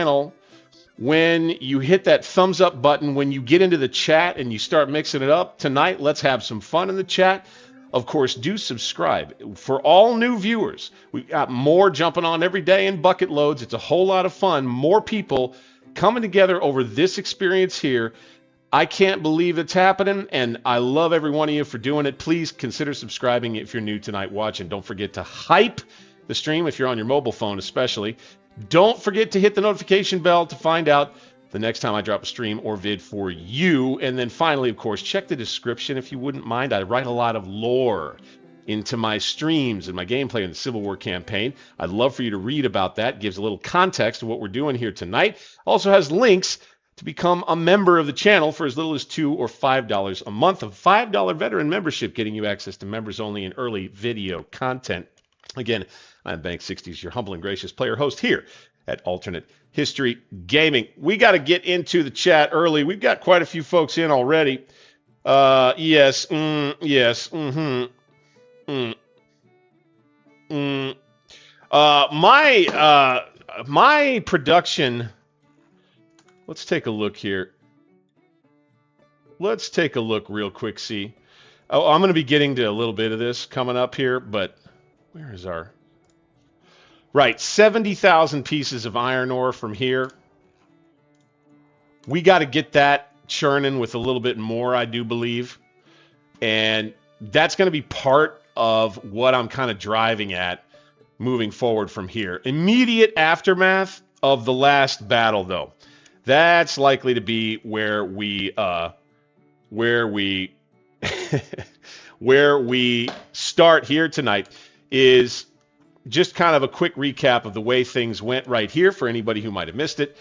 channel when you hit that thumbs up button, when you get into the chat and you start mixing it up. Tonight, let's have some fun in the chat. Of course, do subscribe. For all new viewers, we've got more jumping on every day in bucket loads. It's a whole lot of fun. More people coming together over this experience here. I can't believe it's happening, and I love every one of you for doing it. Please consider subscribing if you're new tonight watching. Don't forget to hype the stream if you're on your mobile phone especially. Don't forget to hit the notification bell to find out the next time I drop a stream or vid for you. And then finally, of course, check the description if you wouldn't mind. I write a lot of lore into my streams and my gameplay in the Civil War campaign. I'd love for you to read about that. It gives a little context to what we're doing here tonight. Also has links to become a member of the channel for as little as $2 or $5 a month. A $5 veteran membership getting you access to members only and early video content. Again, I'm Bank60s, your humble and gracious player host here at Alternate History Gaming. We got to get into the chat early. We've got quite a few folks in already. Yes, yes, my production. Let's take a look here. Let's take a look real quick. See, I'm going to be getting to a little bit of this coming up here, but where is our? Right, 70,000 pieces of iron ore from here. We got to get that churning with a little bit more, I do believe. And that's going to be part of what I'm kind of driving at moving forward from here. Immediate aftermath of the last battle, though. That's likely to be where we where we start here tonight is just kind of a quick recap of the way things went right here for anybody who might have missed it.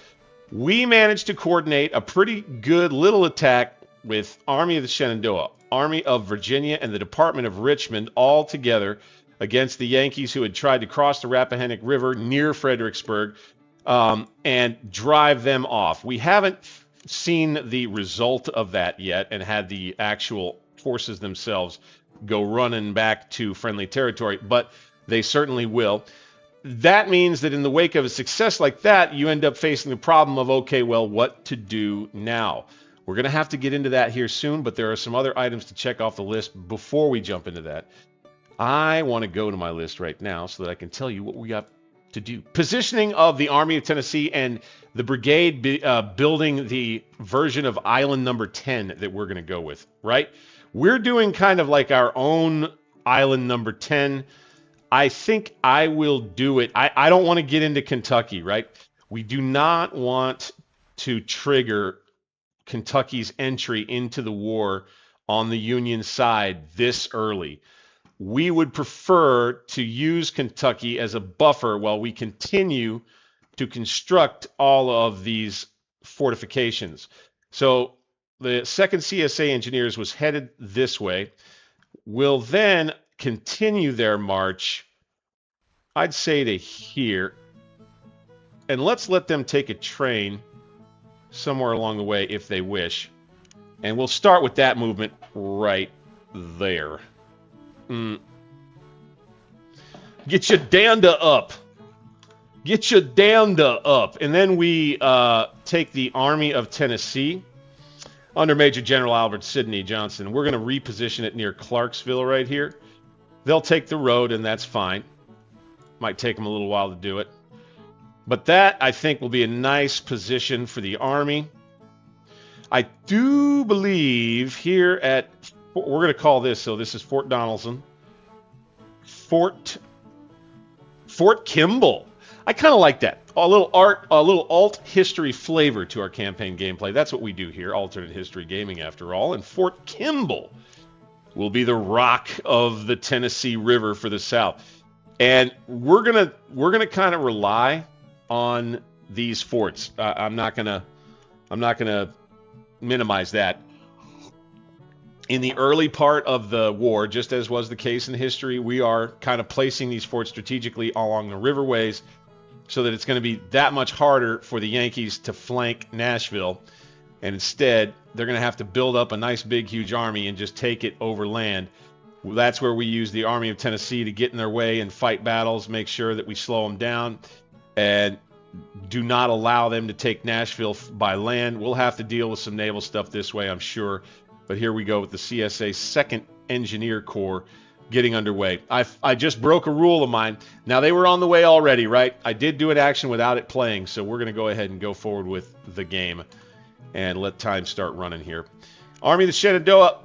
We managed to coordinate a pretty good little attack with Army of the Shenandoah, Army of Virginia, and the Department of Richmond all together against the Yankees who had tried to cross the Rappahannock River near Fredericksburg and drive them off. We haven't seen the result of that yet and had the actual forces themselves go running back to friendly territory, but they certainly will. That means that in the wake of a success like that, you end up facing the problem of, okay, well, what to do now? We're going to have to get into that here soon, but there are some other items to check off the list before we jump into that. I want to go to my list right now so that I can tell you what we got to do. Positioning of the Army of Tennessee and the brigade building the version of Island number 10 that we're going to go with, right? We're doing kind of like our own Island number 10. I think I will do it. I don't want to get into Kentucky, right? We do not want to trigger Kentucky's entry into the war on the Union side this early. We would prefer to use Kentucky as a buffer while we continue to construct all of these fortifications. So the 2nd CSA Engineers was headed this way. We'll then continue their march, I'd say to here, and let's let them take a train somewhere along the way if they wish, and we'll start with that movement right there. Get your danda up. Get your danda up. And then we take the Army of Tennessee under Major General Albert Sidney Johnston. We're going to reposition it near Clarksville right here. They'll take the road, and that's fine. Might take them a little while to do it. But that, I think, will be a nice position for the Army. I do believe here at, we're going to call this, so this is Fort Donelson. Fort Kimball. I kind of like that. A little alt history flavor to our campaign gameplay. That's what we do here, alternate history gaming after all. And Fort Kimball will be the rock of the Tennessee River for the South. And we're gonna kind of rely on these forts. I'm not gonna minimize that. In the early part of the war, just as was the case in history, we are kind of placing these forts strategically along the riverways so that it's going to be that much harder for the Yankees to flank Nashville. And instead, they're going to have to build up a nice, big, huge army and just take it over land. That's where we use the Army of Tennessee to get in their way and fight battles, make sure that we slow them down. And do not allow them to take Nashville by land. We'll have to deal with some naval stuff this way, I'm sure. But here we go with the CSA 2nd Engineer Corps getting underway. I just broke a rule of mine. Now, they were on the way already, right? I did do an action without it playing, so we're going to go ahead and go forward with the game and let time start running here. Army of the Shenandoah,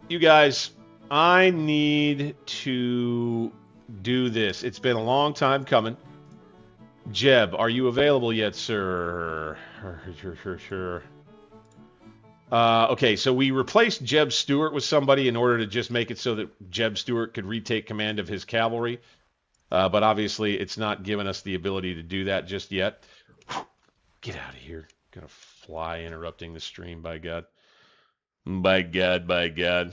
you guys, I need to do this. It's been a long time coming. Jeb, are you available yet, sir? Sure. Okay, so we replaced Jeb Stewart with somebody in order to just make it so that Jeb Stewart could retake command of his cavalry. But obviously, it's not giving us the ability to do that just yet. Get out of here. Gonna fly interrupting the stream, by God. By God.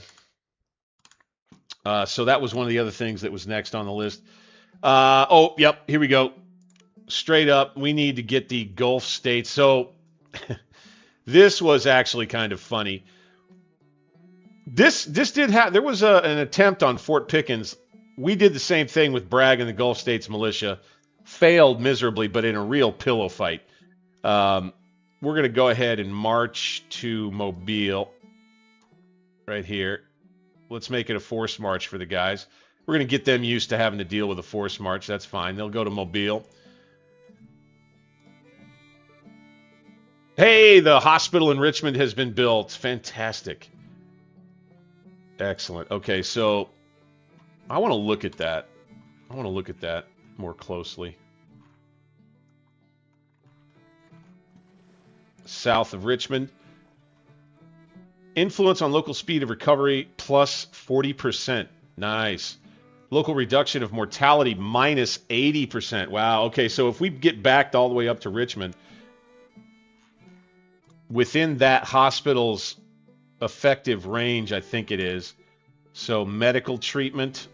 So that was one of the other things that was next on the list. Oh, yep, here we go. Straight up, we need to get the Gulf states. So this was actually kind of funny. This did have, there was an attempt on Fort Pickens. We did the same thing with Bragg and the Gulf States militia. Failed miserably, but in a real pillow fight. We're going to go ahead and march to Mobile right here. Let's make it a forced march for the guys. We're going to get them used to having to deal with a forced march. That's fine. They'll go to Mobile. Hey, the hospital in Richmond has been built. Fantastic. Excellent. Okay, so I want to look at that. I want to look at that more closely. South of Richmond. Influence on local speed of recovery plus 40%. Nice. Local reduction of mortality minus 80%. Wow. Okay, so if we get backed all the way up to Richmond, within that hospital's effective range, I think it is. So medical treatment,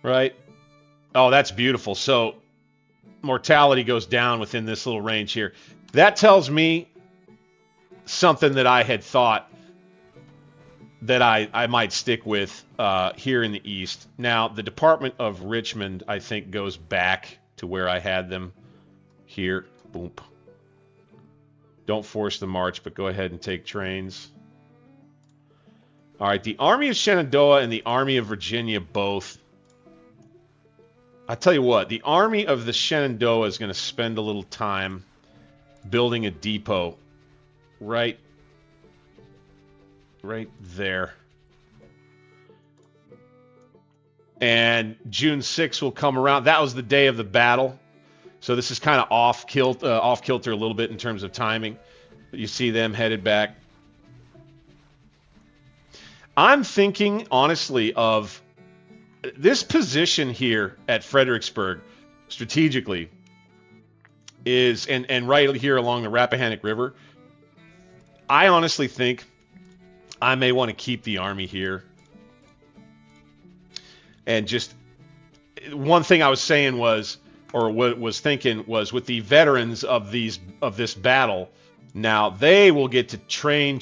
right? Oh, that's beautiful. So mortality goes down within this little range here. That tells me something that I had thought that I might stick with here in the East. Now, the Department of Richmond, I think, goes back to where I had them here. Boom. Don't force the march, but go ahead and take trains. All right, the Army of Shenandoah and the Army of Virginia both. I tell you what, the Army of the Shenandoah is going to spend a little time building a depot right there. And June 6th will come around. That was the day of the battle. So this is kind of off kilter a little bit in terms of timing. But you see them headed back. I'm thinking, honestly, of this position here at Fredericksburg, strategically, is, and right here along the Rappahannock River, I honestly think I may want to keep the army here. And just, one thing I was saying was, or was thinking was, with the veterans of this battle, now they will get to train.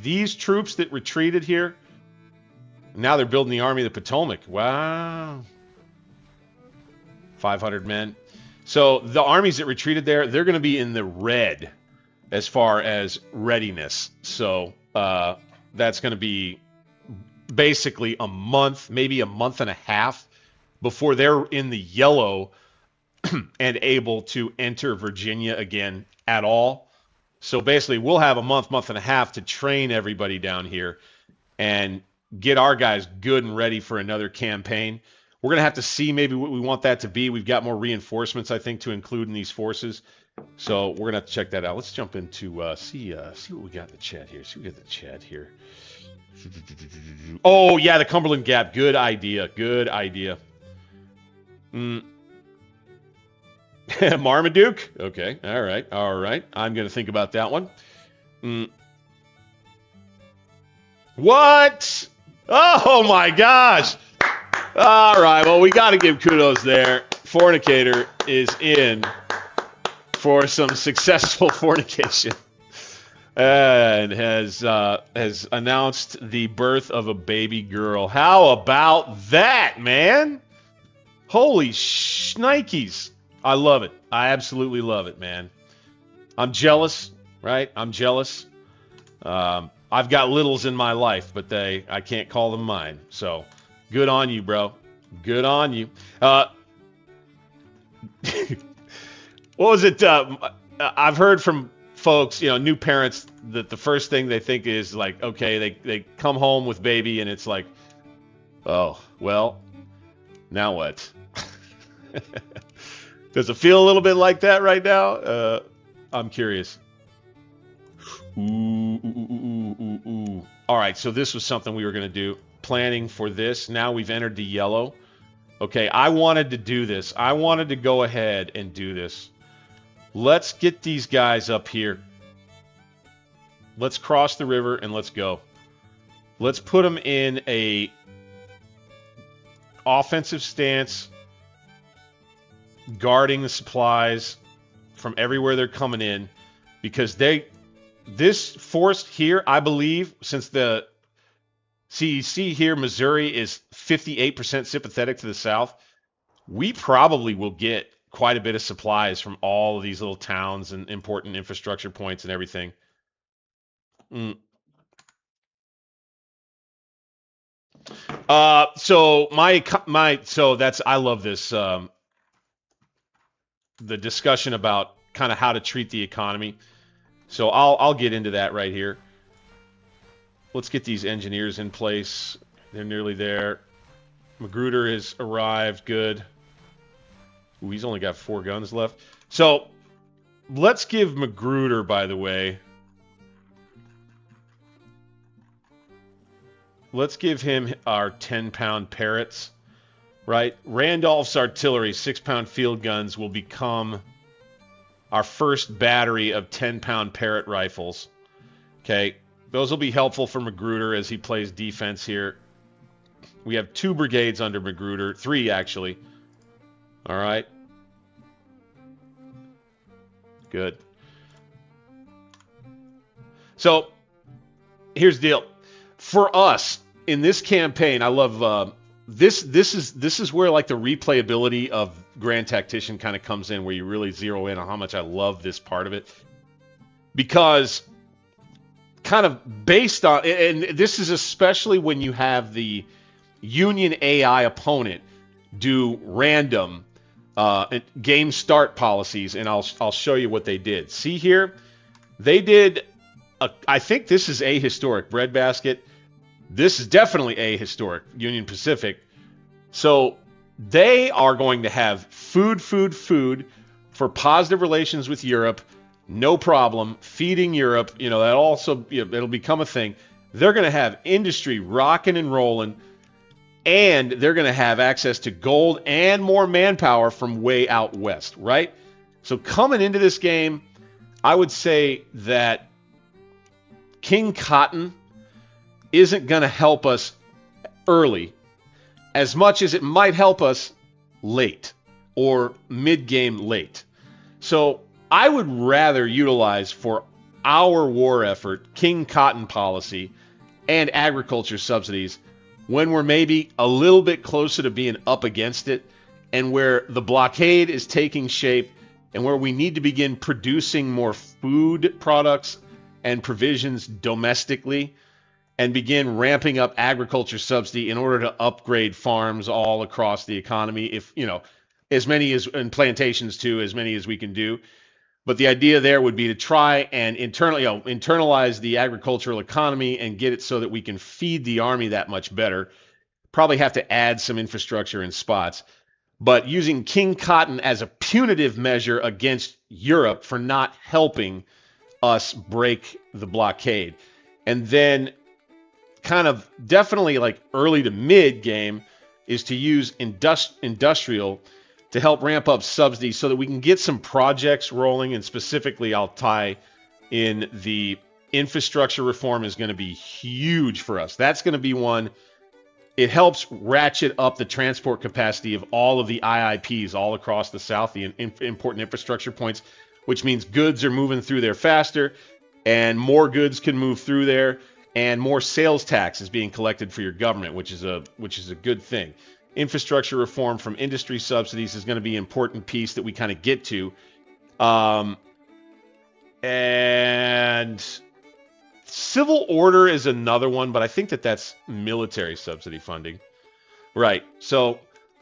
These troops that retreated here, now they're building the Army of the Potomac. Wow. 500 men. So the armies that retreated there, they're going to be in the red as far as readiness. So that's going to be basically a month, maybe a month and a half before they're in the yellow and able to enter Virginia again at all. So basically, we'll have a month and a half to train everybody down here and get our guys good and ready for another campaign. We're going to have to see maybe what we want that to be. We've got more reinforcements, I think, to include in these forces. So we're going to have to check that out. Let's jump into see what we got in the chat here. Oh, yeah, the Cumberland Gap. Good idea. Marmaduke? Okay, all right. I'm going to think about that one. What? Oh, my gosh. All right, well, we got to give kudos there. Fornicator is in for some successful fornication and has announced the birth of a baby girl. How about that, man? Holy shnikes. I love it. I absolutely love it, man. I'm jealous, right? I'm jealous. I've got littles in my life, but I can't call them mine. So good on you, bro. Good on you. What was it? I've heard from folks, new parents, that the first thing they think is like, okay, they come home with baby and it's like, oh, well, now what? Does it feel a little bit like that right now? I'm curious. Ooh. All right, so this was something we were going to do. Planning for this. Now we've entered the yellow. Okay, I wanted to do this. I wanted to go ahead and do this. Let's get these guys up here. Let's cross the river and let's go. Let's put them in a offensive stance, guarding the supplies from everywhere they're coming in, because this force here, I believe, since the CEC here, Missouri is 58% sympathetic to the South, we probably will get quite a bit of supplies from all of these little towns and important infrastructure points and everything. So I love this. The discussion about kind of how to treat the economy. So I'll get into that right here. Let's get these engineers in place. They're nearly there. Magruder has arrived. Good. Ooh, he's only got 4 guns left. So let's give Magruder, by the way, let's give him our 10-pound Parrots, right? Randolph's artillery, 6-pound field guns, will become our first battery of 10-pound Parrot rifles. Okay, those will be helpful for Magruder as he plays defense here. We have 2 brigades under Magruder, 3 actually. All right. Good. So here's the deal. For us in this campaign, I love this is where like the replayability of Grand Tactician kind of comes in, where you really zero in on how much I love this part of it. Because kind of based on, and this is especially when you have the Union AI opponent do random game start policies, and I'll show you what they did. See here, they did. I think this is ahistoric breadbasket. This is definitely ahistoric Union Pacific. So they are going to have food for positive relations with Europe. No problem. Feeding Europe, that also, it'll become a thing. They're going to have industry rocking and rolling, and they're going to have access to gold and more manpower from way out west, right? So coming into this game, I would say that King Cotton isn't going to help us early as much as it might help us late or mid-game late. So I would rather utilize for our war effort King Cotton policy and agriculture subsidies when we're maybe a little bit closer to being up against it, and where the blockade is taking shape, and where we need to begin producing more food products and provisions domestically, and begin ramping up agriculture subsidy in order to upgrade farms all across the economy. If, as many as, and plantations too, as many as we can do. But the idea there would be to try and internalize the agricultural economy and get it so that we can feed the army that much better. Probably have to add some infrastructure in spots. But using King Cotton as a punitive measure against Europe for not helping us break the blockade. And then kind of definitely like early to mid game is to use industrial to help ramp up subsidies so that we can get some projects rolling. And specifically, I'll tie in the infrastructure reform is going to be huge for us. That's going to be one. It helps ratchet up the transport capacity of all of the IIPs all across the South, the important infrastructure points, which means goods are moving through there faster, and more goods can move through there, and more sales tax is being collected for your government, which is a good thing. infrastructure reform from industry subsidies is going to be an important piece that we kind of get to. And civil order is another one, but I think that that's military subsidy funding. Right. So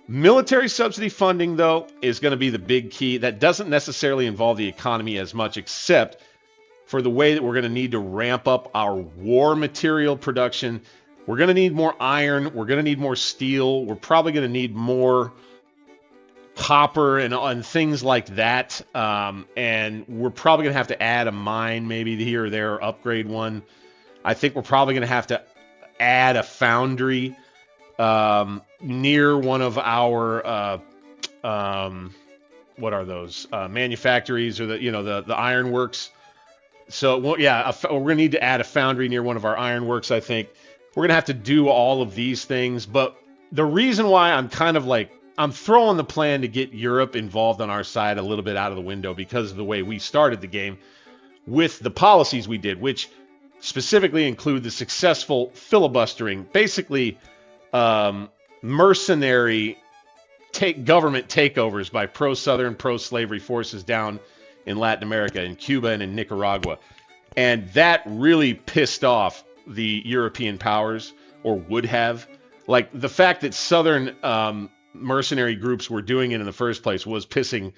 military subsidy funding, though, is going to be the big key. That doesn't necessarily involve the economy as much, except for the way that we're going to need to ramp up our war material production. We're going to need more iron. We're going to need more steel. We're probably going to need more copper and things like that. And we're probably going to have to add a mine maybe here or there, or upgrade one. I think we're probably going to have to add a foundry near one of our what are those manufactories, or the iron works. So we're going to need to add a foundry near one of our iron works. I think we're going to have to do all of these things. But the reason why I'm kind of like, I'm throwing the plan to get Europe involved on our side a little bit out of the window because of the way we started the game with the policies we did, which specifically include the successful filibustering, basically mercenary government takeovers by pro-Southern, pro-slavery forces down in Latin America, in Cuba and in Nicaragua. And that really pissed off the European powers, or would have. Like, the fact that Southern mercenary groups were doing it in the first place was pissing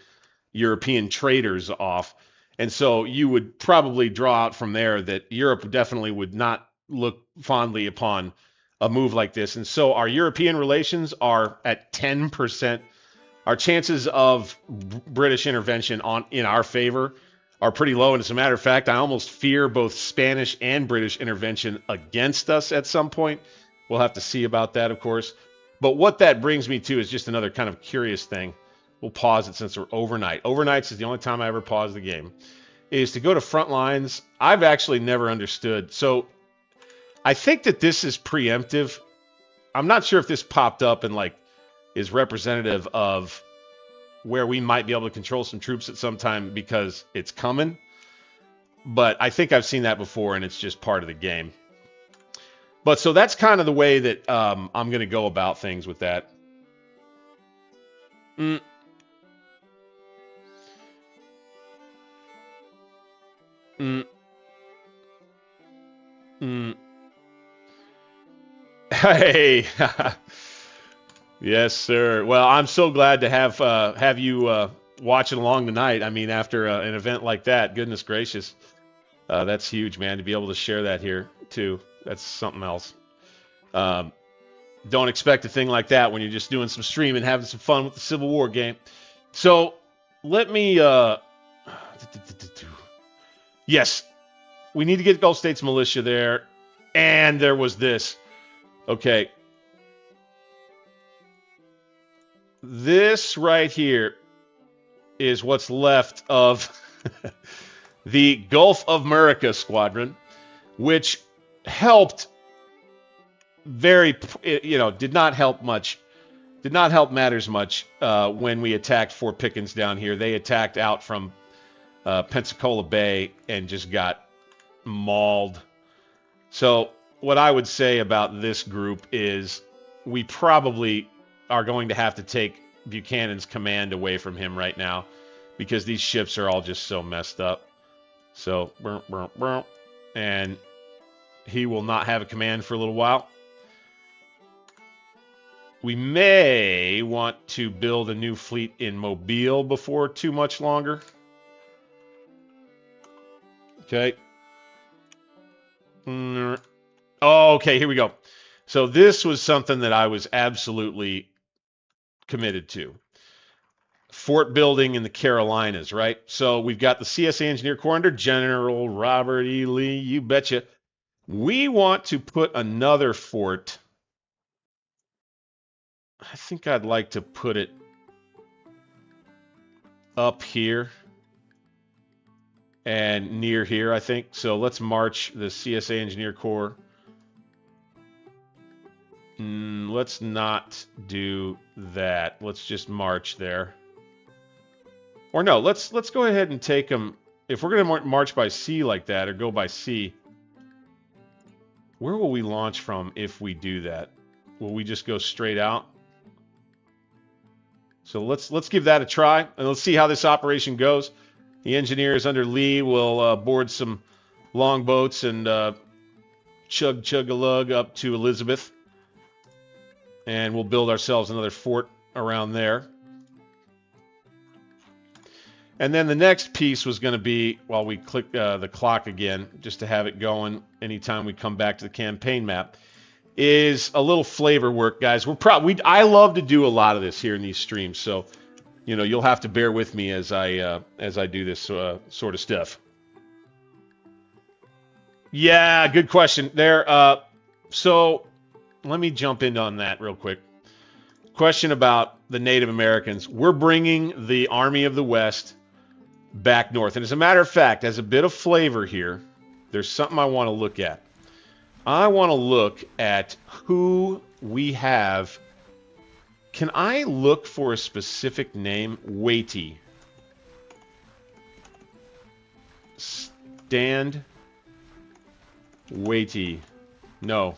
European traders off. And so you would probably draw out from there that Europe definitely would not look fondly upon a move like this. And so our European relations are at 10%. Our chances of British intervention in our favor are pretty low. And as a matter of fact, I almost fear both Spanish and British intervention against us at some point. We'll have to see about that, of course. But what that brings me to is just another kind of curious thing. We'll pause it since we're overnight. Overnights is the only time I ever pause the game. Is to go to front lines. I've actually never understood. So I think that this is preemptive. I'm not sure if this popped up and is representative of where we might be able to control some troops at some time because it's coming. But I think I've seen that before, and it's just part of the game. But so that's kind of the way that I'm going to go about things with that. Hey. Yes, sir. Well, I'm so glad to have you watching along tonight. I mean, after an event like that, goodness gracious. That's huge, man, to be able to share that here, too. That's something else. Don't expect a thing like that when you're just doing some streaming, having some fun with the Civil War game. So, let me... Yes, we need to get Gulf States Militia there. And there was this. Okay. This right here is what's left of the Gulf of America Squadron, which helped did not help matters much when we attacked Fort Pickens down here. They attacked out from Pensacola Bay and just got mauled. So what I would say about this group is we probably are going to have to take Buchanan's command away from him right now because these ships are all just so messed up. So, and he will not have a command for a little while. We may want to build a new fleet in Mobile before too much longer. Okay. Oh, okay, here we go. So this was something that I was absolutely committed to. Fort building in the Carolinas, right? So we've got the CSA Engineer Corps under General Robert E. Lee, you betcha. We want to put another fort. I think I'd like to put it up here and near here, I think. So let's march the CSA Engineer Corps. Let's not do that. Let's just march there. Or no, let's go ahead and take them. If we're going to march by sea like that, or go by sea, where will we launch from if we do that? Will we just go straight out? So let's give that a try, and let's see how this operation goes. The engineers under Lee will board some longboats and chug-a-lug up to Elizabeth. And we'll build ourselves another fort around there. And then the next piece was going to be, while we click the clock again, just to have it going anytime we come back to the campaign map, is a little flavor work, guys. I love to do a lot of this here in these streams, so you'll have to bear with me as I do this sort of stuff. Yeah, good question there. So let me jump in on that real quick. Question about the Native Americans. We're bringing the Army of the West back north. And as a matter of fact, as a bit of flavor here, there's something I want to look at. I want to look at who we have. Can I look for a specific name? Weighty. Stand Weighty. No.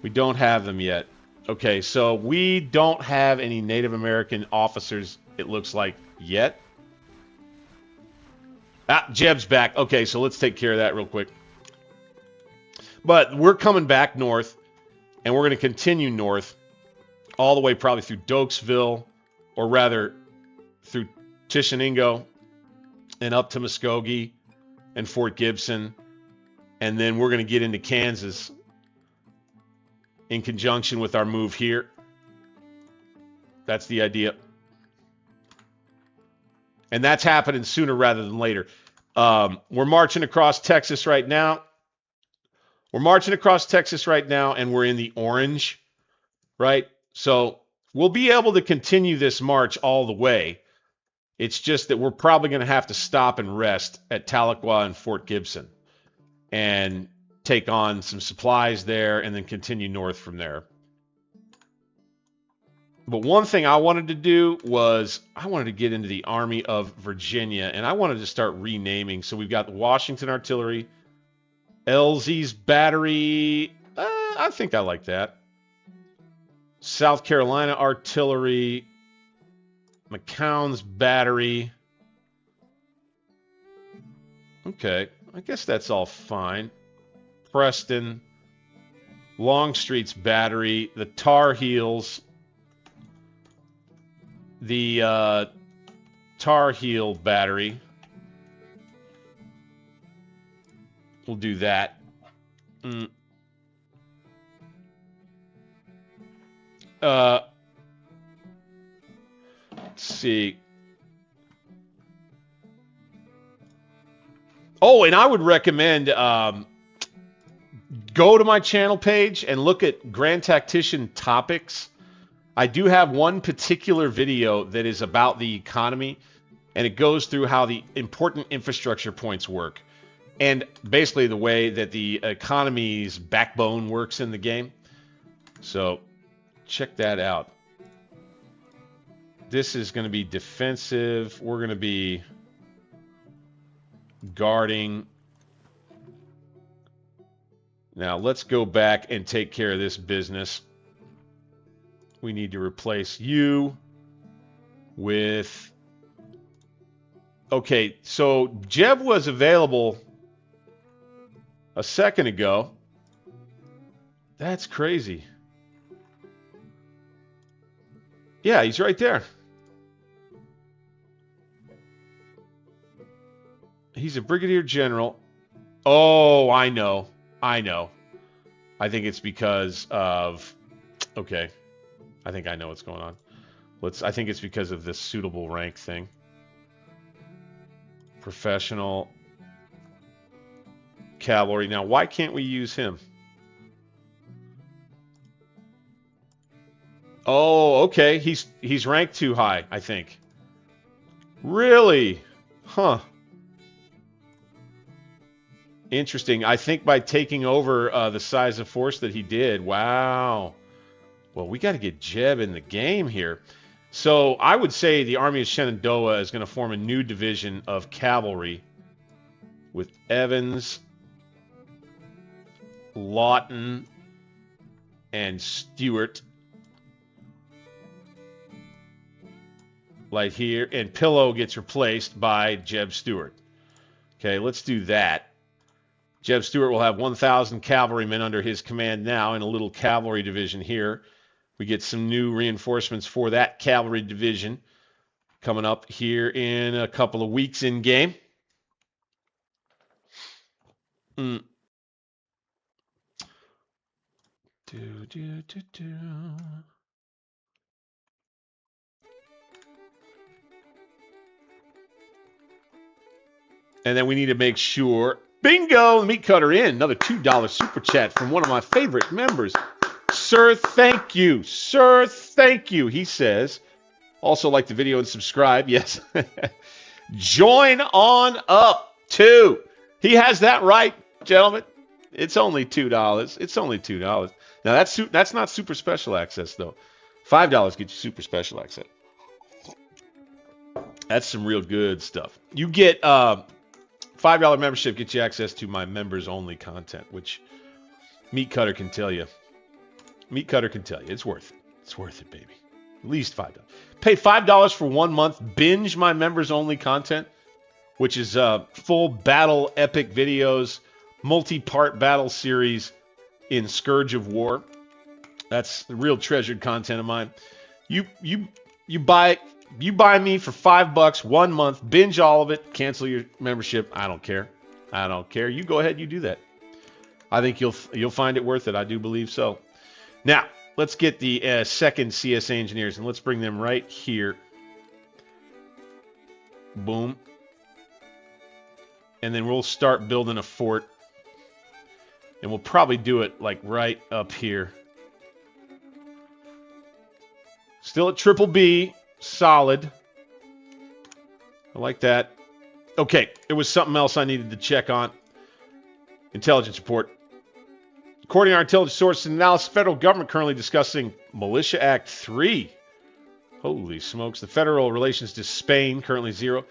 We don't have them yet. Okay, so we don't have any Native American officers, it looks like, yet. Jeb's back. Okay, so let's take care of that real quick. But we're coming back north, and we're going to continue north all the way probably through Dokesville, or rather through Tishoningo and up to Muskogee and Fort Gibson. And then we're going to get into Kansas in conjunction with our move here. That's the idea. And that's happening sooner rather than later. We're marching across Texas right now. And we're in the orange, right? So we'll be able to continue this march all the way. It's just that we're probably going to have to stop and rest at Tahlequah and Fort Gibson and take on some supplies there and then continue north from there. But one thing I wanted to do was I wanted to get into the Army of Virginia, and I wanted to start renaming. So we've got the Washington Artillery, Elzey's Battery. I think I like that. South Carolina Artillery, McCown's Battery. Okay, I guess that's all fine. Preston, Longstreet's Battery, the Tar Heels, the Tar Heel Battery. We'll do that. Let's see. Oh, and I would recommend go to my channel page and look at Grand Tactician Topics. I do have one particular video that is about the economy, and it goes through how the important infrastructure points work, and basically the way that the economy's backbone works in the game. So check that out. This is going to be defensive. We're going to be guarding. Now let's go back and take care of this business. We need to replace you with... Okay, so Jeb was available a second ago. That's crazy. Yeah, he's right there. He's a brigadier general. Oh, I know. I think it's because of... Okay. I think I know what's going on. I think it's because of this suitable rank thing. Professional cavalry. Now, why can't we use him? Oh, okay. He's ranked too high, I think. Really? Huh. Interesting. I think by taking over the size of force that he did. Wow. Well, we got to get Jeb in the game here. So I would say the Army of Shenandoah is going to form a new division of cavalry with Evans, Lawton, and Stewart. Right here. And Pillow gets replaced by Jeb Stuart. Okay, let's do that. Jeb Stuart will have 1,000 cavalrymen under his command now in a little cavalry division here. We get some new reinforcements for that cavalry division coming up here in a couple of weeks in game. And then we need to make sure, bingo, meat cutter in. Another $2 super chat from one of my favorite members. Sir, thank you. Sir, thank you. He says, also like the video and subscribe. Yes. Join on up too. He has that right, gentlemen. It's only $2. It's only $2. Now, that's not super special access, though. $5 gets you super special access. That's some real good stuff. You get $5 membership gets you access to my members-only content, which Meat Cutter can tell you. Meat Cutter can tell you. It's worth it. It's worth it, baby. At least $5. Pay $5 for 1 month. Binge my members-only content, which is full battle epic videos, multi-part battle series in Scourge of War. That's the real treasured content of mine. You buy me for $5 1 month, binge all of it, cancel your membership. I don't care. I don't care. You go ahead, you do that. I think you'll find it worth it. I do believe so. Now, let's get the second CSA engineers, and let's bring them right here. Boom. And then we'll start building a fort. And we'll probably do it like right up here. Still at triple B. Solid. I like that. Okay, there was something else I needed to check on. Intelligence report. According to our intelligence sources and analysis, federal government currently discussing Militia Act 3. Holy smokes. The federal relations to Spain, currently 0.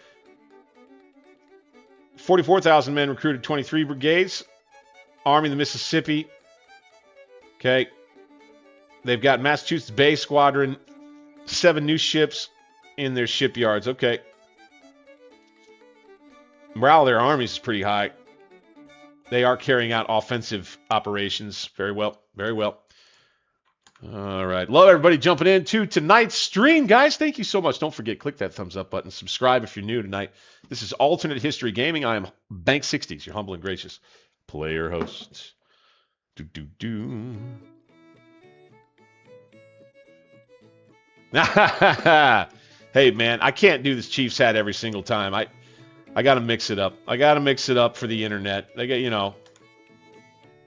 44,000 men recruited 23 brigades. Army of the Mississippi. Okay. They've got Massachusetts Bay Squadron. 7 new ships in their shipyards. Okay. Morale of their armies is pretty high. They are carrying out offensive operations. Very well. Very well. All right. Love everybody jumping into tonight's stream, guys. Thank you so much. Don't forget, click that thumbs up button. Subscribe if you're new tonight. This is Alternate History Gaming. I am Bank 60s, your humble and gracious player host. Hey, man, I can't do this Chiefs hat every single time. I got to mix it up. I got to mix it up for the internet. I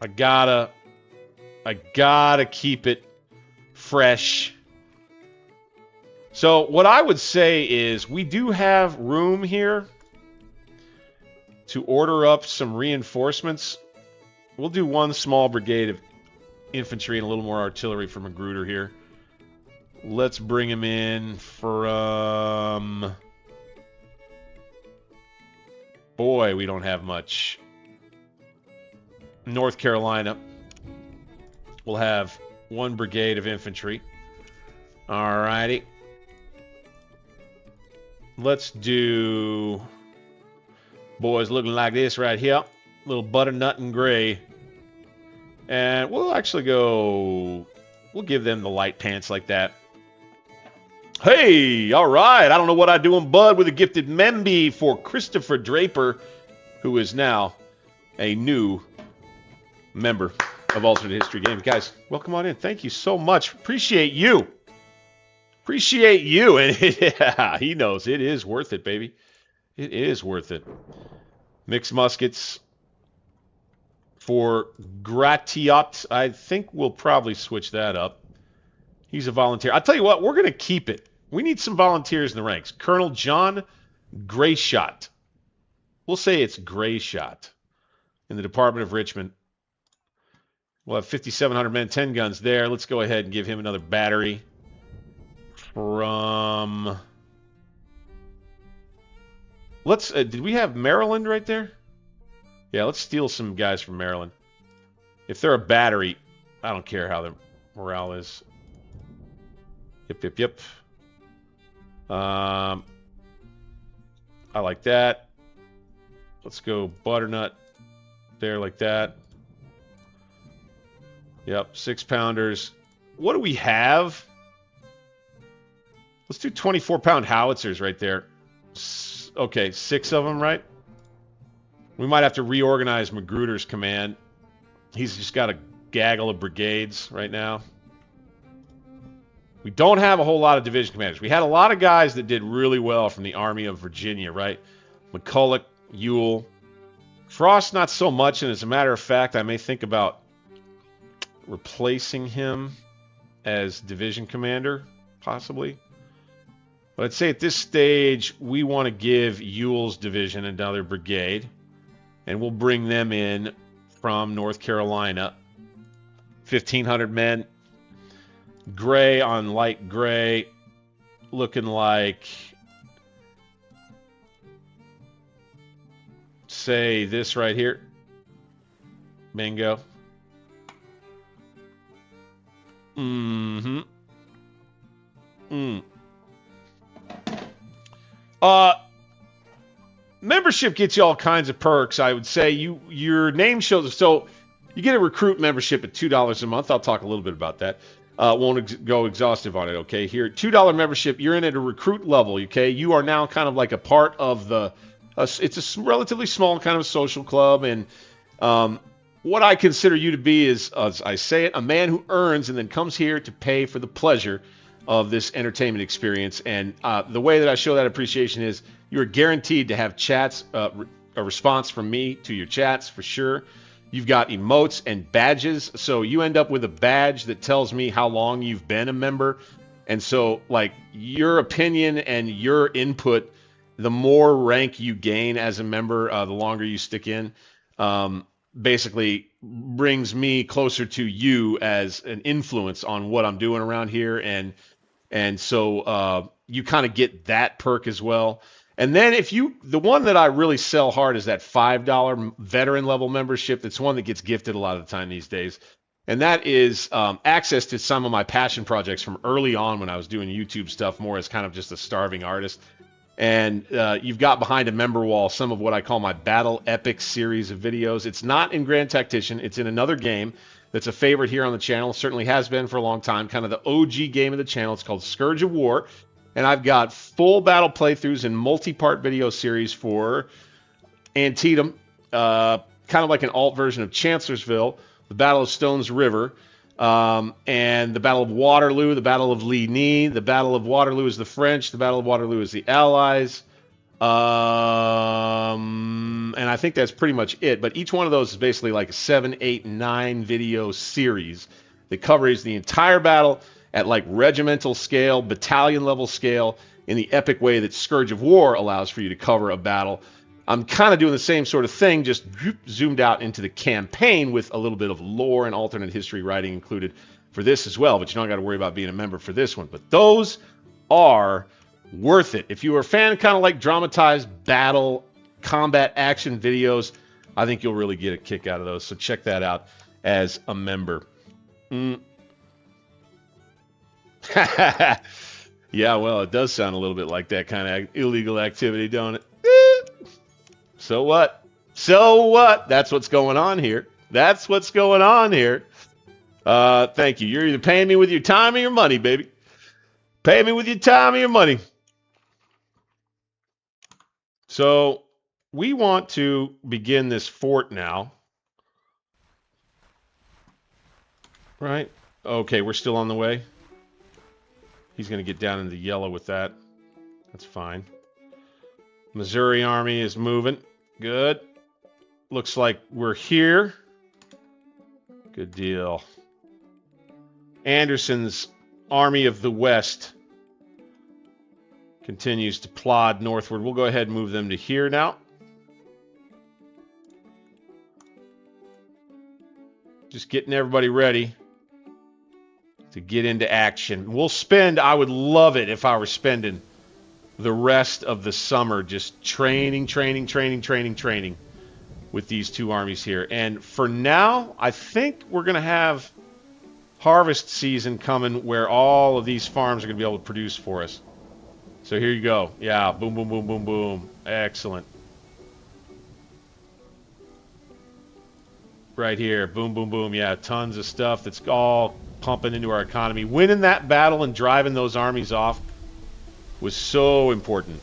gotta keep it fresh. So what I would say is we do have room here to order up some reinforcements. We'll do 1 small brigade of infantry and a little more artillery for Magruder here. Let's bring him in from... Boy, we don't have much. North Carolina. We'll have 1 brigade of infantry. Alrighty. Let's do... Boys looking like this right here. Little butternut and gray. And we'll actually go... We'll give them the light pants like that. Hey, all right. I don't know what I'd do in Bud with a gifted Memby for Christopher Draper, who is now a new member of Alternate History Games. Guys, welcome on in. Thank you so much. Appreciate you. Appreciate you. And yeah, he knows it is worth it, baby. It is worth it. Mixed muskets for Gratiot. I think we'll probably switch that up. He's a volunteer. I'll tell you what, we're going to keep it. We need some volunteers in the ranks. Colonel John Grayshot. We'll say it's Grayshot in the Department of Richmond. We'll have 5,700 men, 10 guns there. Let's go ahead and give him another battery from... did we have Maryland right there? Yeah, let's steal some guys from Maryland. If they're a battery, I don't care how their morale is. Yep. I like that. Let's go butternut there like that. Yep, 6-pounders. What do we have? Let's do 24-pound howitzers right there. Okay, 6 of them, right? We might have to reorganize Magruder's command. He's just got a gaggle of brigades right now. We don't have a whole lot of division commanders. We had a lot of guys that did really well from the Army of Virginia, right? McCulloch, Ewell. Frost, not so much, and as a matter of fact, I may think about replacing him as division commander, possibly. But I'd say at this stage, we want to give Ewell's division another brigade, and we'll bring them in from North Carolina. 1,500 men. Gray on light gray, looking like, say, this right here. Bingo. Mm-hmm. Membership gets you all kinds of perks. I would say your name shows. So you get a recruit membership at $2 a month. I'll talk a little bit about that. Won't go exhaustive on it, okay? Here, $2 membership, you're in at a recruit level, okay? You are now kind of like a part of the, it's a relatively small kind of social club, and what I consider you to be is, as I say it, a man who earns and then comes here to pay for the pleasure of this entertainment experience. And the way that I show that appreciation is you're guaranteed to have chats, a response from me to your chats for sure. You've got emotes and badges, so you end up with a badge that tells me how long you've been a member. And so, like, your opinion and your input, the more rank you gain as a member, the longer you stick in, basically brings me closer to you as an influence on what I'm doing around here. And so you kind of get that perk as well. And then the one that I really sell hard is that $5 veteran level membership. That's one that gets gifted a lot of the time these days. And that is access to some of my passion projects from early on when I was doing YouTube stuff more as kind of just a starving artist. And you've got behind a member wall some of what I call my Battle Epic series of videos. It's not in Grand Tactician. It's in another game that's a favorite here on the channel. Certainly has been for a long time. Kind of the OG game of the channel. It's called Scourge of War. And I've got full battle playthroughs and multi-part video series for Antietam, kind of like an alt version of Chancellorsville, the Battle of Stones River, and the Battle of Waterloo, the Battle of Ligny. The Battle of Waterloo is the French, the Battle of Waterloo is the Allies. And I think that's pretty much it. But each one of those is basically like a 7, 8, 9 video series that covers the entire battle at like regimental scale, battalion level scale, in the epic way that Scourge of War allows for you to cover a battle. I'm kind of doing the same sort of thing, just zoomed out into the campaign with a little bit of lore and alternate history writing included for this as well, but you don't got to worry about being a member for this one. But those are worth it. If you are a fan of kind of like dramatized battle, combat action videos, I think you'll really get a kick out of those. So check that out as a member. Yeah, well, it does sound a little bit like that kind of illegal activity, don't it? So what? So what? That's what's going on here. That's what's going on here. Thank you. You're either paying me with your time or your money, baby. Pay me with your time or your money. So we want to begin this fort now. Right? Okay, we're still on the way. He's going to get down into the yellow with that. That's fine. Missouri Army is moving. Good. Looks like we're here. Good deal. Anderson's Army of the West continues to plod northward. We'll go ahead and move them to here now. Just getting everybody ready to get into action. We'll spend, I would love it if I were spending the rest of the summer just training with these two armies here. And for now, I think we're going to have harvest season coming where all of these farms are going to be able to produce for us. So here you go. Yeah, boom, boom, boom, boom, boom. Excellent. Right here, boom, boom, boom. Yeah, tons of stuff that's all pumping into our economy. Winning that battle and driving those armies off was so important.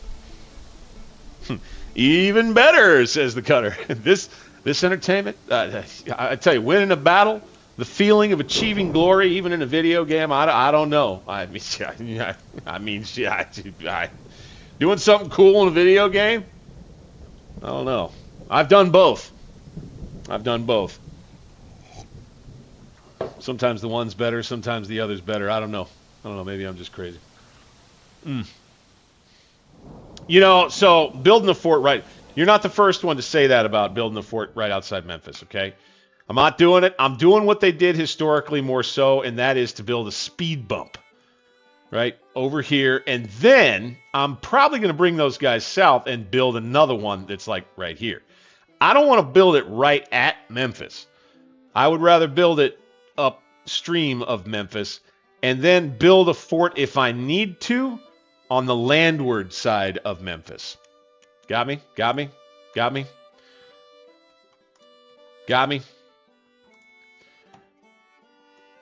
Even better, says the cutter. This entertainment, I tell you, winning a battle, the feeling of achieving glory, even in a video game, I don't know. Doing something cool in a video game, I don't know. I've done both. Sometimes the one's better, sometimes the other's better. I don't know. Maybe I'm just crazy. You know, so building a fort right. You're not the first one to say that about building a fort right outside Memphis, okay? I'm not doing it. I'm doing what they did historically more so, and that is to build a speed bump right over here. And then I'm probably going to bring those guys south and build another one that's like right here. I don't want to build it right at Memphis. I would rather build it upstream of Memphis and then build a fort if I need to on the landward side of Memphis. Got me? Got me? Got me? Got me?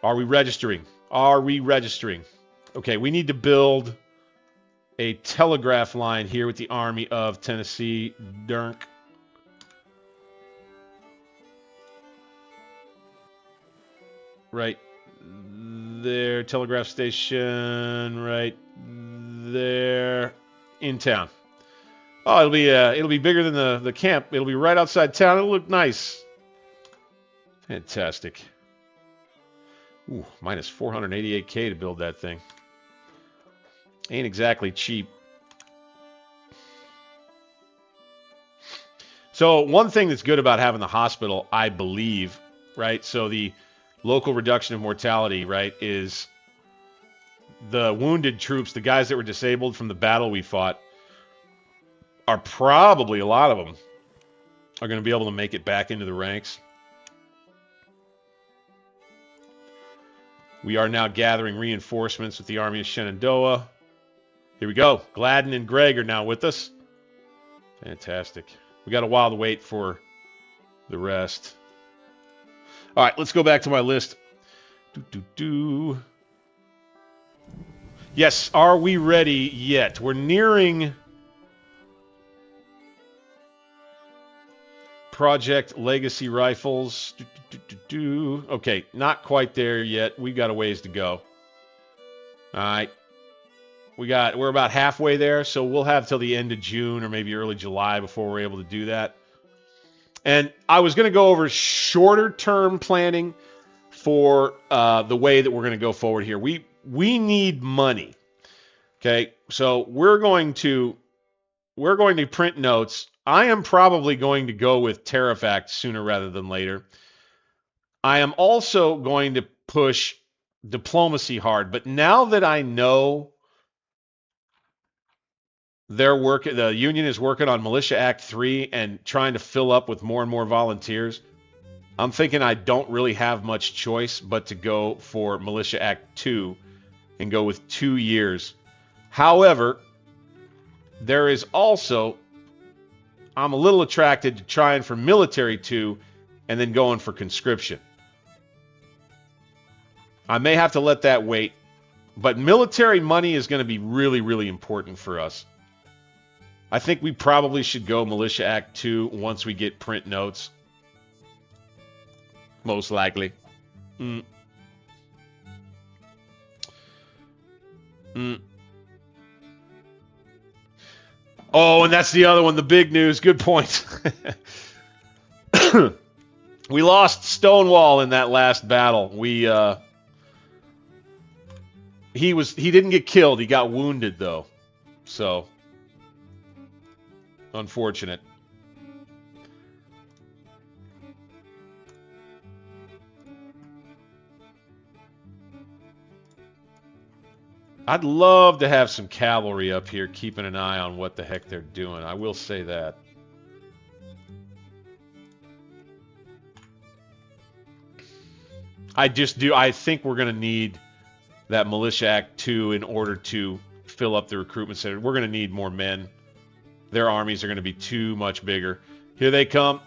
Are we registering? Are we registering? Okay, we need to build a telegraph line here with the Army of Tennessee. Dunk. Right there, telegraph station right there in town. Oh, it'll be bigger than the camp. It'll be right outside town. It'll look nice. Fantastic. Ooh, minus 488K to build that thing. Ain't exactly cheap. So one thing that's good about having the hospital, I believe, right? So the local reduction of mortality, right, is the wounded troops, the guys that were disabled from the battle we fought, are probably, a lot of them, are going to be able to make it back into the ranks. We are now gathering reinforcements with the Army of Shenandoah. Here we go. Gladden and Gregg are now with us. Fantastic. We got a while to wait for the rest. All right, let's go back to my list. Yes, are we ready yet? We're nearing Project Legacy Rifles. Okay, not quite there yet. We've got a ways to go. All right. We're about halfway there, so we'll have till the end of June or maybe early July before we're able to do that. And I was going to go over shorter term planning for the way that we're going to go forward here. We need money. Okay, so we're going to print notes. I am probably going to go with Tariff Act sooner rather than later. I am also going to push diplomacy hard, but now that I know the union is working on Militia Act 3 and trying to fill up with more and more volunteers, I'm thinking I don't really have much choice but to go for Militia Act 2 and go with 2 years. However, there is also, I'm a little attracted to trying for Military 2 and then going for conscription. I may have to let that wait, but military money is going to be really, really important for us. I think we probably should go Militia Act 2 once we get print notes. Most likely. Oh, and that's the other one, the big news. Good point. We lost Stonewall in that last battle. He didn't get killed. He got wounded though. So unfortunate. I'd love to have some cavalry up here keeping an eye on what the heck they're doing. I will say that. I think we're going to need that Militia Act 2 in order to fill up the recruitment center. We're going to need more men. Their armies are going to be too much bigger. Here they come.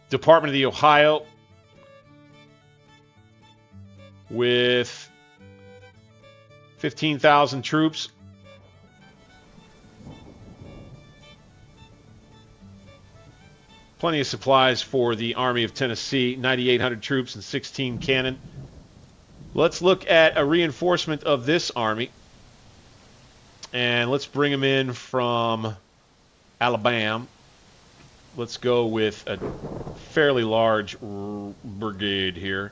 Department of the Ohio with 15,000 troops. Plenty of supplies for the Army of Tennessee, 9,800 troops and 16 cannon. Let's look at a reinforcement of this army. And let's bring them in from Alabama. Let's go with a fairly large brigade here.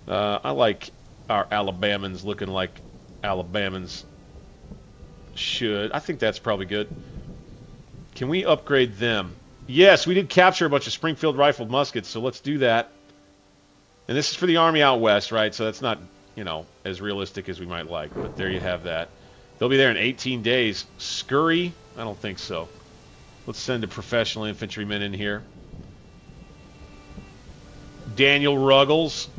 I like our Alabamans looking like Alabamans should. I think that's probably good. Can we upgrade them? Yes, we did capture a bunch of Springfield rifled muskets, so let's do that. And this is for the Army out west, right? So that's not, you know, as realistic as we might like, but there you have that. They'll be there in 18 days. Scurry? I don't think so. Let's send a professional infantryman in here. Daniel Ruggles.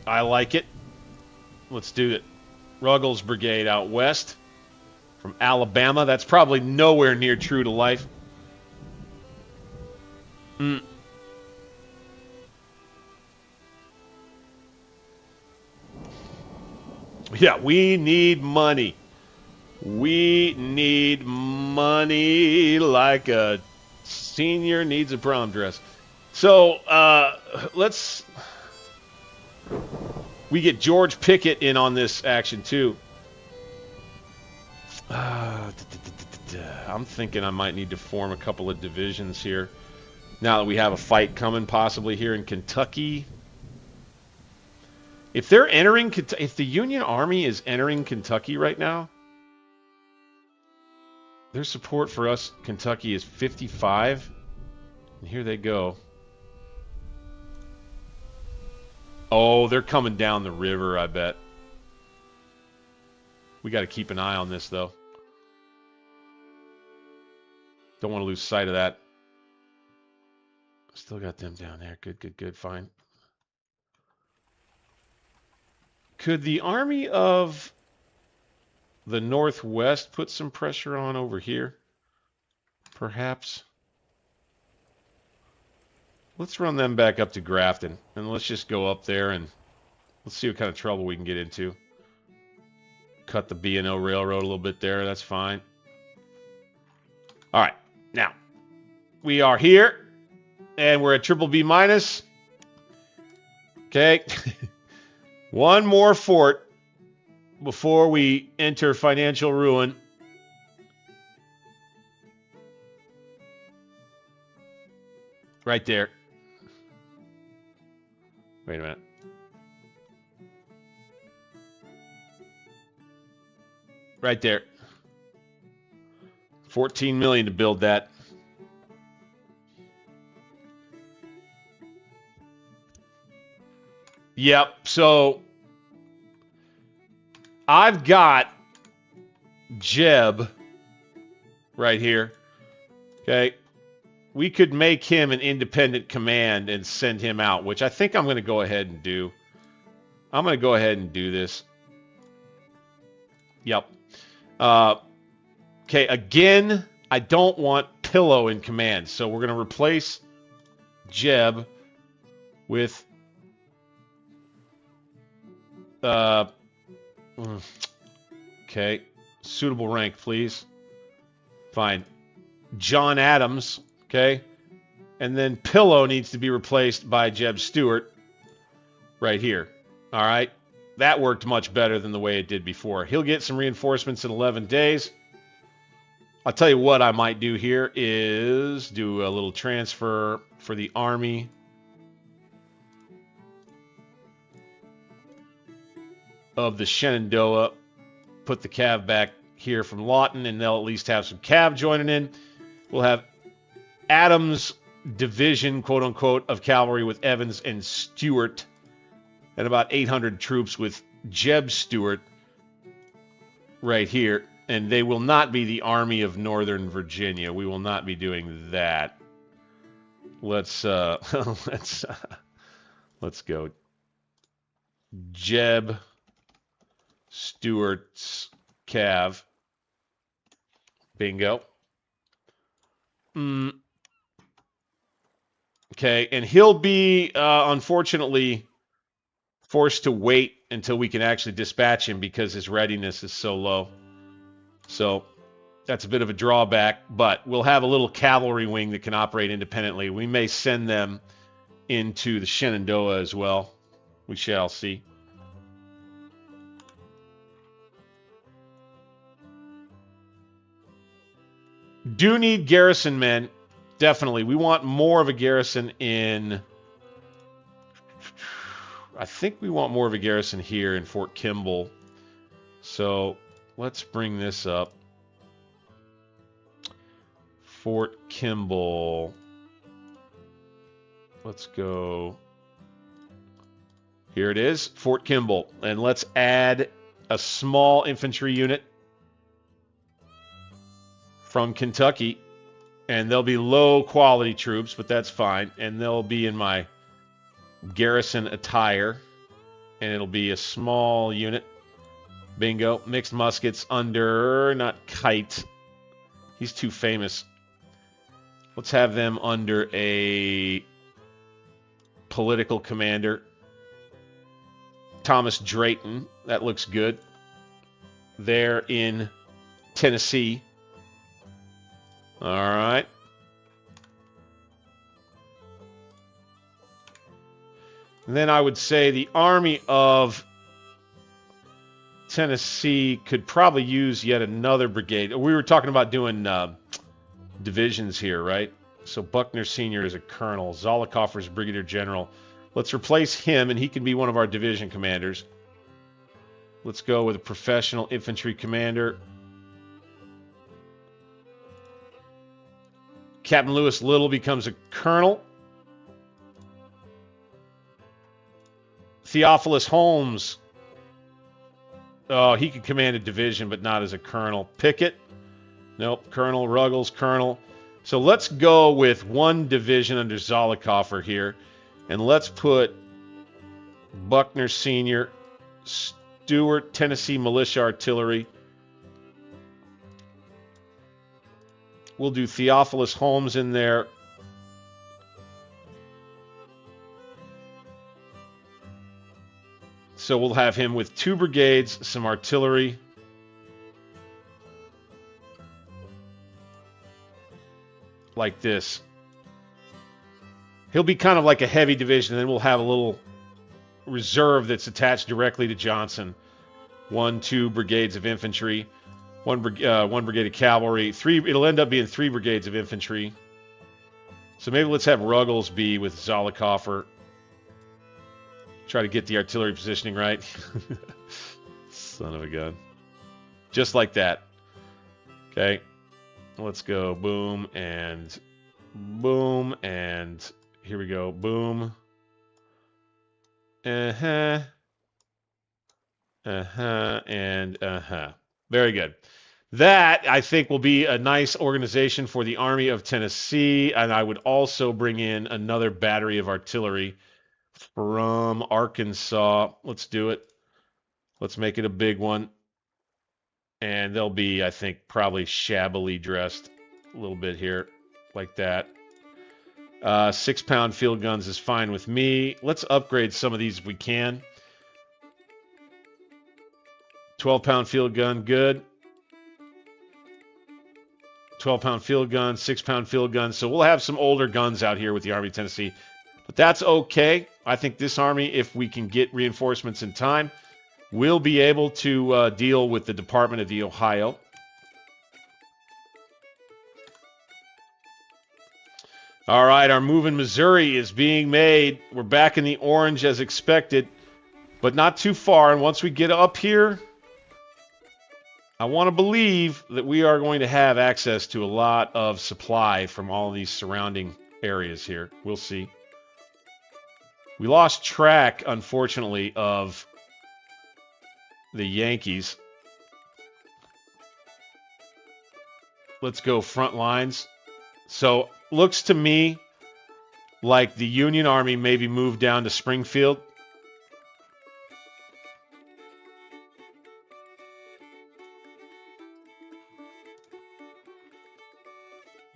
I like it. Let's do it. Ruggles Brigade out west from Alabama. That's probably nowhere near true to life. Yeah, we need money. We need money like a senior needs a prom dress. So, we get George Pickett in on this action, too. I'm thinking I might need to form a couple of divisions here. Now that we have a fight coming possibly here in Kentucky. If they're entering, if the Union Army is entering Kentucky right now, their support for us, Kentucky, is 55. And here they go. Oh, they're coming down the river, I bet. We got to keep an eye on this, though. Don't want to lose sight of that. Still got them down there. Good, good, good. Fine. Could the Army of the Northwest put some pressure on over here? Perhaps. Let's run them back up to Grafton, and let's just go up there and let's see what kind of trouble we can get into. Cut the B&O Railroad a little bit there. That's fine. All right. Now, we are here, and we're at triple B minus. Okay. One more fort before we enter financial ruin. Right there. Wait a minute. Right there. 14 million to build that. Yep, so I've got Jeb right here. Okay. We could make him an independent command and send him out, which I think I'm going to go ahead and do. I'm going to go ahead and do this. Yep. Okay, again, I don't want Pillow in command, so we're going to replace Jeb with okay, suitable rank, please. Fine. John Adams, okay? And then Pillow needs to be replaced by Jeb Stewart right here. All right? That worked much better than the way it did before. He'll get some reinforcements in 11 days. I'll tell you what I might do here is do a little transfer for the Army. Of the Shenandoah. Put the cav back here from Lawton, and they'll at least have some cav joining in. We'll have Adams' division, quote-unquote, of cavalry with Evans and Stewart, and about 800 troops with Jeb Stewart right here. And they will not be the Army of Northern Virginia. We will not be doing that. Let's go. Jeb Stuart's Cav. Bingo. Okay, and he'll be, unfortunately, forced to wait until we can actually dispatch him because his readiness is so low. So that's a bit of a drawback, but we'll have a little cavalry wing that can operate independently. We may send them into the Shenandoah as well. We shall see. Do need garrison men. Definitely. We want more of a garrison in... I think we want more of a garrison here in Fort Kimball. So let's bring this up. Fort Kimball. Let's go. Here it is, Fort Kimball. And let's add a small infantry unit from Kentucky. And they'll be low quality troops, but that's fine. And they'll be in my garrison attire. And it'll be a small unit. Bingo. Mixed muskets under, not Kite. He's too famous. Let's have them under a political commander. Thomas Drayton. That looks good. There in Tennessee. All right. And then I would say the Army of Tennessee could probably use yet another brigade. We were talking about doing divisions here, right? So Buckner Sr. is a colonel. Zollicoffer's brigadier general. Let's replace him, and he can be one of our division commanders. Let's go with a professional infantry commander. Captain Lewis Little becomes a colonel. Theophilus Holmes. Oh, he could command a division, but not as a colonel. Pickett. Nope. Colonel. Ruggles. Colonel. So let's go with one division under Zollicoffer here. And let's put Buckner Sr., Stewart, Tennessee Militia Artillery. We'll do Theophilus Holmes in there. So we'll have him with 2 brigades, some artillery. Like this. He'll be kind of like a heavy division, and then we'll have a little reserve that's attached directly to Johnson. 1, 2 brigades of infantry, one brigade of cavalry. It'll end up being 3 brigades of infantry. So maybe let's have Ruggles be with Zollicoffer. Try to get the artillery positioning right. Son of a gun. Just like that. Okay. Let's go. Boom and boom and here we go. Boom. And Very good. That, I think, will be a nice organization for the Army of Tennessee, and I would also bring in another battery of artillery from Arkansas. Let's do it. Let's make it a big one. And they'll be, I think, probably shabbily dressed a little bit here, like that. 6-pound field guns is fine with me. Let's upgrade some of these if we can. 12-pound field gun, good. 12-pound field gun, 6-pound field gun. So we'll have some older guns out here with the Army of Tennessee. But that's okay. I think this Army, if we can get reinforcements in time, will be able to deal with the Department of the Ohio. All right, our move in Missouri is being made. We're back in the orange as expected, but not too far. And once we get up here, I want to believe that we are going to have access to a lot of supply from all of these surrounding areas here. We'll see. We lost track, unfortunately, of the Yankees. Let's go front lines. So, looks to me like the Union Army maybe moved down to Springfield.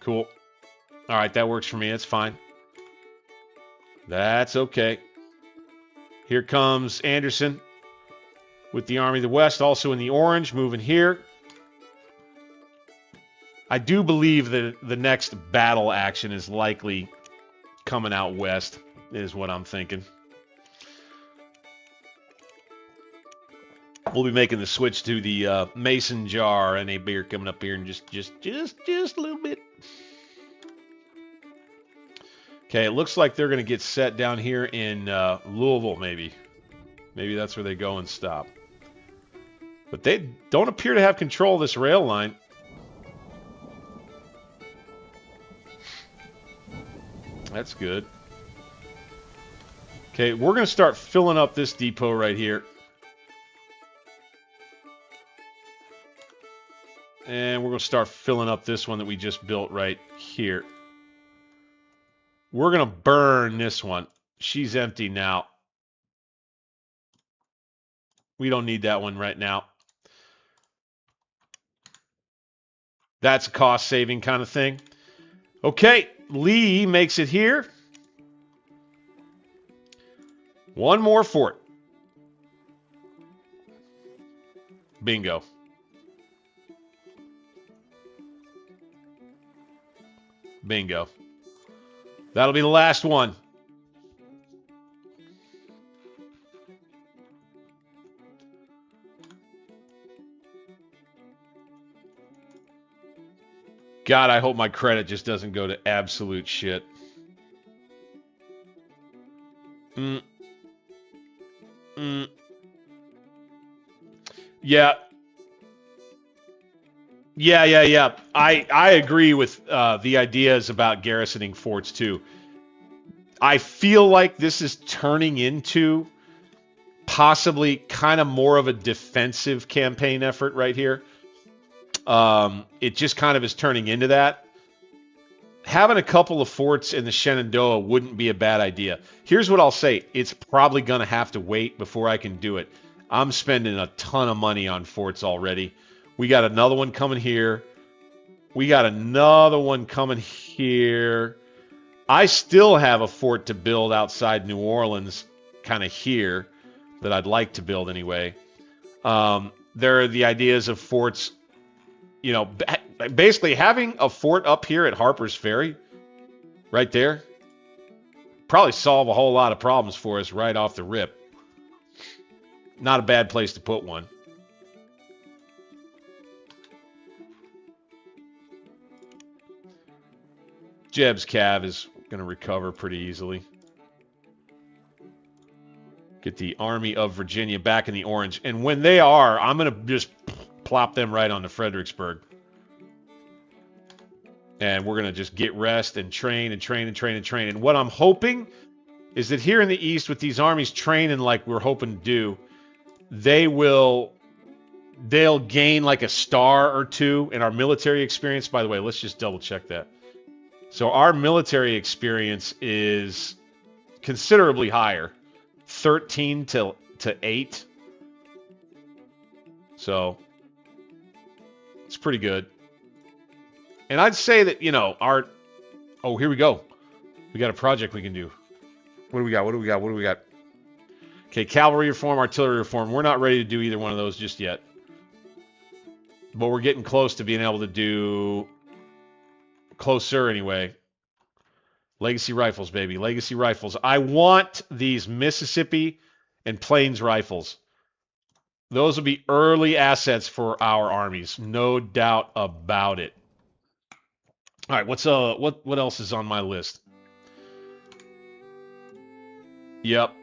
Cool. All right, that works for me. That's fine. That's okay. Here comes Anderson with the Army of the West, also in the orange, moving here. I do believe that the next battle action is likely coming out west, is what I'm thinking. We'll be making the switch to the mason jar and a beer coming up here in just a little bit. Okay, it looks like they're going to get set down here in Louisville, maybe. Maybe that's where they go and stop. But they don't appear to have control of this rail line. That's good. Okay, we're going to start filling up this depot right here. And we're going to start filling up this one that we just built right here. We're going to burn this one. She's empty now. We don't need that one right now. That's a cost-saving kind of thing. Okay, Lee makes it here. One more fort. Bingo. Bingo. That'll be the last one. God, I hope my credit just doesn't go to absolute shit. Yeah. I agree with the ideas about garrisoning forts too. I feel like this is turning into possibly kind of more of a defensive campaign effort right here. It just kind of is turning into that. Having a couple of forts in the Shenandoah wouldn't be a bad idea. Here's what I'll say. It's probably going to have to wait before I can do it. I'm spending a ton of money on forts already. We got another one coming here. We got another one coming here. I still have a fort to build outside New Orleans, kind of here, that I'd like to build anyway. There are the ideas of forts, you know, basically having a fort up here at Harper's Ferry, right there, probably solve a whole lot of problems for us right off the rip. Not a bad place to put one. Jeb's Cav is going to recover pretty easily. Get the Army of Virginia back in the orange. And when they are, I'm going to just plop them right onto Fredericksburg. And we're going to just get rest and train and train and train and train. And what I'm hoping is that here in the East, with these armies training like we're hoping to do, they'll gain like a star or two in our military experience. By the way, let's just double check that. So our military experience is considerably higher, 13 to 8. So it's pretty good. And I'd say that, you know, oh, here we go. We got a project we can do. What do we got? Okay, cavalry reform, artillery reform. We're not ready to do either one of those just yet. But we're getting close to being able to do... Closer, anyway. Legacy rifles, baby. Legacy rifles. I want these Mississippi and Plains rifles. Those will be early assets for our armies. No doubt about it. All right, what else is on my list? Yep.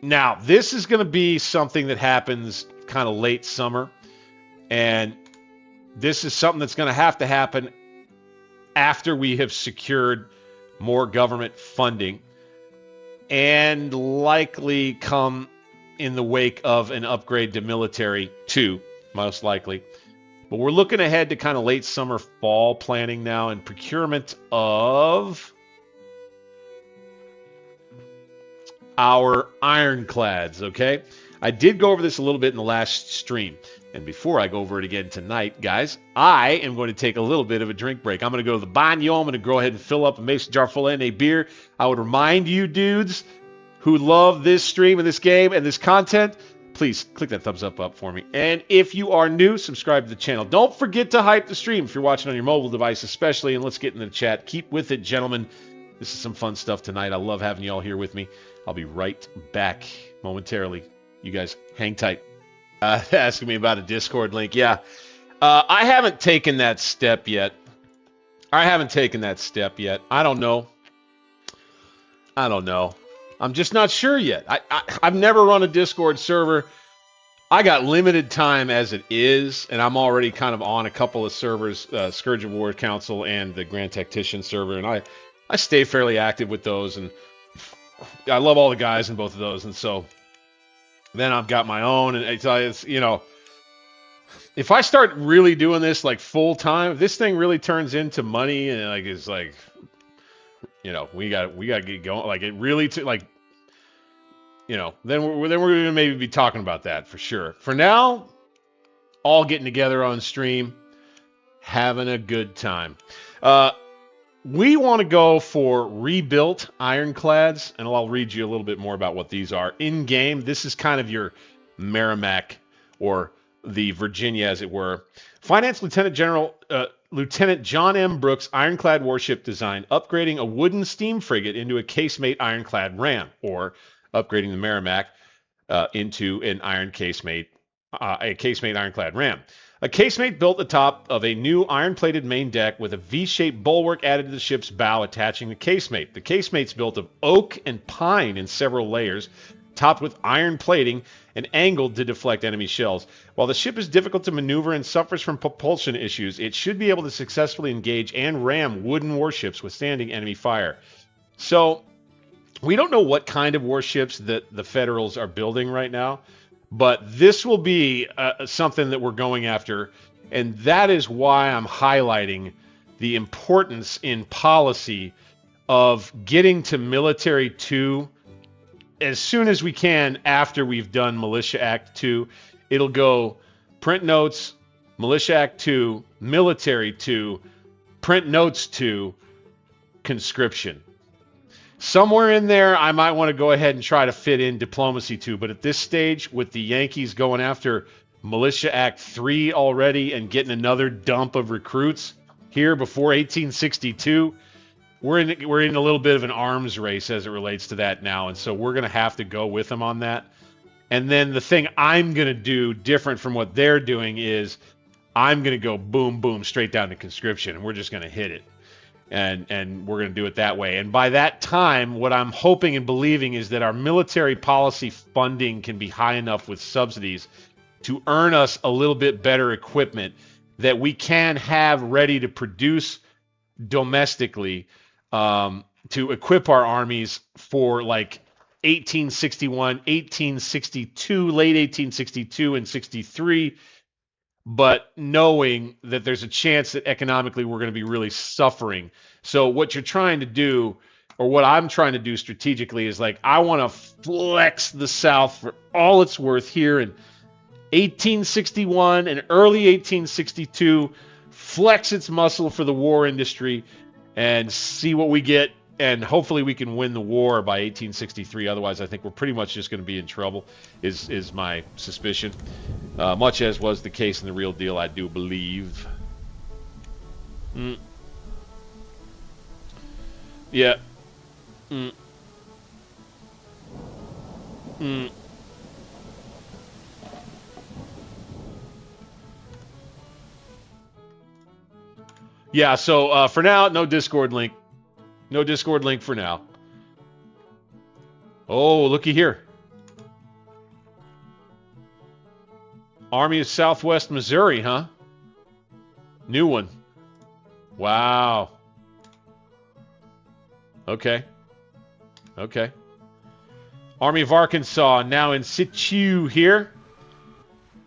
Now, this is going to be something that happens kind of late summer. And this is something that's going to happen after we have secured more government funding and likely come in the wake of an upgrade to military too, most likely. But we're looking ahead to kind of late summer, fall planning now and procurement of our ironclads, okay? I did go over this a little bit in the last stream. And before I go over it again tonight, guys, I am going to take a little bit of a drink break. I'm going to go to the baño. I'm going to go ahead and fill up a mason jar full of NA beer. I would remind you dudes who love this stream and this game and this content, please click that thumbs up for me. And if you are new, subscribe to the channel. Don't forget to hype the stream if you're watching on your mobile device especially, and let's get in the chat. Keep with it, gentlemen. This is some fun stuff tonight. I love having you all here with me. I'll be right back momentarily. You guys hang tight. Asking me about a Discord link. Yeah, I haven't taken that step yet. I don't know. I'm just not sure yet. I've never run a Discord server. I got limited time as it is, and I'm already kind of on a couple of servers, Scourge of War Council and the Grand Tactician server, and I stay fairly active with those, and I love all the guys in both of those, and so then I've got my own, and it's, you know, if I start really doing this like full time, if this thing really turns into money, and like it's like, you know, we got to get going. Like it really, like, you know, then we're gonna maybe be talking about that for sure. For now, all getting together on stream, having a good time. We want to go for rebuilt ironclads, and I'll read you a little bit more about what these are. In game, this is kind of your Merrimack or the Virginia, as it were. Finance Lieutenant John M. Brooks ironclad warship design, upgrading a wooden steam frigate into a casemate ironclad ram, or upgrading the Merrimack into an a casemate ironclad ram. A casemate built atop of a new iron-plated main deck with a V-shaped bulwark added to the ship's bow attaching the casemate. The casemate's built of oak and pine in several layers, topped with iron plating and angled to deflect enemy shells. While the ship is difficult to maneuver and suffers from propulsion issues, it should be able to successfully engage and ram wooden warships withstanding enemy fire. So, we don't know what kind of warships that the Federals are building right now, but this will be something that we're going after, and that is why I'm highlighting the importance in policy of getting to Military 2 as soon as we can after we've done Militia Act 2. It'll go Print Notes, Militia Act 2, Military 2, Print Notes 2, Conscription. Somewhere in there, I might want to go ahead and try to fit in Diplomacy 2, but at this stage, with the Yankees going after Militia Act 3 already and getting another dump of recruits here before 1862, we're in a little bit of an arms race as it relates to that now, and so we're going to have to go with them on that. And then the thing I'm going to do different from what they're doing is I'm going to go boom, boom, straight down to conscription, and we're just going to hit it. And we're going to do it that way. And by that time, what I'm hoping and believing is that our military policy funding can be high enough with subsidies to earn us a little bit better equipment that we can have ready to produce domestically to equip our armies for like 1861, 1862, late 1862 and 63, but knowing that there's a chance that economically we're going to be really suffering. So what you're trying to do, or what I'm trying to do strategically, is like I want to flex the South for all it's worth here in 1861 and early 1862, flex its muscle for the war industry and see what we get. And hopefully we can win the war by 1863. Otherwise, I think we're pretty much just going to be in trouble, is my suspicion. Much as was the case in the real deal, I do believe. Yeah. Yeah, so for now, no Discord link. No Discord link for now. Oh, looky here. Army of Southwest Missouri, huh? New one. Wow. Okay. Okay. Army of Arkansas now in situ here.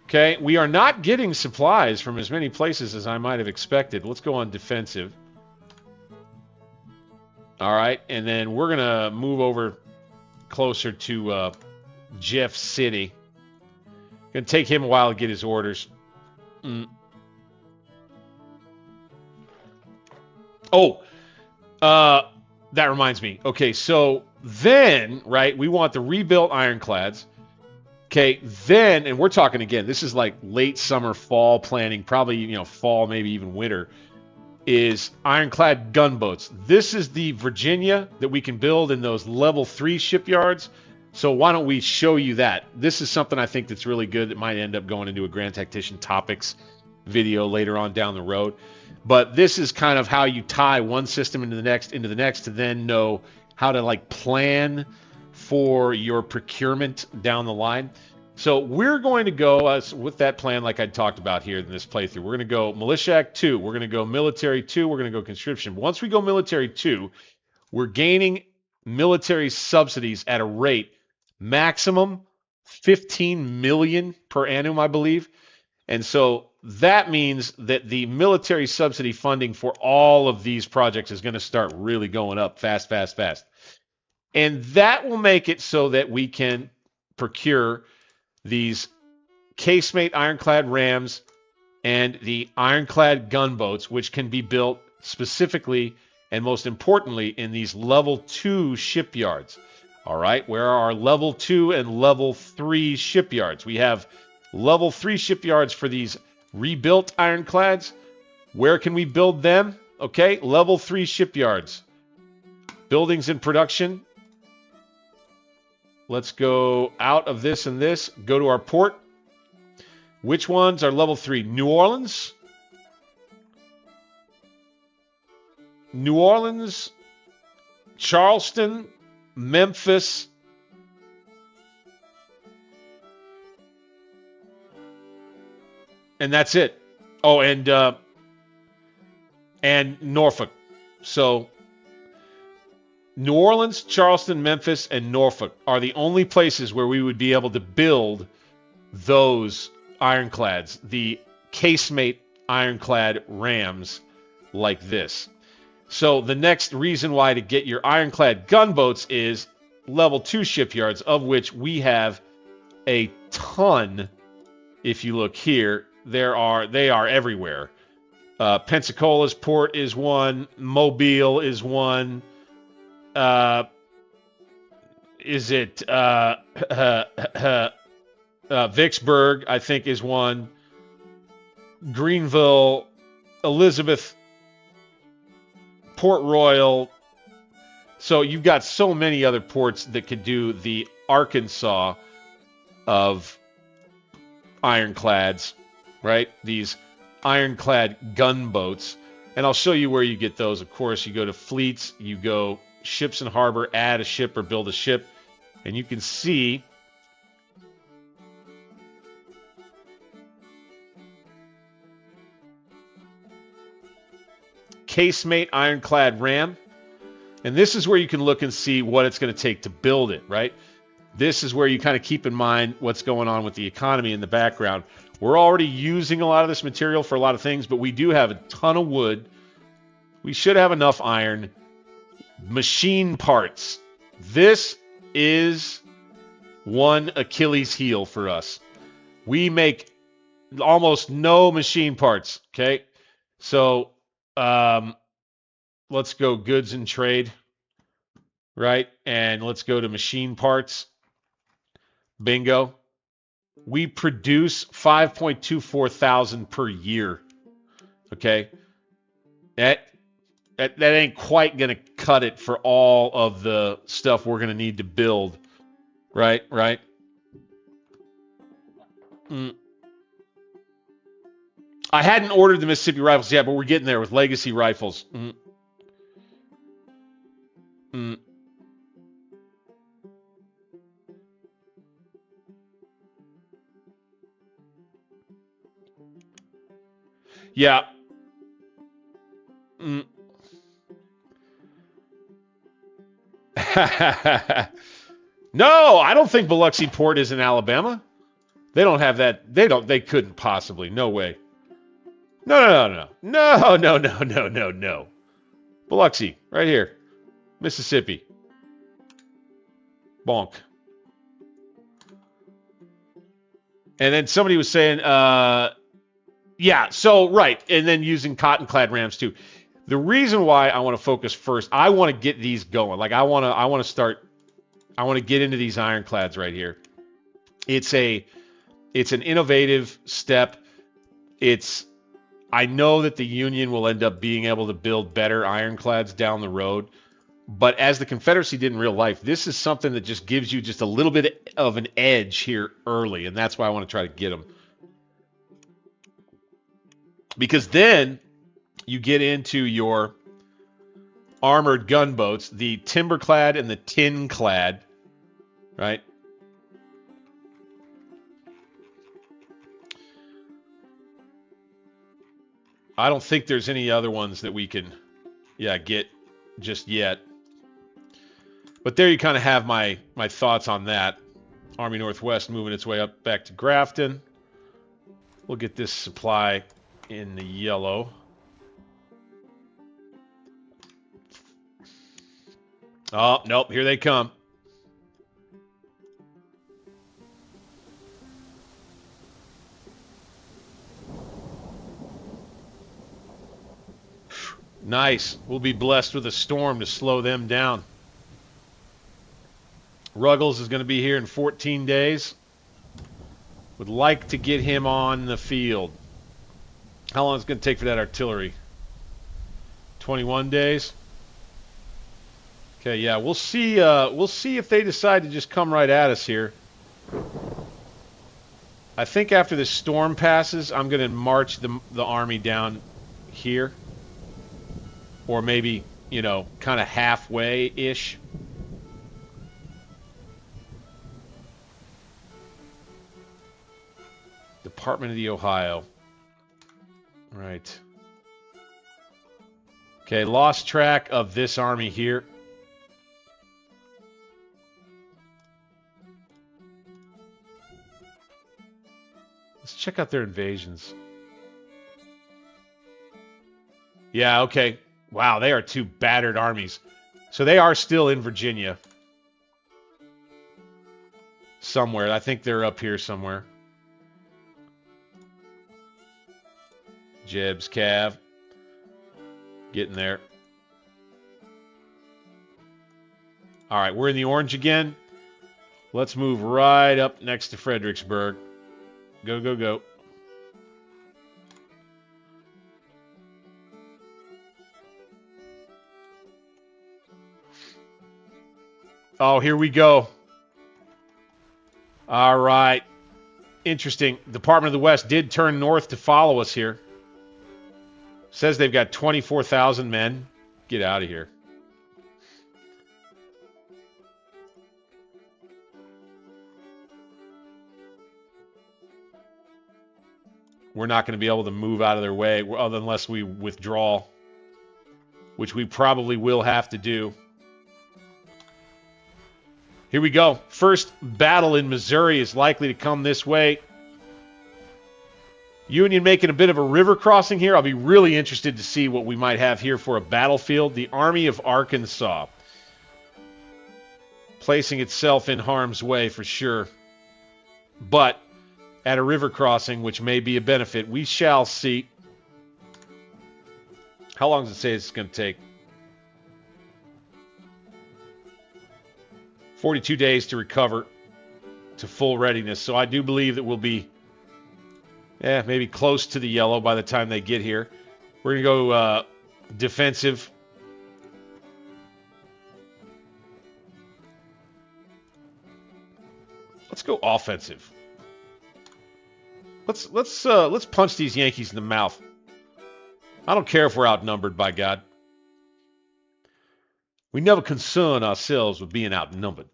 Okay, we are not getting supplies from as many places as I might have expected. Let's go on defensive. All right, and then we're going to move over closer to Jeff City. Going to take him a while to get his orders. Mm. Oh, that reminds me. Okay, so then, right, we want the rebuilt ironclads. Okay, then, and we're talking again, this is like late summer, fall planning, probably, you know, fall, maybe even winter, is ironclad gunboats. This is the Virginia that we can build in those level 3 shipyards. So why don't we show you that? This is something I think that's really good that might end up going into a Grand Tactician Topics video later on down the road. But this is kind of how you tie one system into the next to then know how to like plan for your procurement down the line. So we're going to go with that plan like I talked about here in this playthrough. We're going to go Militia Act 2. We're going to go Military 2. We're going to go Conscription. Once we go Military 2, we're gaining military subsidies at a rate maximum 15 million per annum, I believe. And so that means that the military subsidy funding for all of these projects is going to start really going up fast, fast, fast. And that will make it so that we can procure these casemate ironclad rams and the ironclad gunboats, which can be built specifically and most importantly in these level 2 shipyards. All right, where are our level 2 and level 3 shipyards? We have level 3 shipyards for these rebuilt ironclads. Where can we build them? Okay, level 3 shipyards. Buildings in production. Let's go out of this and this. Go to our port. Which ones are level 3? New Orleans. New Orleans. Charleston. Memphis. And that's it. Oh, and Norfolk. So New Orleans, Charleston, Memphis, and Norfolk are the only places where we would be able to build those ironclads, the casemate ironclad rams like this. So the next reason why to get your ironclad gunboats is level 2 shipyards, of which we have a ton. If you look here, they are everywhere. Pensacola's port is one. Mobile is one. Vicksburg, I think, is one. Greenville, Elizabeth, Port Royal. So you've got so many other ports that could do the Arkansas of ironclads, right? These ironclad gunboats. And I'll show you where you get those. Of course, you go to fleets, you go ships and harbor, add a ship or build a ship, and you can see casemate ironclad ram. And this is where you can look and see what it's going to take to build it, right? This is where you kind of keep in mind what's going on with the economy in the background. We're already using a lot of this material for a lot of things, but we do have a ton of wood. We should have enough iron. Machine parts. This is one Achilles heel for us. We make almost no machine parts, okay? So let's go goods and trade, right? And let's go to machine parts. Bingo. We produce 5.24 thousand per year. Okay. That ain't quite going to cut it for all of the stuff we're going to need to build. Right? I hadn't ordered the Mississippi rifles yet, but we're getting there with legacy rifles. Yeah. No, I don't think Biloxi Port is in Alabama. They don't have that. They couldn't possibly. No way. No. Biloxi, right here. Mississippi. Bonk. And then somebody was saying, Yeah, so right, and then using cotton-clad rams too. The reason why I want to focus first, I want to get these going. Like I want to get into these ironclads right here. It's an innovative step. I know that the Union will end up being able to build better ironclads down the road, but as the Confederacy did in real life, this is something that just gives you just a little bit of an edge here early, and that's why I want to try to get them. Because then you get into your armored gunboats, the timber-clad and the tin-clad, right? I don't think there's any other ones that we can, get just yet. But there you kind of have my thoughts on that. Army Northwest moving its way up back to Grafton. We'll get this supply in the yellow. Oh, nope, here they come. Nice. We'll be blessed with a storm to slow them down. Ruggles is going to be here in 14 days. Would like to get him on the field. How long is it going to take for that artillery? 21 days? Okay, yeah, we'll see if they decide to just come right at us here. I think after this storm passes, I'm going to march the army down here. Or maybe, kind of halfway-ish. Department of the Ohio. Right. Okay, lost track of this army here. Let's check out their invasions. Yeah, okay. Wow, they are two battered armies. So they are still in Virginia. Somewhere. I think they're up here somewhere. Jeb's Cav. Getting there. All right, we're in the orange again. Let's move right up next to Fredericksburg. Go, go, go. Oh, here we go. All right. Interesting. Department of the West did turn north to follow us here. Says they've got 24,000 men. Get out of here. We're not going to be able to move out of their way unless we withdraw, which we probably will have to do. Here we go. First battle in Missouri is likely to come this way. Union making a bit of a river crossing here. I'll be really interested to see what we might have here for a battlefield. The Army of Arkansas. Placing itself in harm's way for sure. But at a river crossing, which may be a benefit. We shall see. How long does it say it's going to take? 42 days to recover to full readiness. So I do believe that we'll be maybe close to the yellow by the time they get here. We're going to go defensive. Let's go offensive. Let's punch these Yankees in the mouth. I don't care if we're outnumbered, by God. We never concern ourselves with being outnumbered.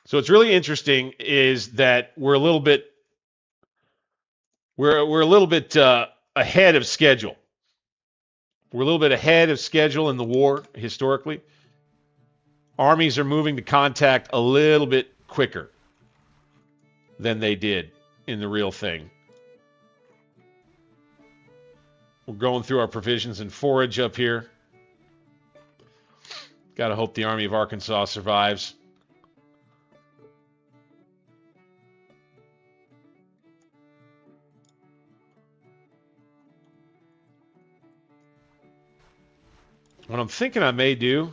So what's really interesting is that we're a little bit ahead of schedule. We're a little bit ahead of schedule in the war historically. Armies are moving to contact a little bit quicker than they did in the real thing. We're going through our provisions and forage up here. Got to hope the Army of Arkansas survives. What I'm thinking I may do...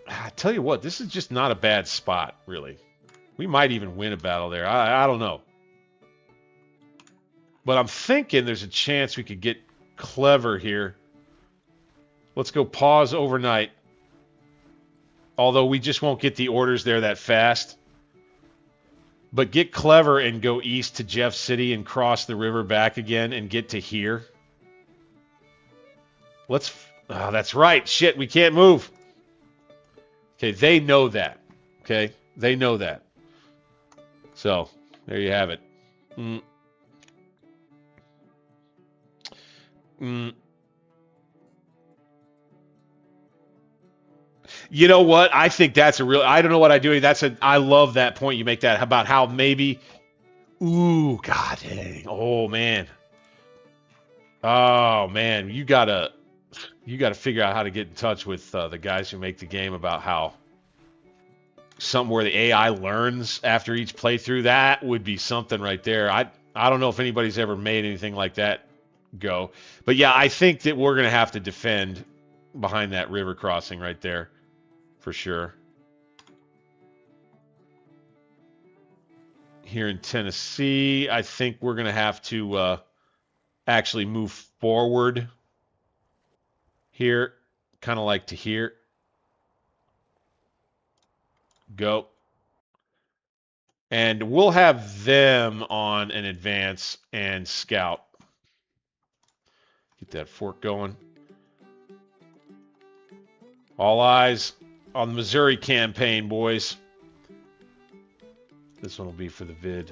I tell you what, this is just not a bad spot, really. We might even win a battle there. I don't know. But I'm thinking there's a chance we could get clever here. Let's go pause overnight. Although we just won't get the orders there that fast. But get clever and go east to Jeff City and cross the river back again and get to here. Let's... Oh, that's right. Shit, we can't move. Okay, they know that. Okay, they know that. So, there you have it. You know what? I think that's a real... I don't know what I do. I love that point you make that about how maybe... Ooh, god dang. Oh, man. Oh, man. You gotta figure out how to get in touch with the guys who make the game about how something where the AI learns after each playthrough. That would be something right there. I don't know if anybody's ever made anything like that go. But yeah, I think that we're going to have to defend behind that river crossing right there for sure. Here in Tennessee, I think we're going to have to actually move forward here, kind of like to here. Go. And we'll have them on an advance and scout. Get that fork going. All eyes on the Missouri campaign, boys. This one will be for the vid.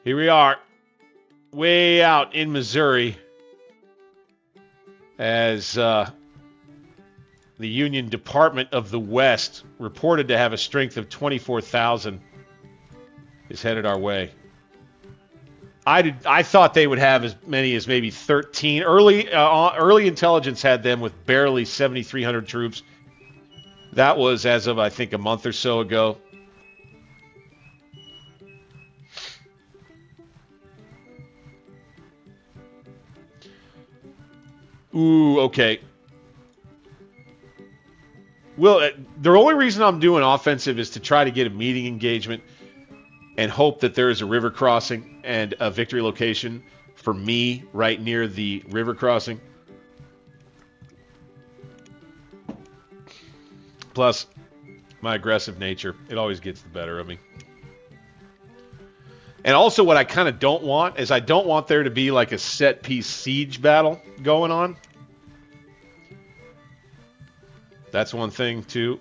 Here we are, way out in Missouri, as the Union Department of the West, reported to have a strength of 24,000, is headed our way. I thought they would have as many as maybe 13. Early intelligence had them with barely 7,300 troops. That was as of, I think, a month or so ago. Ooh, okay. Well, the only reason I'm doing offensive is to try to get a meeting engagement and hope that there is a river crossing and a victory location for me right near the river crossing. Plus, my aggressive nature, it always gets the better of me. And also what I kind of don't want is I don't want there to be like a set-piece siege battle going on. That's one thing, too.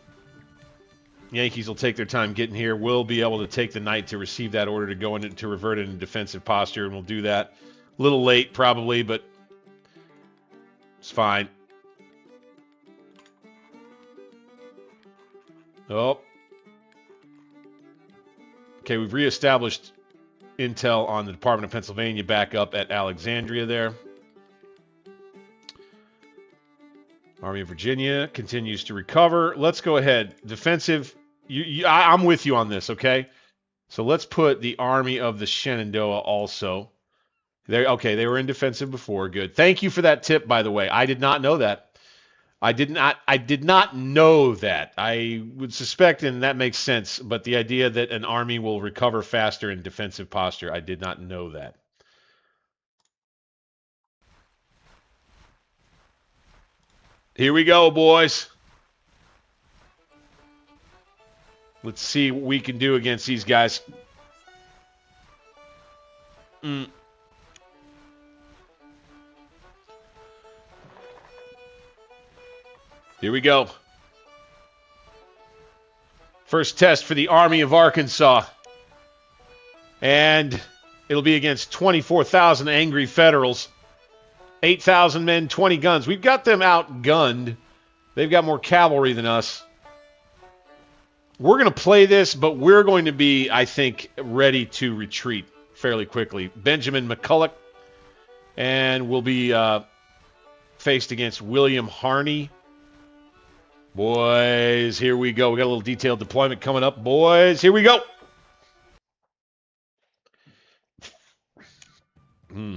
Yankees will take their time getting here. We'll be able to take the night to receive that order to go into to revert it in defensive posture, and we'll do that. A little late, probably, but it's fine. Oh. Okay, we've reestablished intel on the Department of Pennsylvania back up at Alexandria there. Army of Virginia continues to recover. Let's go ahead. Defensive. I'm with you on this, okay? So let's put the Army of the Shenandoah also. Okay, they were in defensive before. Good. Thank you for that tip, by the way. I did not know that. I did not know that. I would suspect, and that makes sense, but the idea that an army will recover faster in defensive posture, I did not know that. Here we go, boys. Let's see what we can do against these guys. Here we go. First test for the Army of Arkansas. And it'll be against 24,000 angry Federals. 8,000 men, 20 guns. We've got them outgunned. They've got more cavalry than us. We're going to play this, but we're going to be, I think, ready to retreat fairly quickly. Benjamin McCulloch. And we'll be faced against William Harney. Boys, here we go. We got a little detailed deployment coming up. Boys, here we go. Hmm.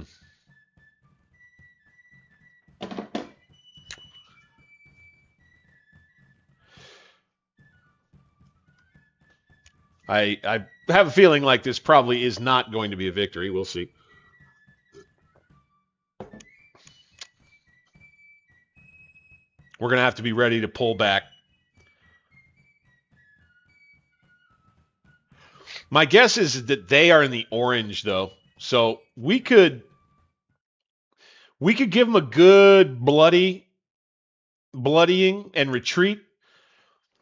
I have a feeling like this probably is not going to be a victory. We'll see. We're going to have to be ready to pull back. My guess is that they are in the orange, though. So we could give them a good bloodying and retreat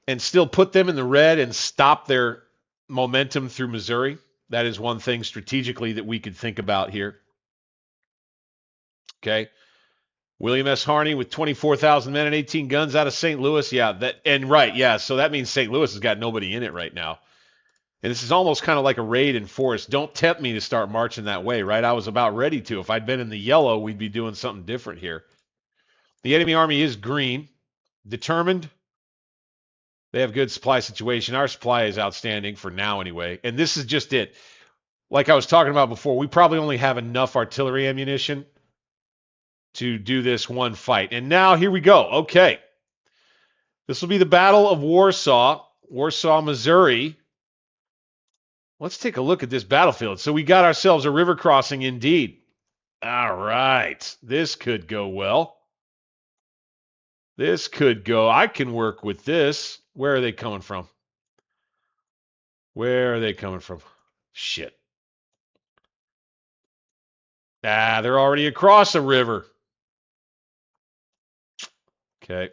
and still put them in the red and stop their momentum through Missouri. That is one thing strategically that we could think about here. Okay. William S. Harney with 24,000 men and 18 guns out of St. Louis. Yeah, yeah. So that means St. Louis has got nobody in it right now. And this is almost kind of like a raid in force. Don't tempt me to start marching that way, right? I was about ready to. If I'd been in the yellow, we'd be doing something different here. The enemy army is green, determined. They have good supply situation. Our supply is outstanding for now anyway. And this is just it. Like I was talking about before, we probably only have enough artillery ammunition to do this one fight. And now here we go. Okay. This will be the Battle of Warsaw, Missouri. Let's take a look at this battlefield. So we got ourselves a river crossing indeed. All right. This could go well. This could go. I can work with this. Where are they coming from? Where are they coming from? Shit. They're already across a river. Okay.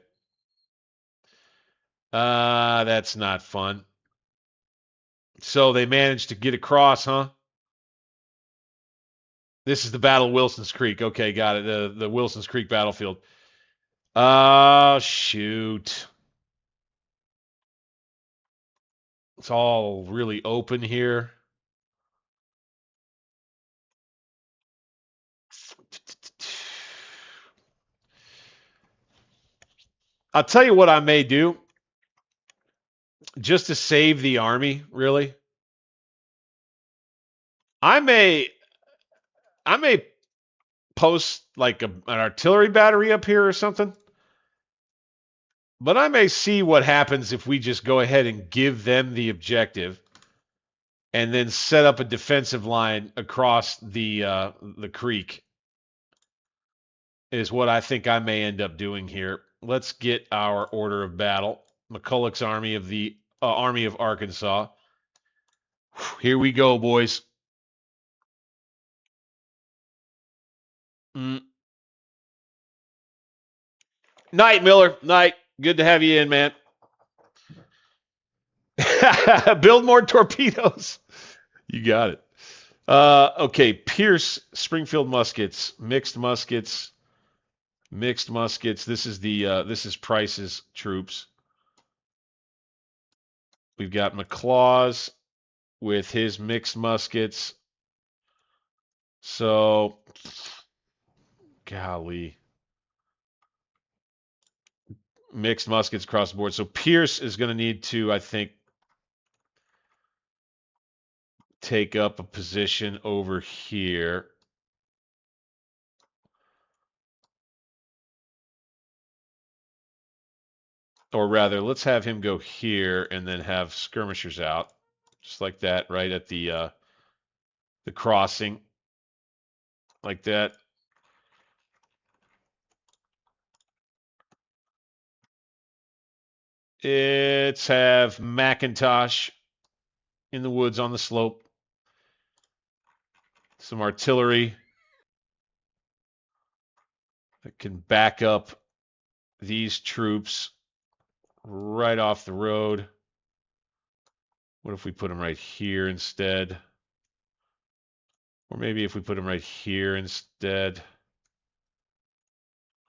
That's not fun. So they managed to get across, huh? This is the Battle of Wilson's Creek. Okay, got it. The Wilson's Creek battlefield. Shoot. It's all really open here. I'll tell you what I may do, just to save the army, really. I may post like an artillery battery up here or something. But I may see what happens if we just go ahead and give them the objective and then set up a defensive line across the creek is what I think I may end up doing here. Let's get our order of battle. McCulloch's Army of the Army of Arkansas. Here we go, boys. Night, Miller. Night. Good to have you in, man. Build more torpedoes. You got it. Okay, Pierce Springfield muskets, mixed muskets. This is Price's troops. We've got McLaws with his mixed muskets. So, golly, mixed muskets across the board. So Pierce is going to need to, I think, take up a position over here. Or rather, let's have him go here and then have skirmishers out, just like that, right at the crossing, like that. Let's have McIntosh in the woods on the slope. Some artillery that can back up these troops right off the road. What if we put them right here instead? Or maybe if we put them right here instead.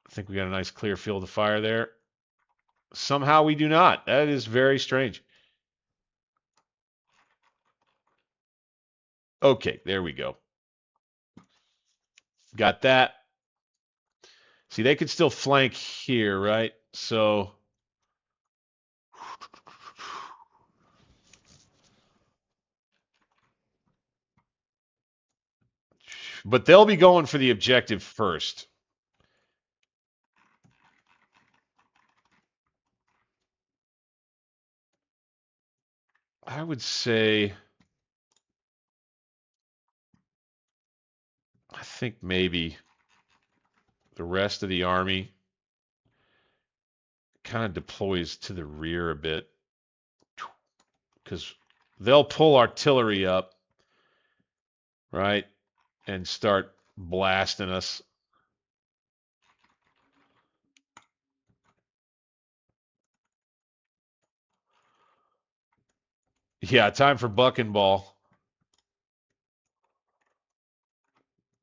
I think we got a nice clear field of fire there. Somehow we do not. That is very strange. Okay, there we go. Got that. See, they could still flank here, right? So But they'll be going for the objective first. I would say, I think maybe the rest of the army kind of deploys to the rear a bit because they'll pull artillery up, right, and start blasting us. Yeah, time for buck and ball.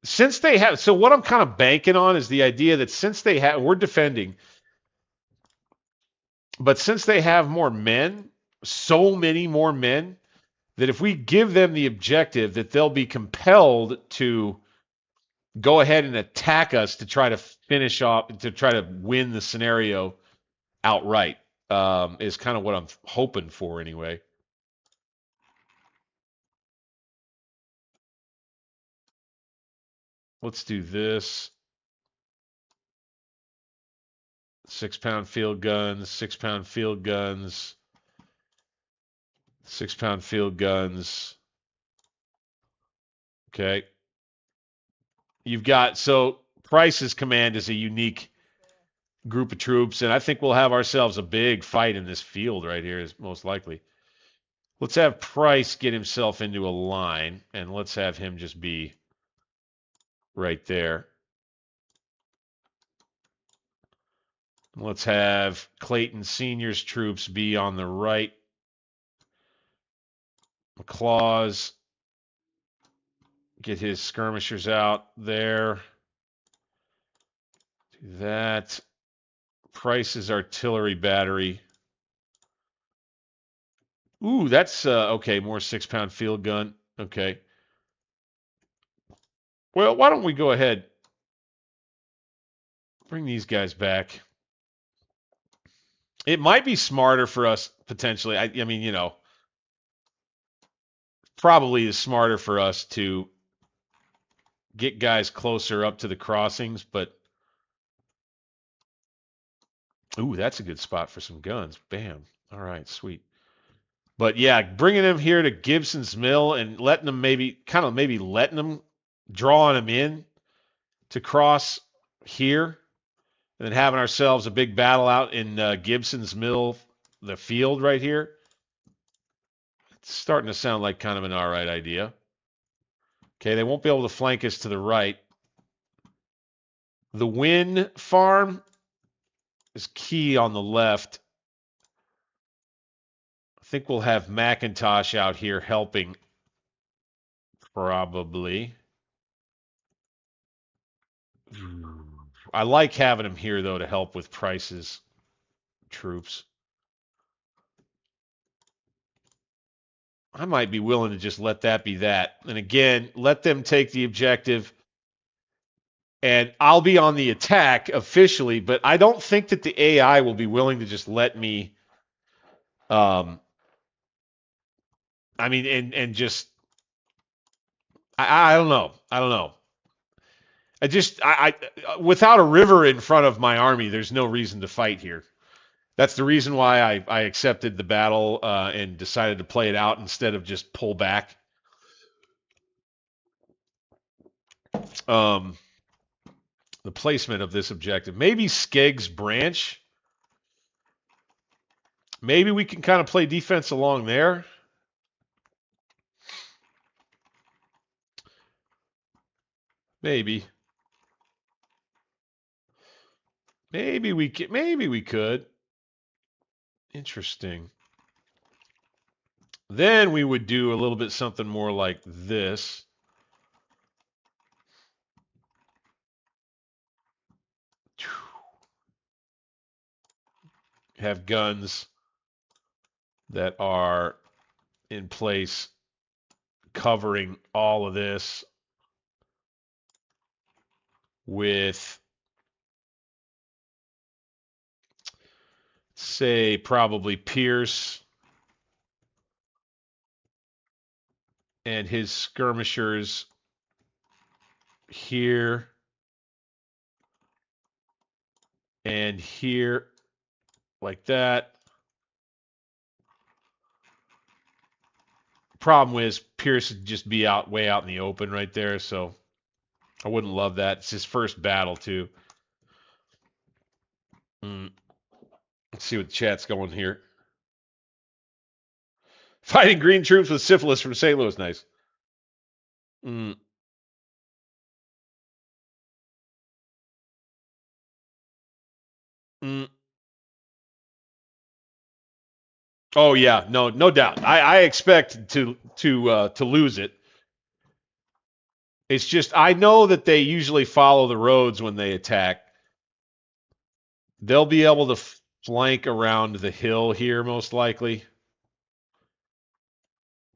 Since they have, so what I'm kind of banking on is the idea that since they have, we're defending, but since they have more men, so many more men, that if we give them the objective, that they'll be compelled to go ahead and attack us to try to finish off, to try to win the scenario outright, is kind of what I'm hoping for anyway. Let's do this. 6-pound field guns, 6-pound field guns, 6-pound field guns. Okay. You've got, so Price's command is a unique group of troops, and I think we'll have ourselves a big fight in this field right here, is most likely. Let's have Price get himself into a line, and let's have him just be right there. Let's have Clayton Sr.'s troops be on the right. McClaws, get his skirmishers out there. Do that. Price's artillery battery. Ooh, that's okay. More 6-pound field gun. Okay. Well, why don't we go ahead? Bring these guys back. It might be smarter for us potentially. I mean, you know, probably is smarter for us to get guys closer up to the crossings, but ooh, that's a good spot for some guns. Bam. All right, sweet. But yeah, bringing them here to Gibson's Mill and letting them maybe letting them, drawing them in to cross here, and then having ourselves a big battle out in Gibson's Mill, the field right here. It's starting to sound like kind of an all right idea. Okay, they won't be able to flank us to the right. The Wynn farm is key on the left. I think we'll have McIntosh out here helping, probably. I like having him here, though, to help with Price's troops. I might be willing to just let that be that. And again, let them take the objective. And I'll be on the attack officially, but I don't think that the AI will be willing to just let me, I mean, and just, I don't know. I don't know. I without a river in front of my army, there's no reason to fight here. That's the reason why I accepted the battle and decided to play it out instead of just pull back. The placement of this objective. Maybe Skeggs Branch. Maybe we can kind of play defense along there. Maybe. Maybe we could. Interesting. Then we would do a little bit something more like this. Have guns that are in place covering all of this with, say, probably Pierce and his skirmishers here, and here, like that. Problem is, Pierce would just be way out in the open right there, so I wouldn't love that. It's his first battle, too. Let's see what the chat's going here. Fighting green troops with syphilis from St. Louis. Nice. Mm. Mm. Oh yeah, no doubt. I expect to lose it. It's just I know that they usually follow the roads when they attack. They'll be able to flank around the hill here most likely.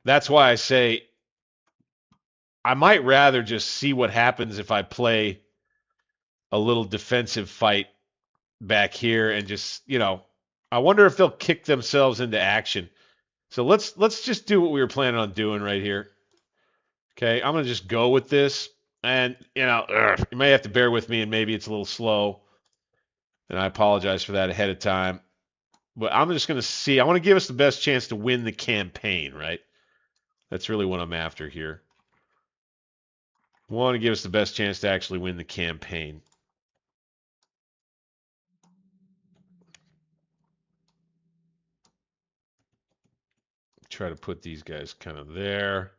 That's why I say I might rather just see what happens if I play a little defensive fight back here and just, I wonder if they'll kick themselves into action. So let's just do what we were planning on doing right here. Okay, I'm gonna just go with this, and you may have to bear with me, and maybe it's a little slow, and I apologize for that ahead of time. But I'm just gonna see. I want to give us the best chance to win the campaign, right? That's really what I'm after here. I want to give us the best chance to actually win the campaign. Try to put these guys kind of there.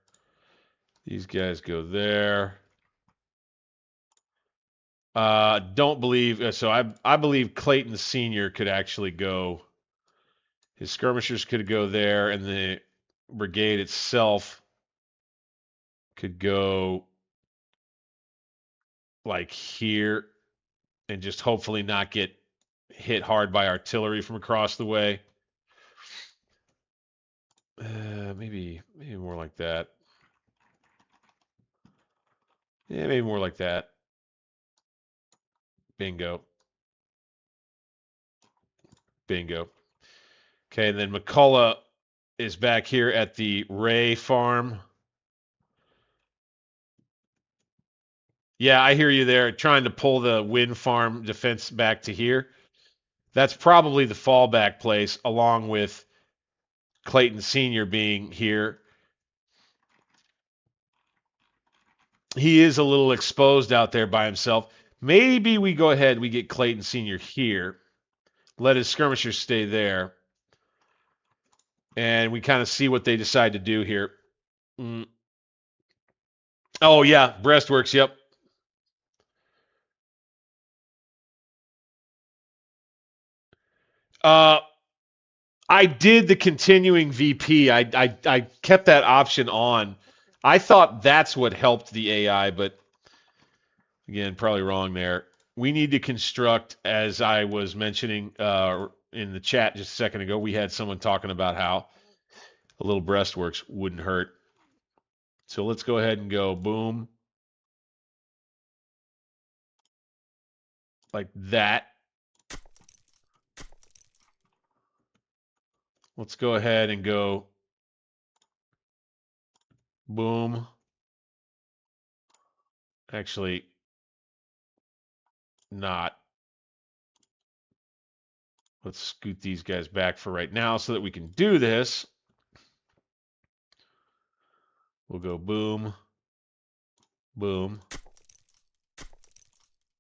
These guys go there. Don't believe so. I believe Clayton Sr. could actually go. His skirmishers could go there, and the brigade itself could go like here, and just hopefully not get hit hard by artillery from across the way. Maybe more like that. Yeah, maybe more like that. Bingo. Bingo. Okay, and then McCullough is back here at the Ray farm. Yeah, I hear you there, trying to pull the wind farm defense back to here. That's probably the fallback place, along with Clayton Sr. being here. He is a little exposed out there by himself. Maybe we go ahead, we get Clayton Sr. here, let his skirmishers stay there, and we kind of see what they decide to do here. Oh, yeah, breastworks, yep. I did the continuing VP. I kept that option on. I thought that's what helped the AI, but again, probably wrong there. We need to construct, as I was mentioning in the chat just a second ago, we had someone talking about how a little breastworks wouldn't hurt. So let's go ahead and go boom. Like that. Let's go ahead and go boom. Actually, not. Let's scoot these guys back for right now so that we can do this. We'll go boom, boom.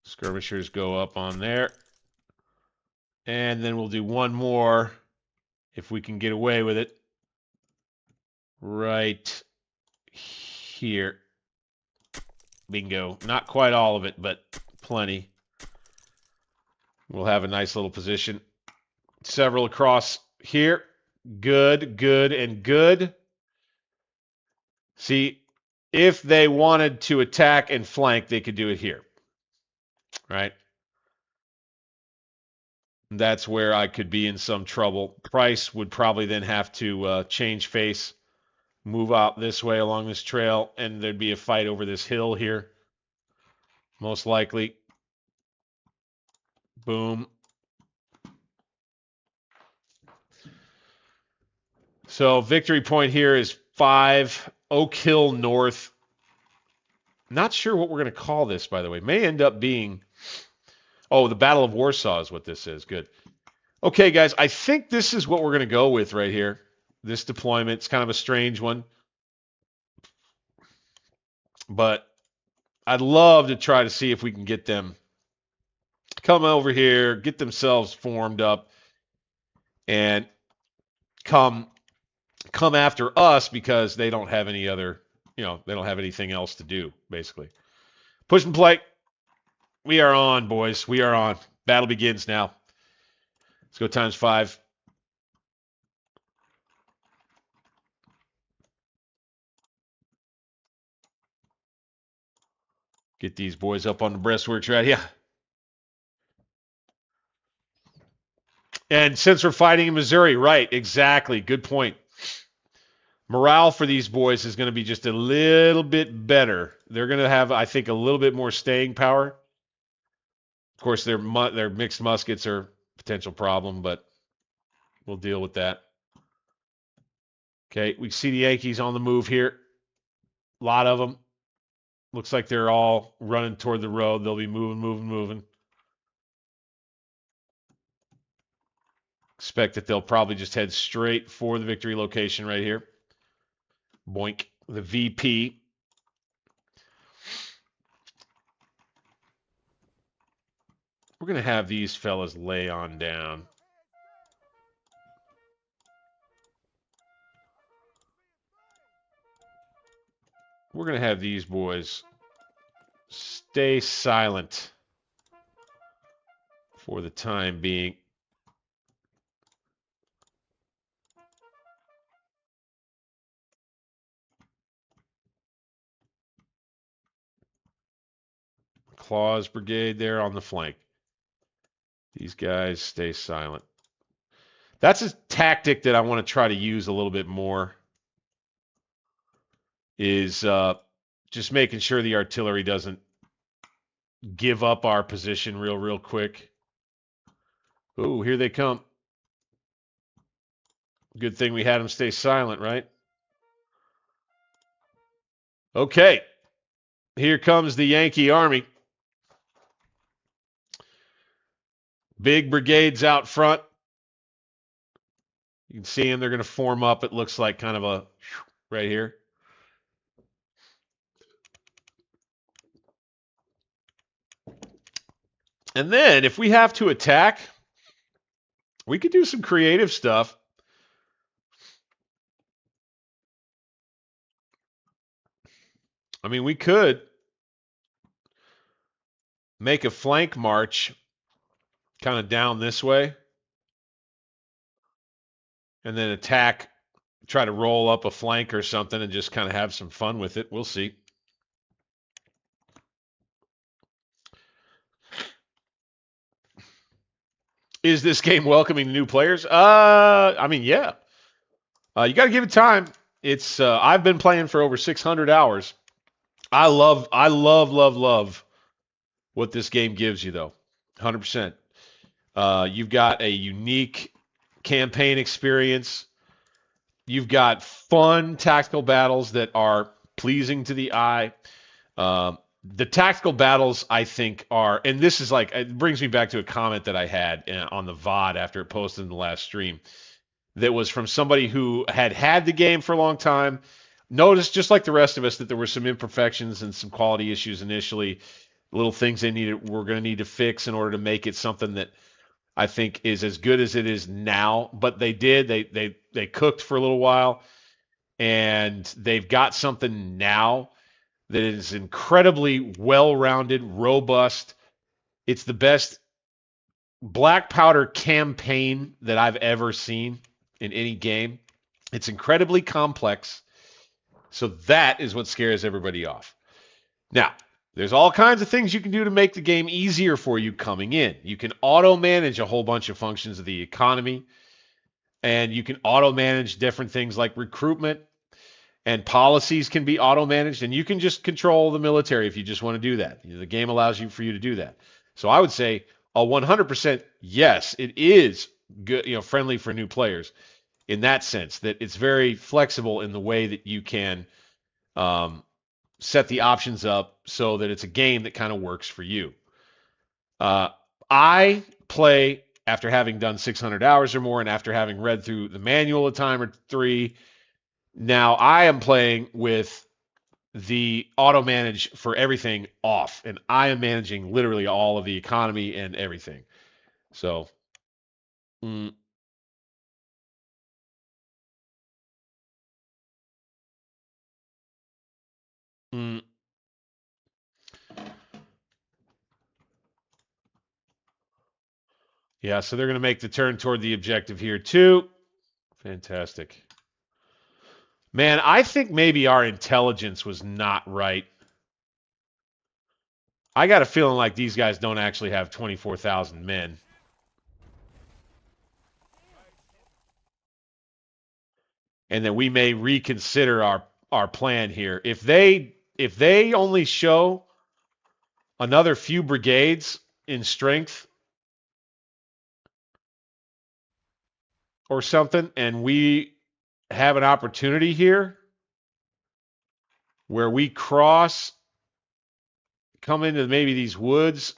Skirmishers go up on there. And then we'll do one more if we can get away with it. Right here. Bingo. Not quite all of it, but plenty. We'll have a nice little position. Several across here. Good, good, and good. See, if they wanted to attack and flank, they could do it here. Right? That's where I could be in some trouble. Price would probably then have to change face, move out this way along this trail, and there'd be a fight over this hill here. Most likely. Boom. So victory point here is 5. Oak Hill North. Not sure what we're going to call this, by the way. May end up being, oh, the Battle of Warsaw is what this is. Good. Okay, guys, I think this is what we're going to go with right here. This deployment. It's kind of a strange one. But I'd love to try to see if we can get them come over here, get themselves formed up, and come after us because they don't have any other, they don't have anything else to do, basically. Push and play. We are on, boys. We are on. Battle begins now. Let's go times 5. Get these boys up on the breastworks right here. And since we're fighting in Missouri, right, exactly. Good point. Morale for these boys is going to be just a little bit better. They're going to have, I think, a little bit more staying power. Of course, their mixed muskets are a potential problem, but we'll deal with that. Okay, we see the Yankees on the move here. A lot of them. Looks like they're all running toward the road. They'll be moving. Expect that they'll probably just head straight for the victory location right here. Boink. The VP. We're going to have these fellas lay on down. We're going to have these boys stay silent for the time being. Claws Brigade there on the flank. These guys stay silent. That's a tactic that I want to try to use a little bit more, is just making sure the artillery doesn't give up our position real quick. Oh, here they come. Good thing we had them stay silent, right? Okay. Here comes the Yankee Army. Big brigades out front. You can see them. They're going to form up. It looks like kind of a right here. And then if we have to attack, we could do some creative stuff. I mean, we could make a flank march kind of down this way and then attack, try to roll up a flank or something and just kind of have some fun with it. We'll see. Is this game welcoming new players? I mean, yeah. You got to give it time. It's I've been playing for over 600 hours. I love what this game gives you, though. 100%. You've got a unique campaign experience. You've got fun tactical battles that are pleasing to the eye. The tactical battles, I think, are, and this is like, it brings me back to a comment that I had on the VOD after it posted in the last stream that was from somebody who had the game for a long time. Noticed, just like the rest of us, that there were some imperfections and some quality issues initially, little things we're going to need to fix in order to make it something that I think is as good as it is now. But they cooked for a little while, and they've got something now that is incredibly well-rounded, robust. It's the best black powder campaign that I've ever seen in any game. It's incredibly complex. So that is what scares everybody off. Now, there's all kinds of things you can do to make the game easier for you coming in. You can auto-manage a whole bunch of functions of the economy, and you can auto-manage different things like recruitment, and policies can be auto-managed, and you can just control the military if you just want to do that. The game allows you for you to do that. So I would say a 100% yes, it is good, friendly for new players in that sense, that it's very flexible in the way that you can set the options up so that it's a game that kind of works for you. I play after having done 600 hours or more and after having read through the manual a time or three. Now I am playing with the auto manage for everything off, and I am managing literally all of the economy and everything. So, mm, mm, yeah, so they're going to make the turn toward the objective here too. Fantastic. Man, I think maybe our intelligence was not right. I got a feeling like these guys don't actually have 24,000 men. And that we may reconsider our plan here. If they only show another few brigades in strength or something, and we have an opportunity here where we come into maybe these woods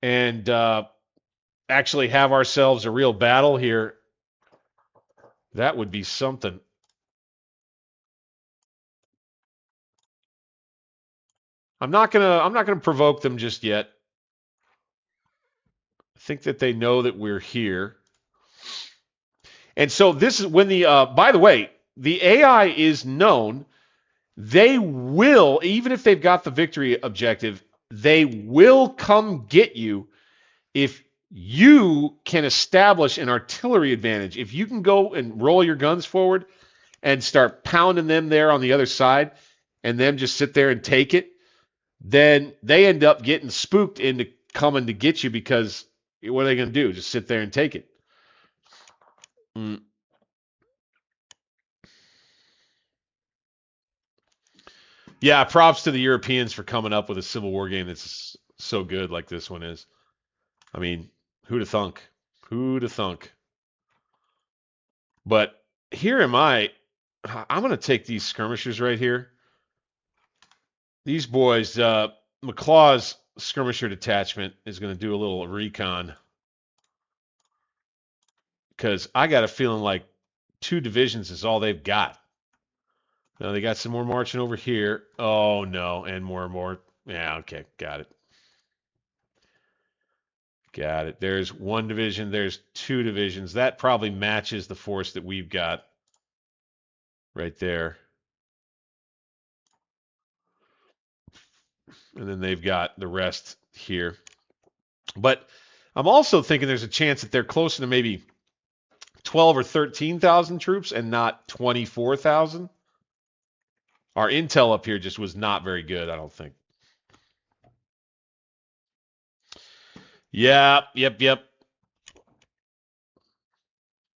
and actually have ourselves a real battle here, that would be something. I'm not gonna provoke them just yet. I think that they know that we're here. And so this is when by the way, the AI is known. They will, even if they've got the victory objective, they will come get you if you can establish an artillery advantage. If you can go and roll your guns forward and start pounding them there on the other side and them just sit there and take it, then they end up getting spooked into coming to get you because what are they going to do? Just sit there and take it. Mm. Yeah, props to the Europeans for coming up with a Civil War game that's so good like this one is. I mean, who'd have thunk? Who'd have thunk? But here am I. I'm going to take these skirmishers right here. These boys, McClaw's skirmisher detachment is going to do a little recon because I got a feeling like 2 divisions is all they've got. Now they got some more marching over here. Oh no, and more and more. Yeah, okay, got it. Got it. There's 1 division. There's 2 divisions. That probably matches the force that we've got right there. And then they've got the rest here. But I'm also thinking there's a chance that they're closer to maybe 12 or 13,000 troops and not 24,000. Our intel up here just was not very good, I don't think. Yeah, yep.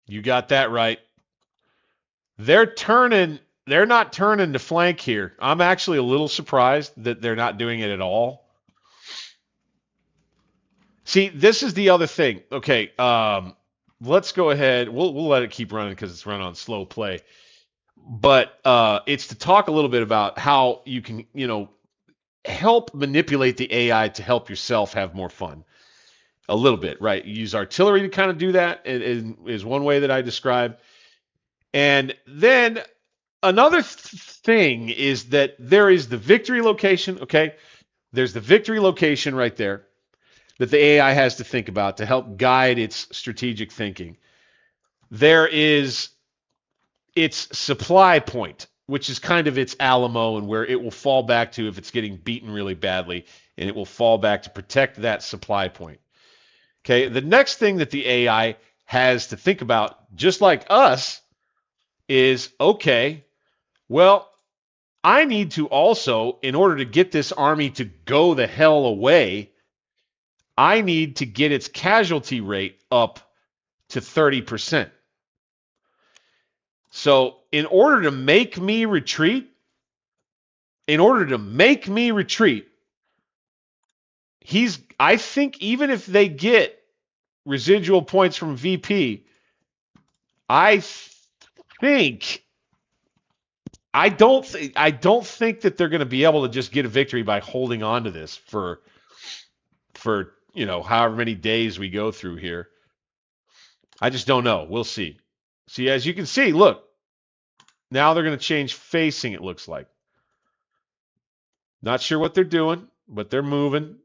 You got that right. They're not turning to flank here. I'm actually a little surprised that they're not doing it at all. See, this is the other thing. Okay, let's go ahead. We'll let it keep running because it's run on slow play. But it's to talk a little bit about how you can, help manipulate the AI to help yourself have more fun. A little bit, right? You use artillery to kind of do that is one way that I describe. And then another thing is that there is the victory location, okay? There's the victory location right there that the AI has to think about to help guide its strategic thinking. There is its supply point, which is kind of its Alamo and where it will fall back to if it's getting beaten really badly, and it will fall back to protect that supply point. Okay, the next thing that the AI has to think about, just like us, is, okay, well, I need to also, in order to get this army to go the hell away, I need to get its casualty rate up to 30%. So in order to make me retreat, I think even if they get residual points from VP, I think I don't think that they're going to be able to just get a victory by holding on to this for however many days we go through here. I just don't know. We'll see. See, as you can see, look, now they're going to change facing, it looks like. Not sure what they're doing, but they're moving.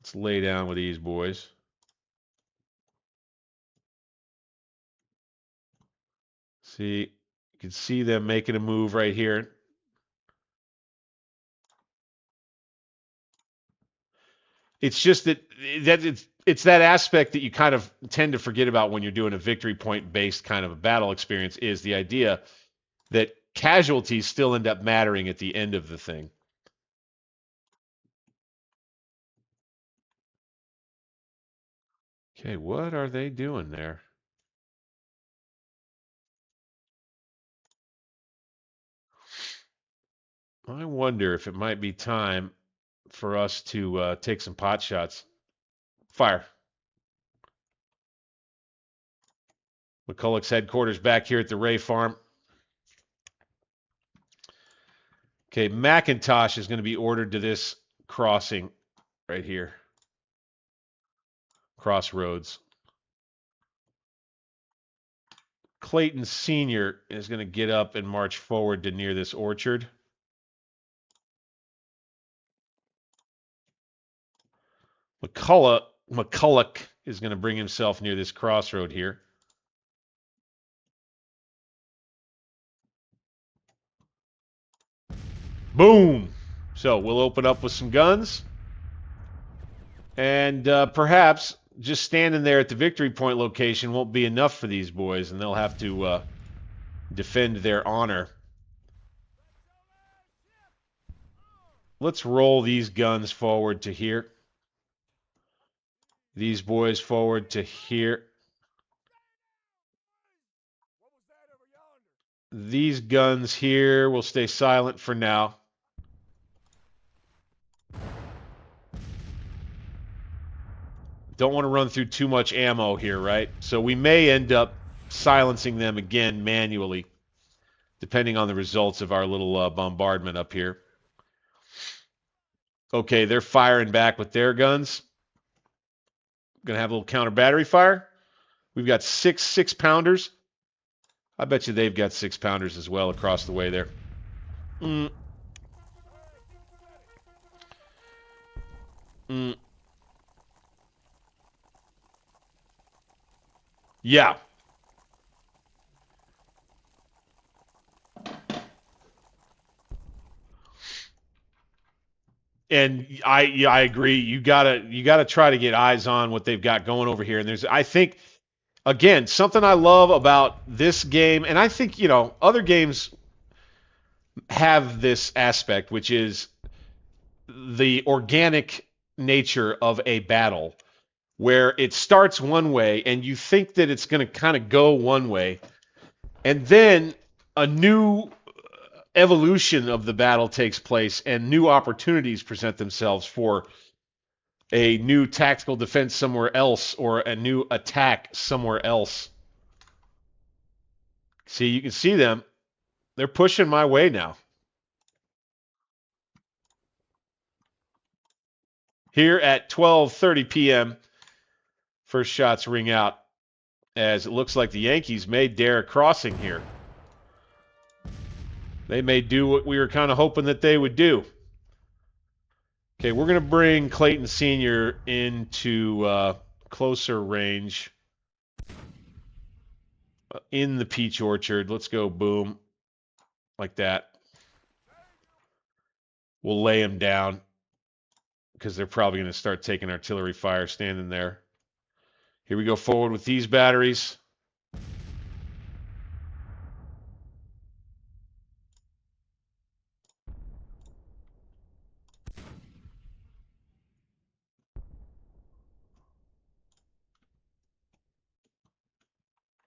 Let's lay down with these boys. See, you can see them making a move right here. It's just that it's that aspect that you kind of tend to forget about when you're doing a victory point based kind of a battle experience, is the idea that casualties still end up mattering at the end of the thing. Okay, what are they doing there? I wonder if it might be time for us to take some pot shots. Fire. McCulloch's headquarters back here at the Ray Farm. Okay, McIntosh is going to be ordered to this crossing right here. Crossroads. Clayton Sr. is going to get up and march forward to near this orchard. McCulloch is going to bring himself near this crossroad here. Boom! So we'll open up with some guns. And perhaps just standing there at the victory point location won't be enough for these boys, and they'll have to defend their honor. Let's roll these guns forward to here. These boys forward to here. These guns here will stay silent for now. Don't want to run through too much ammo here, right? So we may end up silencing them again manually, depending on the results of our little bombardment up here. Okay, they're firing back with their guns. Going to have a little counter battery fire. We've got six pounders. I bet you they've got 6-pounders as well across the way there. Yeah. And I agree. You gotta try to get eyes on what they've got going over here. And I think, again, something I love about this game, and I think other games have this aspect, which is the organic nature of a battle, where it starts one way and you think that it's going to kind of go one way, and then a new evolution of the battle takes place and new opportunities present themselves for a new tactical defense somewhere else or a new attack somewhere else. See, you can see them. They're pushing my way now. Here at 12:30 p.m., first shots ring out as it looks like the Yankees may dare a crossing here. They may do what we were kind of hoping that they would do. Okay, we're going to bring Clayton Sr. into closer range in the peach orchard. Let's go boom, like that. We'll lay him down because they're probably going to start taking artillery fire standing there. Here we go forward with these batteries.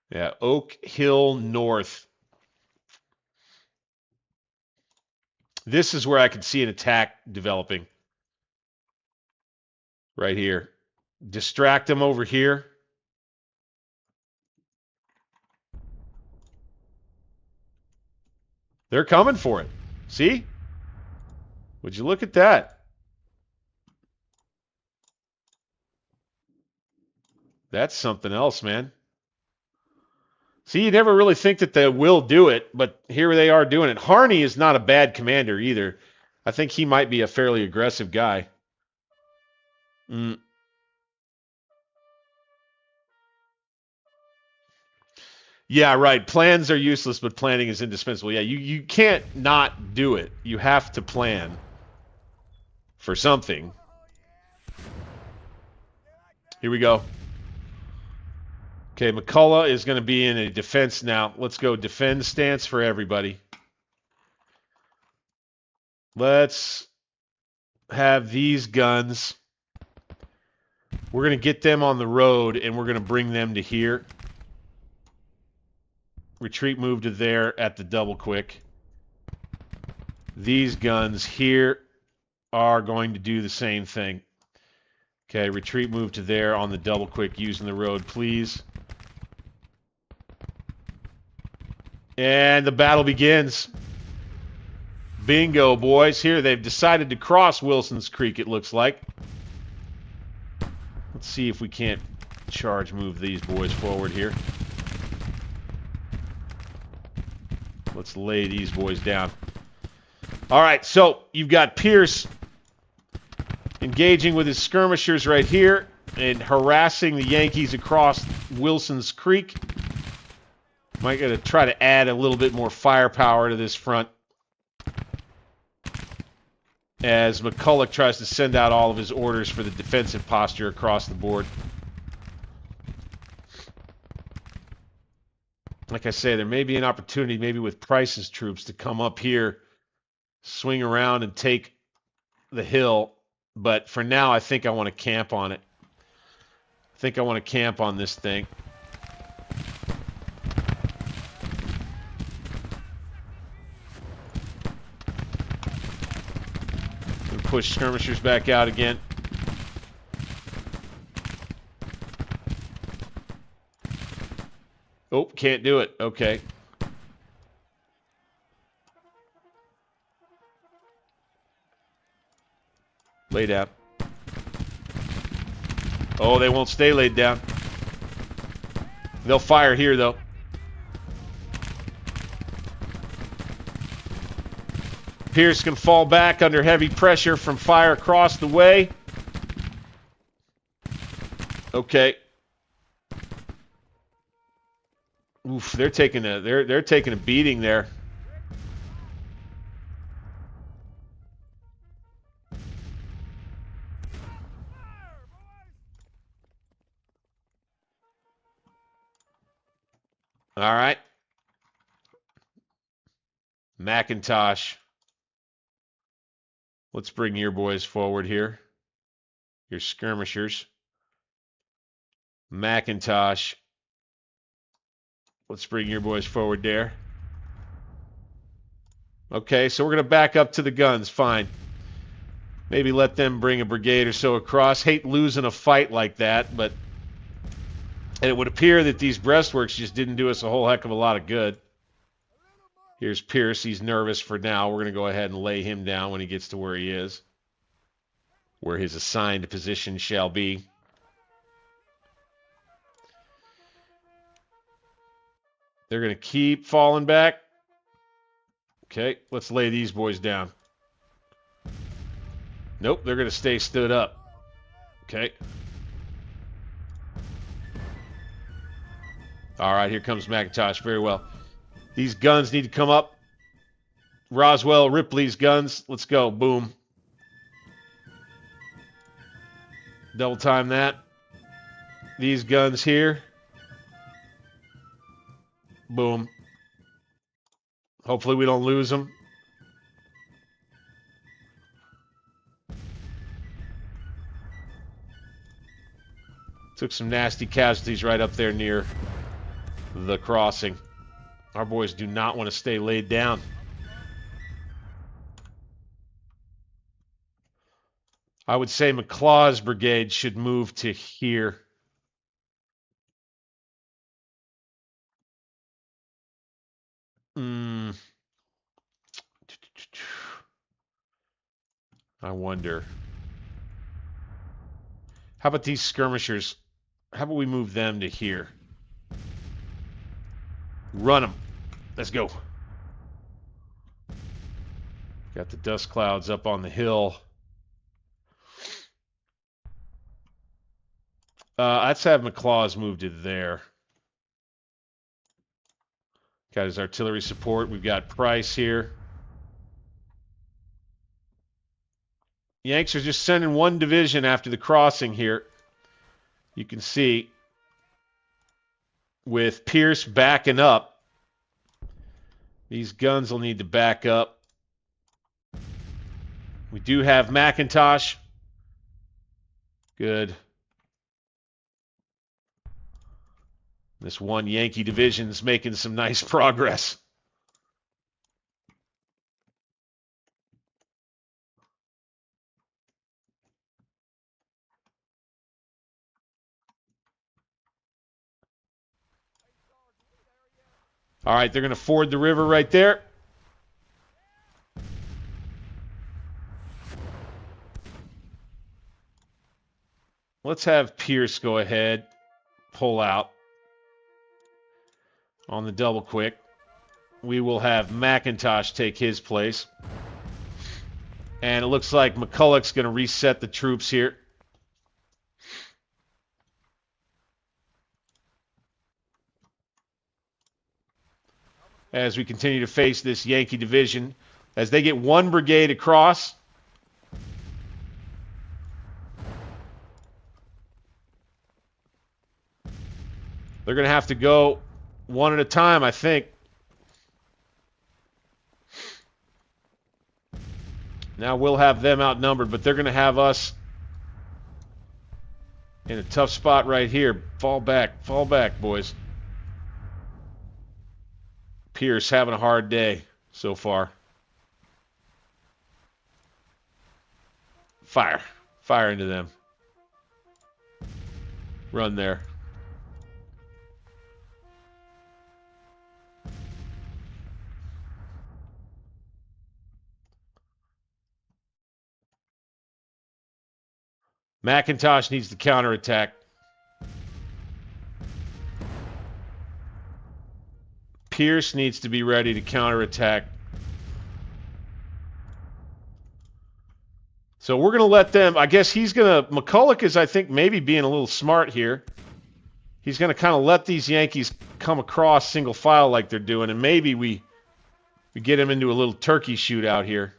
Yeah, Oak Hill North. This is where I could see an attack developing. Right here. Distract them over here. They're coming for it. See? Would you look at that? That's something else, man. See, you never really think that they will do it, but here they are doing it. Harney is not a bad commander either. I think he might be a fairly aggressive guy. Mm. Yeah, right. Plans are useless, but planning is indispensable. Yeah, you can't not do it. You have to plan for something. Here we go. Okay, McCullough is going to be in a defense now. Let's go defend stance for everybody. Let's have these guns. We're going to get them on the road, and we're going to bring them to here. Retreat move to there at the double quick. These guns here are going to do the same thing. Okay, retreat move to there on the double quick using the road, please. And the battle begins. Bingo, boys. Here, they've decided to cross Wilson's Creek, it looks like. Let's see if we can't charge move these boys forward here. Let's lay these boys down. All right, so you've got Pierce engaging with his skirmishers right here and harassing the Yankees across Wilson's Creek. Might got to try to add a little bit more firepower to this front as McCulloch tries to send out all of his orders for the defensive posture across the board. Like I say, there may be an opportunity, maybe with Price's troops, to come up here, swing around, and take the hill. But for now, I think I want to camp on it. I think I want to camp on this thing. Push skirmishers back out again. Oh, can't do it. Okay. Lay down. Oh, they won't stay laid down. They'll fire here, though. Pierce can fall back under heavy pressure from fire across the way. Okay. Oof, they're taking a beating there. All right. McIntosh. Let's bring your boys forward here. Your skirmishers. McIntosh. Let's bring your boys forward there. Okay, so we're going to back up to the guns. Fine. Maybe let them bring a brigade or so across. Hate losing a fight like that, but it would appear that these breastworks just didn't do us a whole heck of a lot of good. Here's Pierce. He's nervous for now. We're going to go ahead and lay him down when he gets to where he is, where his assigned position shall be. They're going to keep falling back. Okay, let's lay these boys down. Nope, they're going to stay stood up. Okay. All right, here comes McIntosh. Very well. These guns need to come up. Roswell, Ripley's guns. Let's go. Boom. Double time that. These guns here. Boom. Hopefully we don't lose them. Took some nasty casualties right up there near the crossing. Our boys do not want to stay laid down. I would say McClaw's brigade should move to here. I wonder. How about these skirmishers? How about we move them to here? Run them. Let's go. Got the dust clouds up on the hill. Let's have McClaws move to there. Got his artillery support. We've got Price here. Yanks are just sending one division after the crossing here. You can see with Pierce backing up. These guns will need to back up. We do have McIntosh. Good. This one Yankee division is making some nice progress. All right, they're going to ford the river right there. Let's have Pierce go ahead, pull out on the double quick. We will have McIntosh take his place. And it looks like McCulloch's going to reset the troops here. As we continue to face this Yankee division, as they get one brigade across. They're going to have to go one at a time, I think. Now we'll have them outnumbered, but they're going to have us in a tough spot right here. Fall back, boys. Pierce having a hard day so far. Fire. Fire into them. Run there. McIntosh needs to counterattack. Pierce needs to be ready to counterattack. So we're going to let them, I guess he's going to, McCulloch is, I think, maybe being a little smart here. He's going to kind of let these Yankees come across single file like they're doing, and maybe we get him into a little turkey shootout here.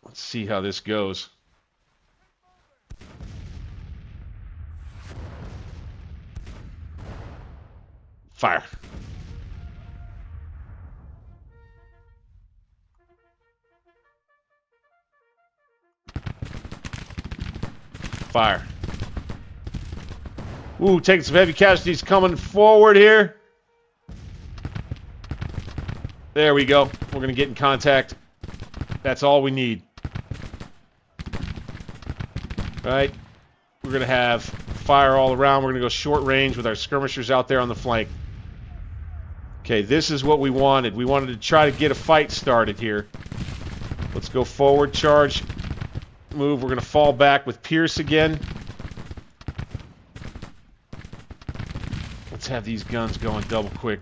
Let's see how this goes. Fire. Fire. Ooh, taking some heavy casualties coming forward here. There we go. We're going to get in contact. That's all we need. Right? We're going to have fire all around. We're going to go short range with our skirmishers out there on the flank. Okay, this is what we wanted. We wanted to try to get a fight started here. Let's go forward, charge, move. We're going to fall back with Pierce again. Let's have these guns going double quick.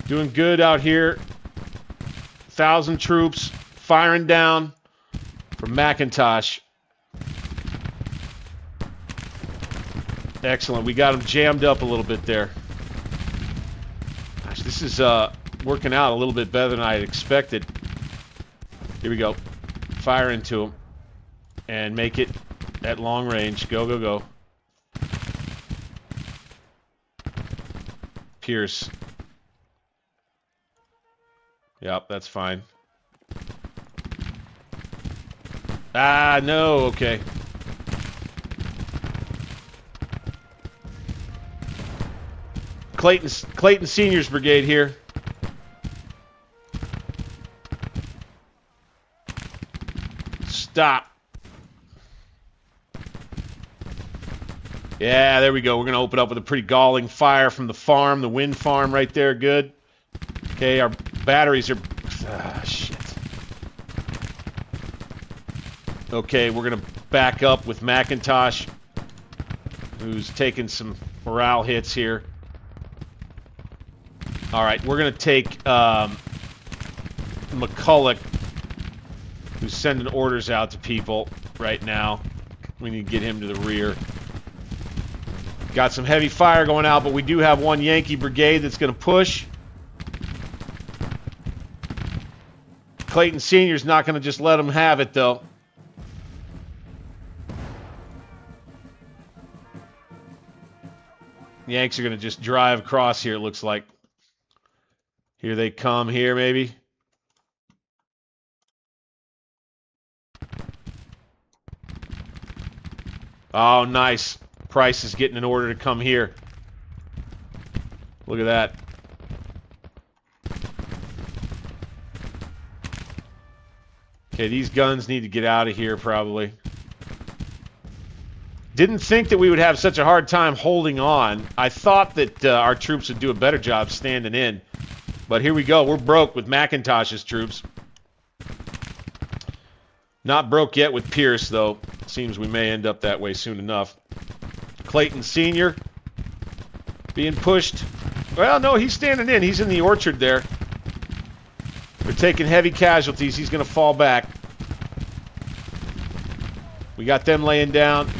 Doing good out here. 1,000 troops firing down from McIntosh. Excellent. We got him jammed up a little bit there. Gosh, this is working out a little bit better than I had expected. Here we go. Fire into him and make it at long range. Go, go, go. Pierce. Yep, that's fine. Ah, no, okay. Clayton Senior's brigade here. Stop. Yeah, there we go. We're going to open up with a pretty galling fire from the farm, the wind farm right there. Good. Okay, our batteries are... Ah, shit. Okay, we're going to back up with McIntosh, who's taking some morale hits here. All right, we're going to take McCulloch, who's sending orders out to people right now. We need to get him to the rear. Got some heavy fire going out, but we do have one Yankee brigade that's going to push. Clayton Sr.'s not going to just let them have it, though. Yanks are going to just drive across here, it looks like. Here they come here, maybe. Oh, nice. Price is getting an order to come here. Look at that. Okay, these guns need to get out of here, probably. Didn't think that we would have such a hard time holding on. I thought that our troops would do a better job standing in. But here we go. We're broke with McIntosh's troops. Not broke yet with Pierce, though. Seems we may end up that way soon enough. Clayton Sr. being pushed. Well, no, he's standing in. He's in the orchard there. We're taking heavy casualties. He's going to fall back. We got them laying down.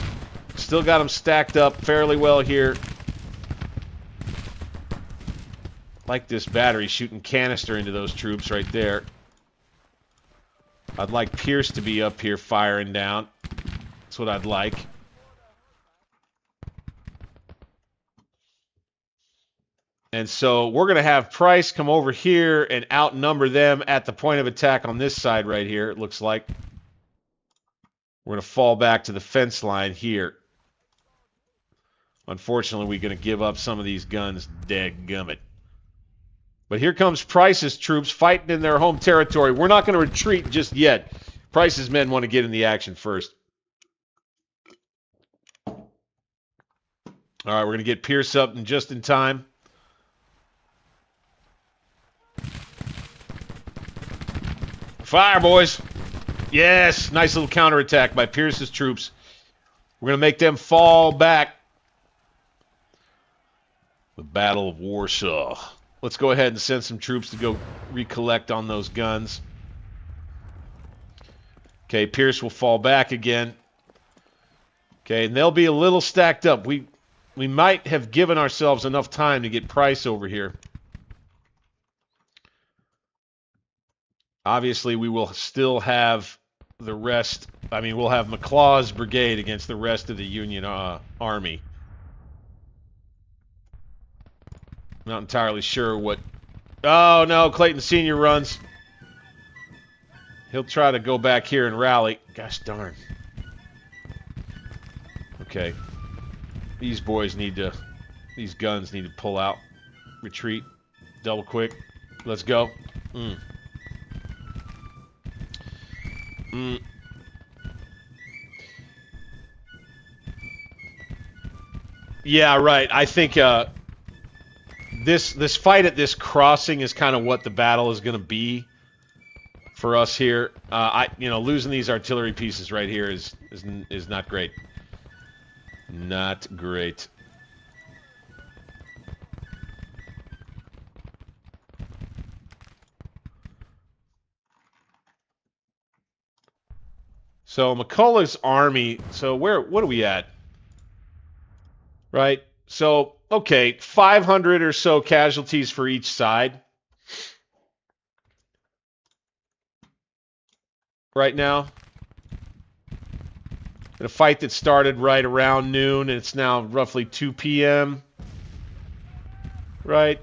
Still got them stacked up fairly well here. Like this battery shooting canister into those troops right there. I'd like Pierce to be up here firing down. That's what I'd like. And so we're going to have Price come over here and outnumber them at the point of attack on this side right here, it looks like. We're going to fall back to the fence line here. Unfortunately, we're going to give up some of these guns. Dadgummit. But here comes Price's troops fighting in their home territory. We're not going to retreat just yet. Price's men want to get in the action first. All right, we're going to get Pierce up just in time. Fire, boys. Yes, nice little counterattack by Pierce's troops. We're going to make them fall back. The Battle of Warsaw. Let's go ahead and send some troops to go recollect on those guns. Okay, Pierce will fall back again. Okay, and they'll be a little stacked up. We might have given ourselves enough time to get Price over here. Obviously, we will still have the rest. I mean, we'll have McLaw's brigade against the rest of the Union Army. Not entirely sure what... Oh, no, Clayton Sr. runs. He'll try to go back here and rally. Gosh darn. Okay. These boys need to... These guns need to pull out. Retreat. Double quick. Let's go. Yeah, right. I think... This fight at this crossing is kind of what the battle is going to be for us here. Losing these artillery pieces right here is not great. Not great. So McCulloch's army. So what are we at? Right. So, okay, 500 or so casualties for each side right now. In a fight that started right around noon, and it's now roughly 2 p.m. Right?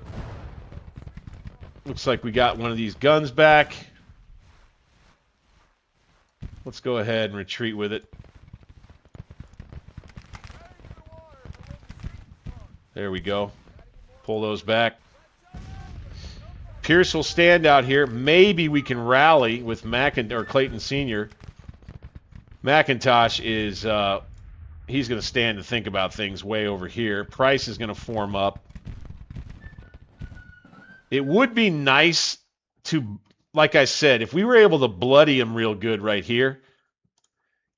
Looks like we got one of these guns back. Let's go ahead and retreat with it. There we go. Pull those back. Pierce will stand out here. Maybe we can rally with Clayton Sr. McIntosh is He's going to stand and think about things way over here. Price is going to form up. It would be nice to, like I said, if we were able to bloody them real good right here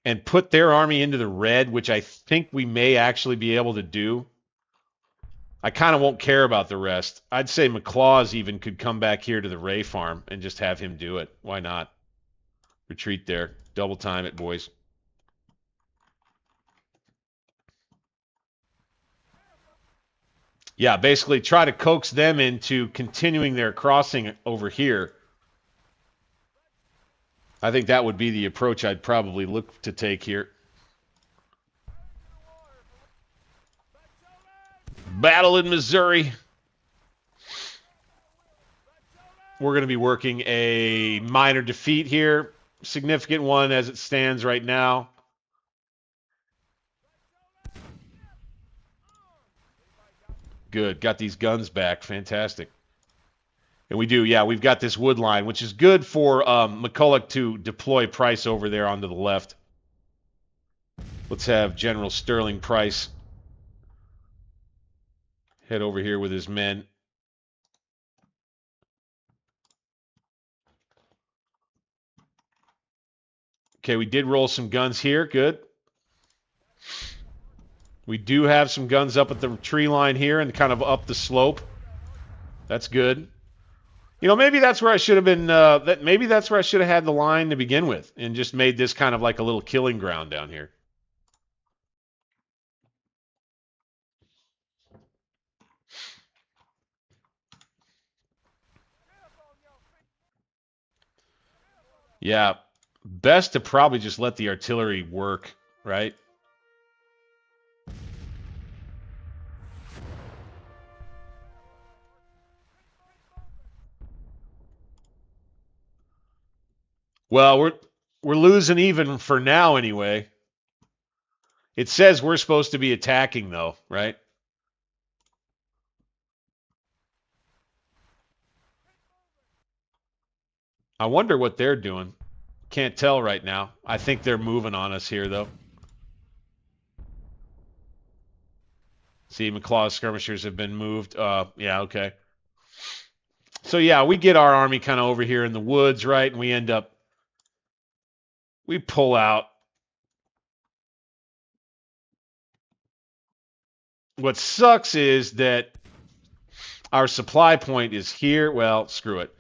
and put their army into the red, which I think we may actually be able to do, I kind of won't care about the rest. I'd say McClaws even could come back here to the Ray farm and just have him do it. Why not? Retreat there. Double time it, boys. Yeah, basically try to coax them into continuing their crossing over here. I think that would be the approach I'd probably look to take here. Battle in Missouri. We're going to be working a minor defeat here. Significant one as it stands right now. Good. Got these guns back. Fantastic. And we do, yeah, we've got this wood line, which is good for McCulloch to deploy Price over there onto the left. Let's have General Sterling Price head over here with his men. Okay, we did roll some guns here. Good. We do have some guns up at the tree line here and kind of up the slope. That's good. You know, maybe that's where I should have been. Maybe that's where I should have had the line to begin with, and just made this kind of like a little killing ground down here. Yeah, best to probably just let the artillery work, right? Well, we're losing even for now anyway. It says we're supposed to be attacking though, right? I wonder what they're doing. Can't tell right now. I think they're moving on us here though. See, McClaw's skirmishers have been moved. Yeah, okay. So yeah, we get our army kind of over here in the woods, right? And we pull out. What sucks is that our supply point is here. Well, screw it.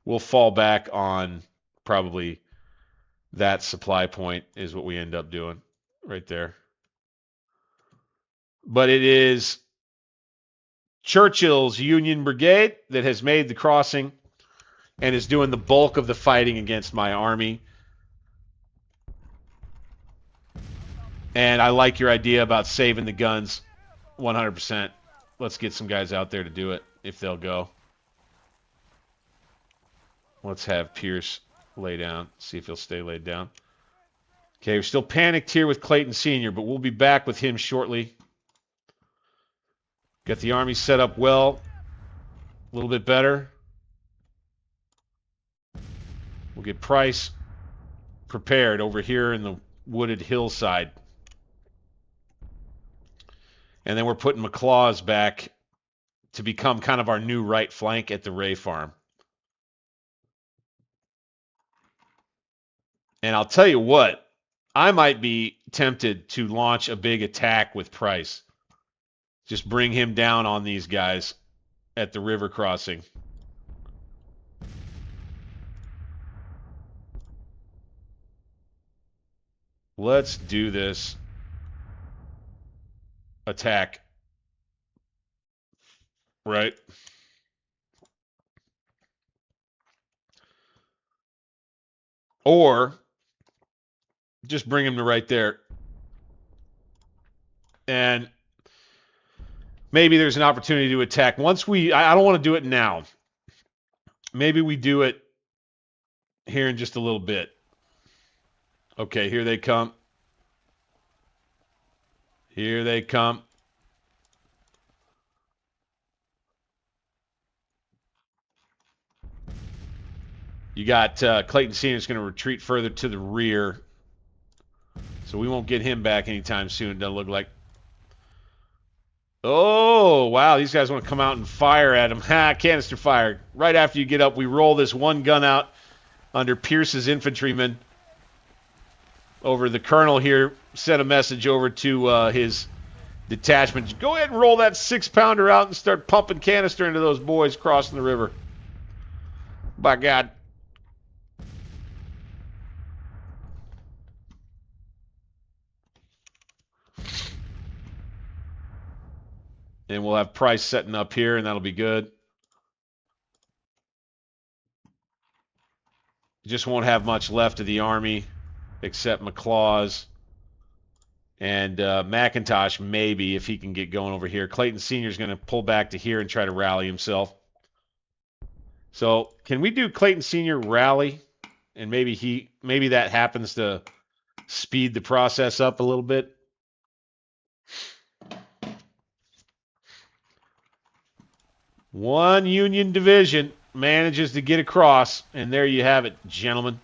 We'll fall back on probably that supply point is what we end up doing right there. But it is Churchill's Union Brigade that has made the crossing and is doing the bulk of the fighting against my army. And I like your idea about saving the guns 100%. Let's get some guys out there to do it if they'll go. Let's have Pierce lay down. See if he'll stay laid down. Okay, we're still panicked here with Clayton Sr., but we'll be back with him shortly. Got the army set up well. A little bit better. We'll get Price prepared over here in the wooded hillside. And then we're putting McClaws back to become kind of our new right flank at the Ray farm. And I'll tell you what, I might be tempted to launch a big attack with Price. Just bring him down on these guys at the river crossing. Let's do this. Attack. Right? Or just bring him to right there. And maybe there's an opportunity to attack. Once I don't want to do it now. Maybe we do it here in just a little bit. Okay, here they come. Here they come. You got Clayton Sr. is going to retreat further to the rear. So we won't get him back anytime soon, it doesn't look like. Oh, wow, these guys want to come out and fire at him. Ha, canister fire. Right after you get up, we roll this one gun out under Pierce's infantrymen. Over the colonel here sent a message over to his detachment. Go ahead and roll that 6-pounder out and start pumping canister into those boys crossing the river. By God. And we'll have Price setting up here, and that'll be good. Just won't have much left of the army except McLaws and McIntosh, maybe, if he can get going over here. Clayton Sr. is going to pull back to here and try to rally himself. So can we do Clayton Sr. rally? And maybe that happens to speed the process up a little bit. One Union division manages to get across, and there you have it, gentlemen.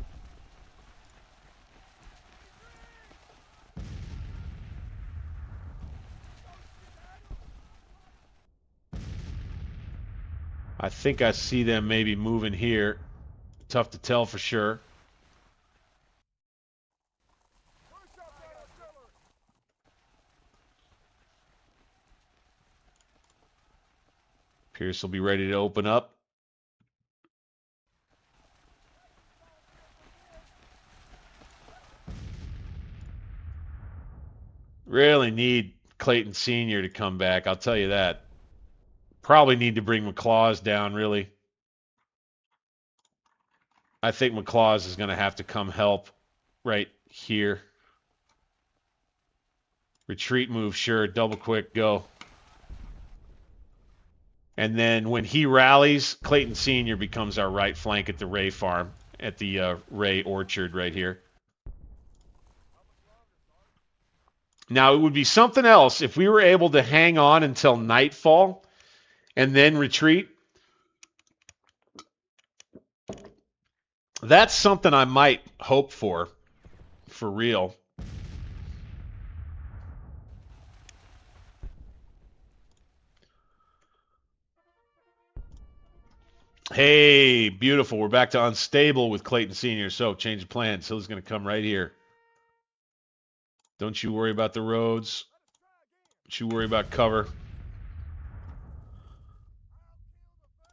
I think I see them maybe moving here. Tough to tell for sure. Pierce will be ready to open up. Really need Clayton Sr. to come back, I'll tell you that. Probably need to bring McLaws down, really. I think McLaws is going to have to come help right here. Retreat move, sure. Double quick, go. And then when he rallies, Clayton Sr. becomes our right flank at the Ray farm, at the Ray orchard right here. Now, it would be something else if we were able to hang on until nightfall and then retreat. That's something I might hope for real. Hey, beautiful. We're back to unstable with Clayton Sr. So, change of plans. Hill's going to come right here. Don't you worry about the roads. Don't you worry about cover.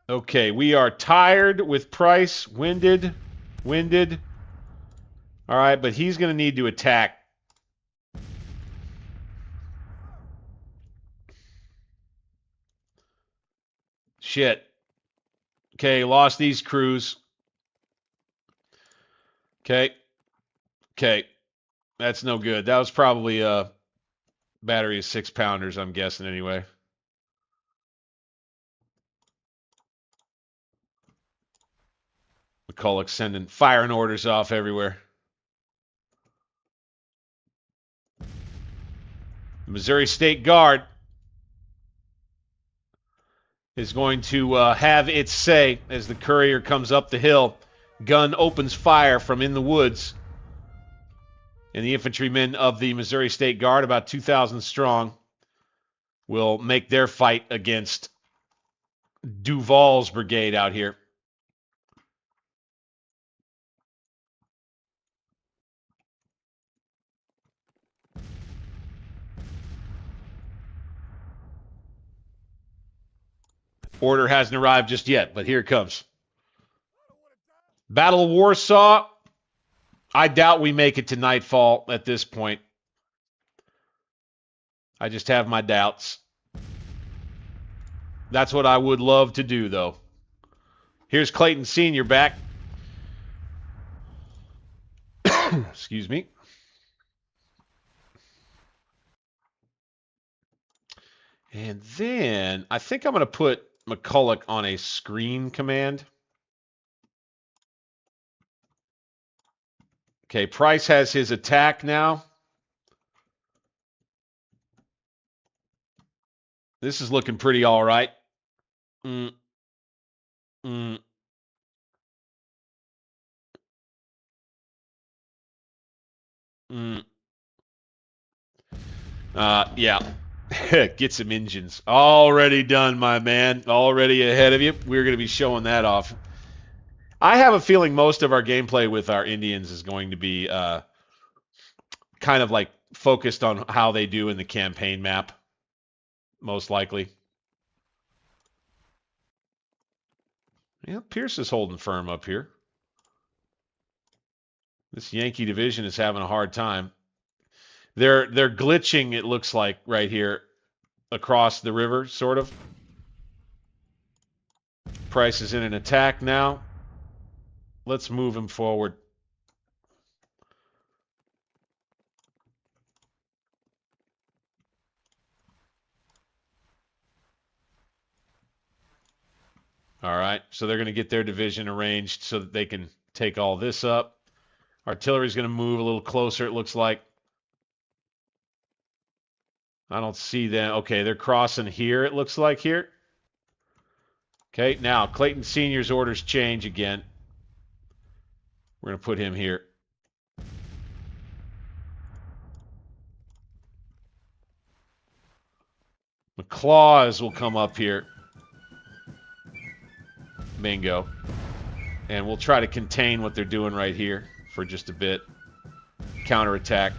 Okay, we are tired with Price. Winded. All right, but he's going to need to attack. Shit. Okay, lost these crews. Okay. That's no good. That was probably a battery of 6-pounders, I'm guessing anyway. McCulloch sending firing orders off everywhere. The Missouri State Guard is going to have its say as the courier comes up the hill. Gun opens fire from in the woods. And the infantrymen of the Missouri State Guard, about 2,000 strong, will make their fight against Duval's brigade out here. Order hasn't arrived just yet, but here it comes. Battle of Warsaw. I doubt we make it to nightfall at this point. I just have my doubts. That's what I would love to do, though. Here's Clayton Sr. back. Excuse me. And then I think I'm going to put McCulloch on a screen command. Okay, Price has his attack now. This is looking pretty all right. Yeah. Get some engines. Already done, my man. Already ahead of you. We're going to be showing that off. I have a feeling most of our gameplay with our Indians is going to be kind of like focused on how they do in the campaign map, most likely. Yeah, Pierce is holding firm up here. This Yankee division is having a hard time. They're glitching, it looks like, right here across the river, sort of. Price is in an attack now. Let's move him forward. All right, so they're going to get their division arranged so that they can take all this up. Artillery's going to move a little closer, it looks like. I don't see them. Okay, they're crossing here, it looks like here. Okay, now Clayton Sr.'s orders change again. We're going to put him here. McClaws will come up here. Bingo. And we'll try to contain what they're doing right here for just a bit. Counterattack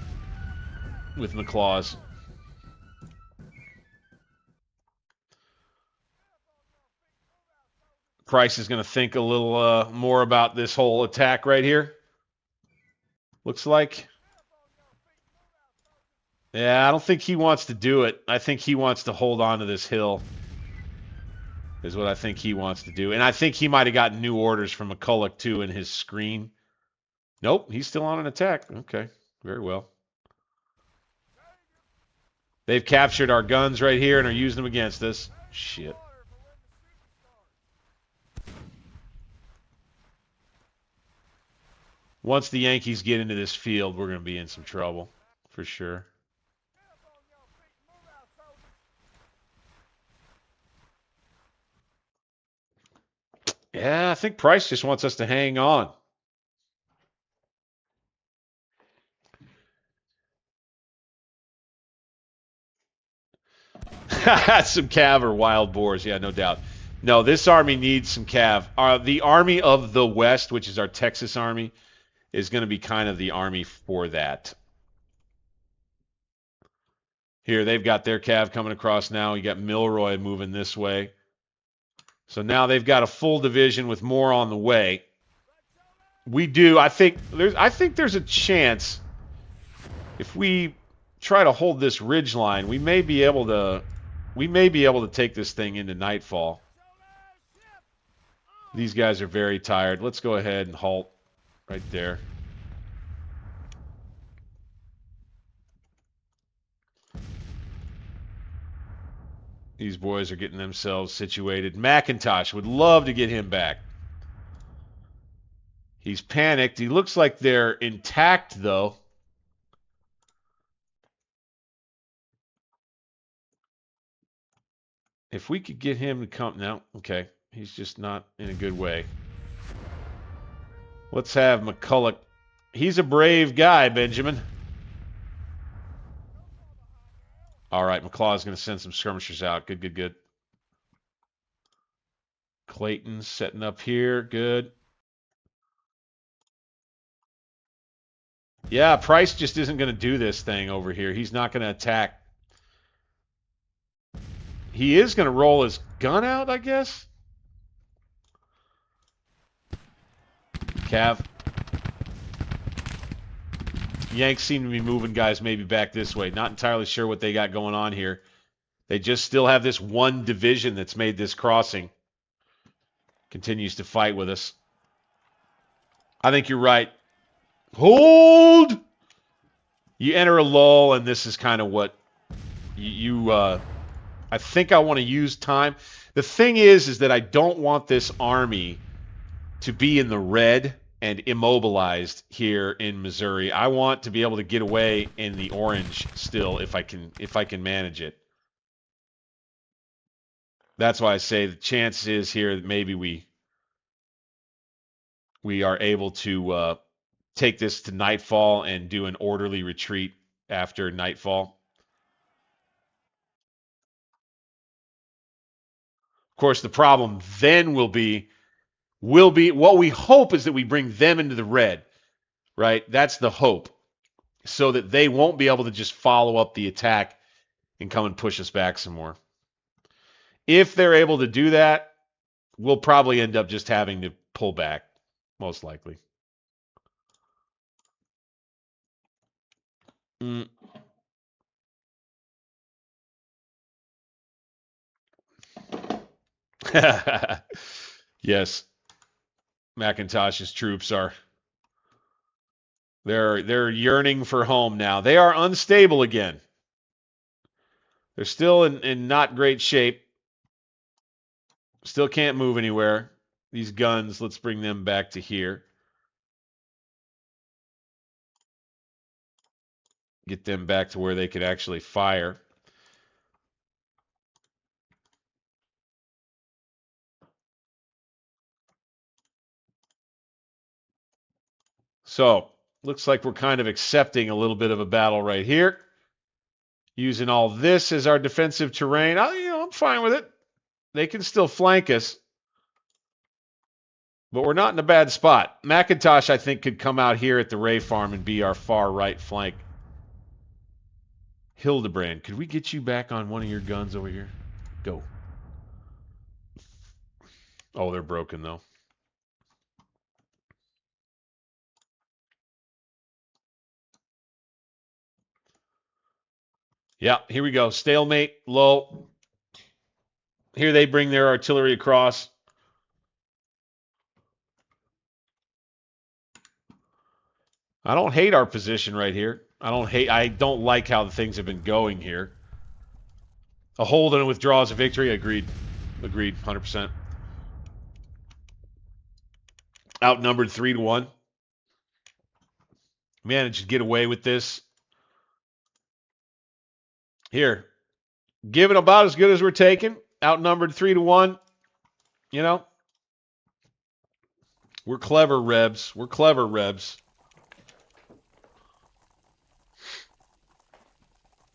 with McClaws. Price is going to think a little more about this whole attack right here. Looks like. Yeah, I don't think he wants to do it. I think he wants to hold on to this hill. Is what I think he wants to do. And I think he might have gotten new orders from McCulloch, too, in his screen. Nope, he's still on an attack. Okay, very well. They've captured our guns right here and are using them against us. Shit. Once the Yankees get into this field, we're going to be in some trouble, for sure. Yeah, I think Price just wants us to hang on. Some cav or wild boars, yeah, no doubt. No, this army needs some cav. The Army of the West, which is our Texas Army, is going to be kind of the army for that. Here, they've got their cav coming across now. You got Milroy moving this way. So now they've got a full division with more on the way. We do. I think there's a chance if we try to hold this ridge line, we may be able to take this thing into nightfall. These guys are very tired. Let's go ahead and halt right there. These boys are getting themselves situated. McIntosh would love to get him back. He's panicked. He looks like they're intact, though. If we could get him to come... No, okay. He's just not in a good way. Let's have McCulloch. He's a brave guy, Benjamin. All right, McClaw's going to send some skirmishers out. Good, good, good. Clayton's setting up here. Good. Yeah, Price just isn't going to do this thing over here. He's not going to attack. He is going to roll his gun out, I guess. Cav. Yanks seem to be moving guys maybe back this way. Not entirely sure what they got going on here. They just still have this one division that's made this crossing. Continues to fight with us. I think you're right. Hold! You enter a lull, and this is kind of what I think I want to use time. The thing is that I don't want this army to be in the red and immobilized here in Missouri. I want to be able to get away in the orange still if I can manage it. That's why I say the chance is here that maybe we are able to take this to nightfall and do an orderly retreat after nightfall. Of course, the problem then will be what we hope is that we bring them into the red, right? That's the hope, so that they won't be able to just follow up the attack and come and push us back some more. If they're able to do that, we'll probably end up just having to pull back, most likely. Yes, McIntosh's troops are they're yearning for home now. They are unstable again. They're still in not great shape. Still can't move anywhere. These guns, let's bring them back to here. Get them back to where they could actually fire. So, looks like we're kind of accepting a little bit of a battle right here. Using all this as our defensive terrain. I'm fine with it. They can still flank us. But we're not in a bad spot. McIntosh, I think, could come out here at the Ray Farm and be our far right flank. Hildebrand, could we get you back on one of your guns over here? Go. Oh, they're broken, though. Yeah, here we go. Stalemate, low. Here they bring their artillery across. I don't hate our position right here. I don't like how the things have been going here. A hold and a withdrawal is a victory. Agreed. 100%. Outnumbered 3-1. Managed to get away with this. Here. Giving about as good as we're taking. Outnumbered 3-1. We're clever, Rebs. We're clever, Rebs.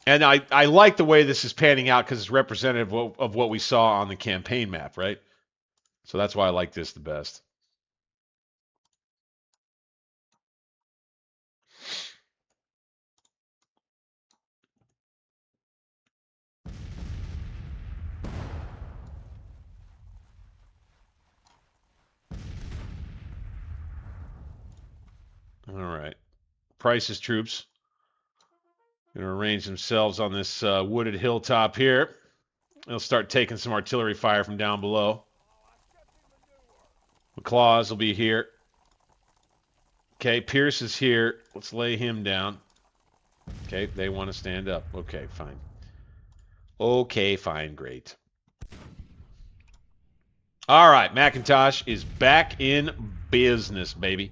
And I like the way this is panning out because it's representative of what we saw on the campaign map, right? So that's why I like this the best. All right. Price's troops going to arrange themselves on this wooded hilltop here. They'll start taking some artillery fire from down below. McClaws will be here. Okay, Pierce is here. Let's lay him down. Okay, they want to stand up. Okay, fine. Okay, fine, great. All right, McIntosh is back in business, baby.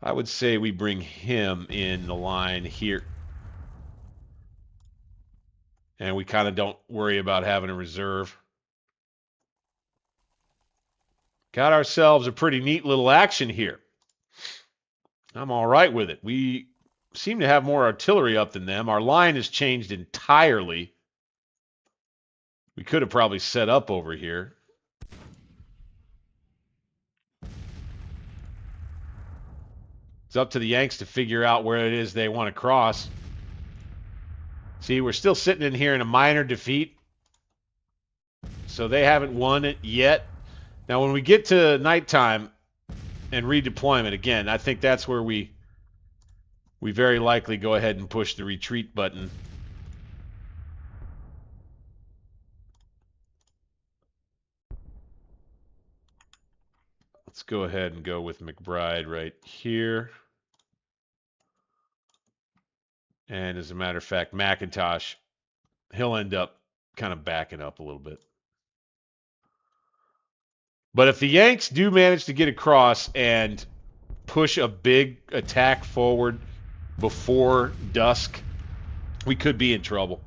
I would say we bring him in the line here. And we kind of don't worry about having a reserve. Got ourselves a pretty neat little action here. I'm all right with it. We seem to have more artillery up than them. Our line has changed entirely. We could have probably set up over here. It's up to the Yanks to figure out where it is they want to cross. See, we're still sitting in here in a minor defeat. So they haven't won it yet. Now, when we get to nighttime and redeployment, again, I think that's where we very likely go ahead and push the retreat button. Let's go ahead and go with McBride right here. And as a matter of fact, McIntosh, he'll end up kind of backing up a little bit. But if the Yanks do manage to get across and push a big attack forward before dusk, we could be in trouble.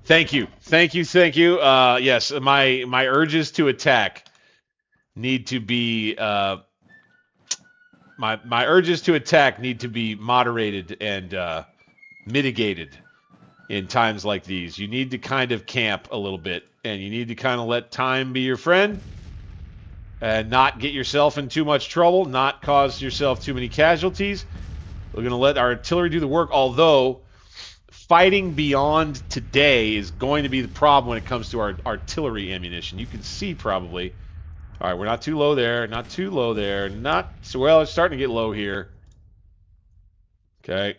Thank you. Yes, my urges to attack need to be my urges to attack need to be moderated and mitigated in times like these. You need to kind of camp a little bit, and you need to kind of let time be your friend and not get yourself in too much trouble, not cause yourself too many casualties. We're going to let our artillery do the work, although fighting beyond today is going to be the problem when it comes to our artillery ammunition. You can see probably. All right, we're not too low there, not too low there, not so well. It's starting to get low here. Okay.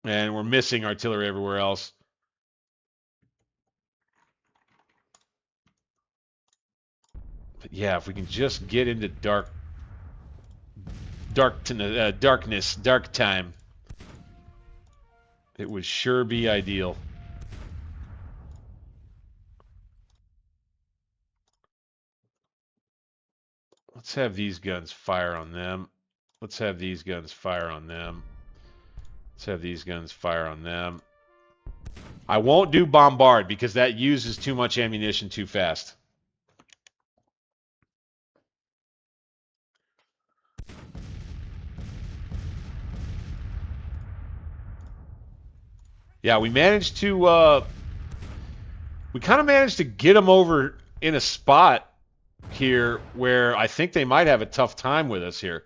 And we're missing artillery everywhere else. But yeah, if we can just get into darkness, dark time, it would sure be ideal. Let's have these guns fire on them. Let's have these guns fire on them. Let's have these guns fire on them. I won't do bombard because that uses too much ammunition too fast. Yeah, we managed to we kind of managed to get them over in a spot here where I think they might have a tough time with us here,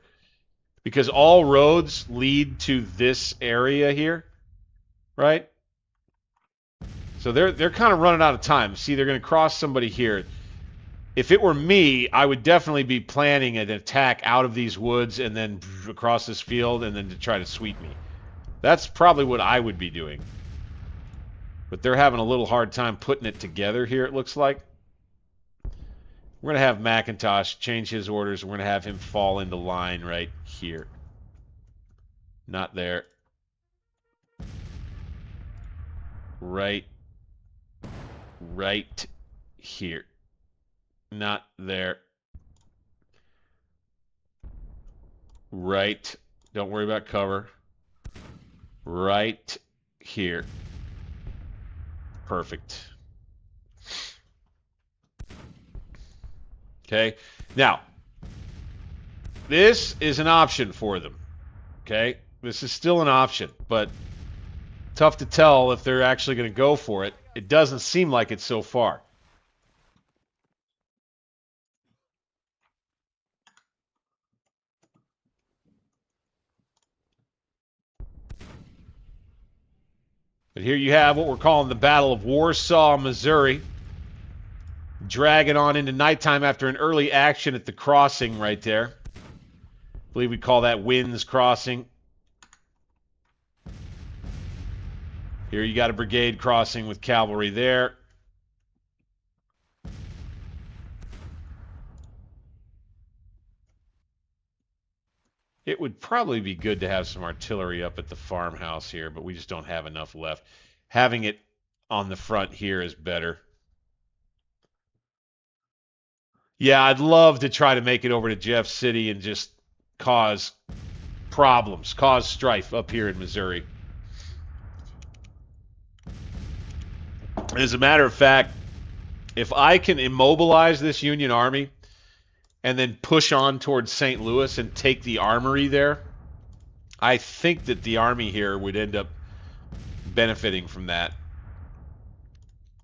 because all roads lead to this area here, right? So they're kind of running out of time. See, they're going to cross somebody here. If it were me, I would definitely be planning an attack out of these woods and then across this field and then to try to sweep me. That's probably what I would be doing. But they're having a little hard time putting it together here, it looks like. We're going to have McIntosh change his orders. We're going to have him fall into line right here. Not there. Right here. Not there. Right. Don't worry about cover. Right here. Perfect. Okay. Now, this is an option for them. Okay. This is still an option, but tough to tell if they're actually going to go for it. It doesn't seem like it so far. But here you have what we're calling the Battle of Warsaw, Missouri. Dragging on into nighttime after an early action at the crossing right there. I believe we call that Winds Crossing. Here you got a brigade crossing with cavalry there. It would probably be good to have some artillery up at the farmhouse here, but we just don't have enough left. Having it on the front here is better. Yeah, I'd love to try to make it over to Jeff City and just cause problems, cause strife up here in Missouri. As a matter of fact, if I can immobilize this Union Army and then push on towards St. Louis and take the armory there, I think that the army here would end up benefiting from that.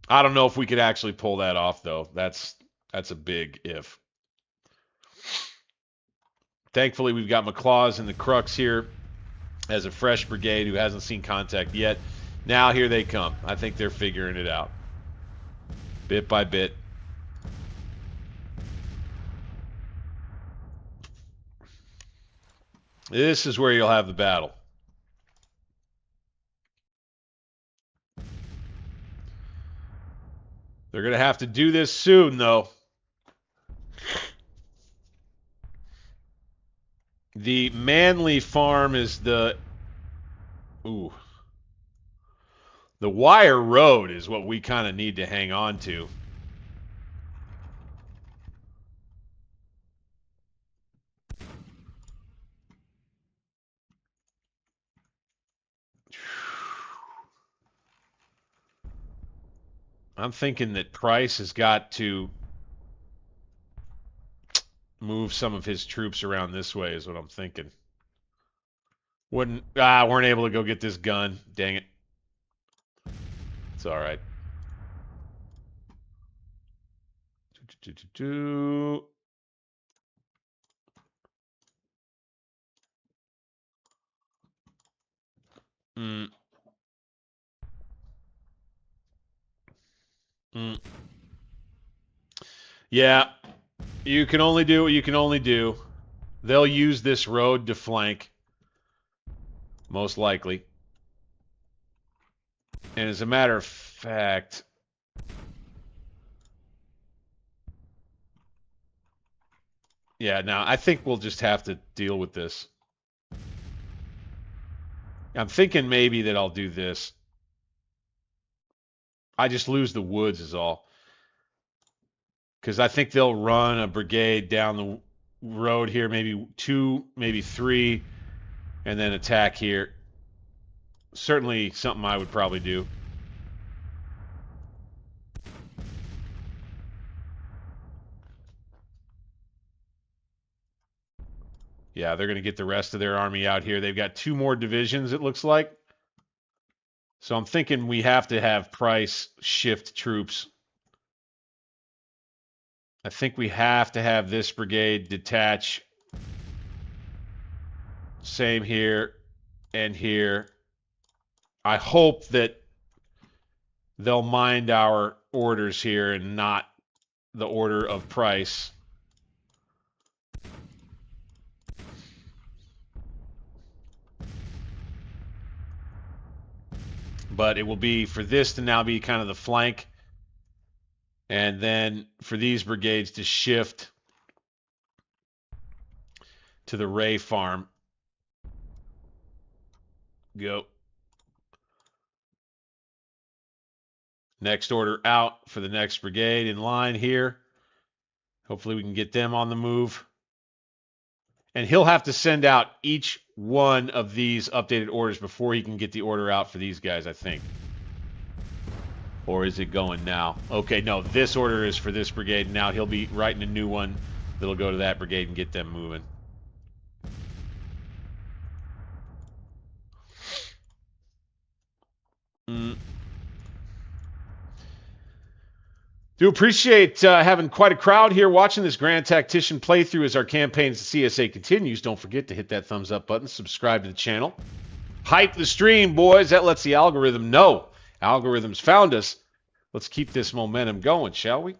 I don't know if we could actually pull that off, though. That's a big if. Thankfully, we've got McLaws and the Crux here as a fresh brigade who hasn't seen contact yet. Now here they come. I think they're figuring it out. Bit by bit. This is where you'll have the battle. They're going to have to do this soon, though. The Manley farm is the... Ooh. The wire road is what we kind of need to hang on to. I'm thinking that Price has got to move some of his troops around this way is what I'm thinking. Weren't able to go get this gun. Dang it. It's all right. Mm. Mm. Yeah, you can only do what you can only do. They'll use this road to flank, most likely. And as a matter of fact, yeah, now I think we'll just have to deal with this. I'm thinking maybe that I'll do this. I just lose the woods is all. Because I think they'll run a brigade down the road here, maybe 2, maybe 3, and then attack here. Certainly something I would probably do. Yeah, they're going to get the rest of their army out here. They've got 2 more divisions, it looks like. So I'm thinking we have to have Price shift troops. I think we have to have this brigade detach. Same here and here. I hope that they'll mind our orders here and not the order of Price. But it will be for this to now be kind of the flank, and then for these brigades to shift to the Ray farm. Go. Next order out for the next brigade in line here. Hopefully we can get them on the move. And he'll have to send out each one of these updated orders before he can get the order out for these guys, I think. Or is it going now? Okay, no, this order is for this brigade. Now he'll be writing a new one that'll go to that brigade and get them moving. Do appreciate having quite a crowd here watching this Grand Tactician playthrough as our campaign as the CSA continues. Don't forget to hit that thumbs up button, subscribe to the channel. Hype the stream, boys. That lets the algorithm know. Algorithms found us. Let's keep this momentum going, shall we?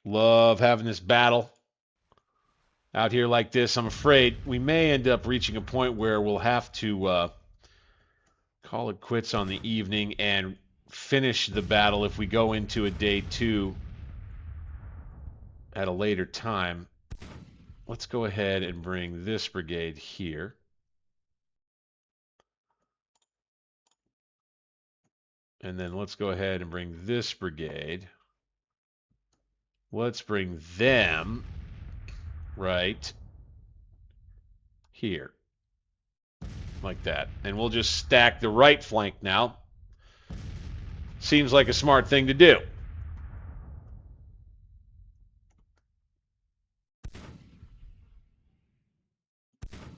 Love having this battle out here like this. I'm afraid we may end up reaching a point where we'll have to call it quits on the evening and finish the battle if we go into a day 2 at a later time. Let's go ahead and bring this brigade here. And then let's go ahead and bring this brigade. Let's bring them right here. Like that. And we'll just stack the right flank now. Seems like a smart thing to do.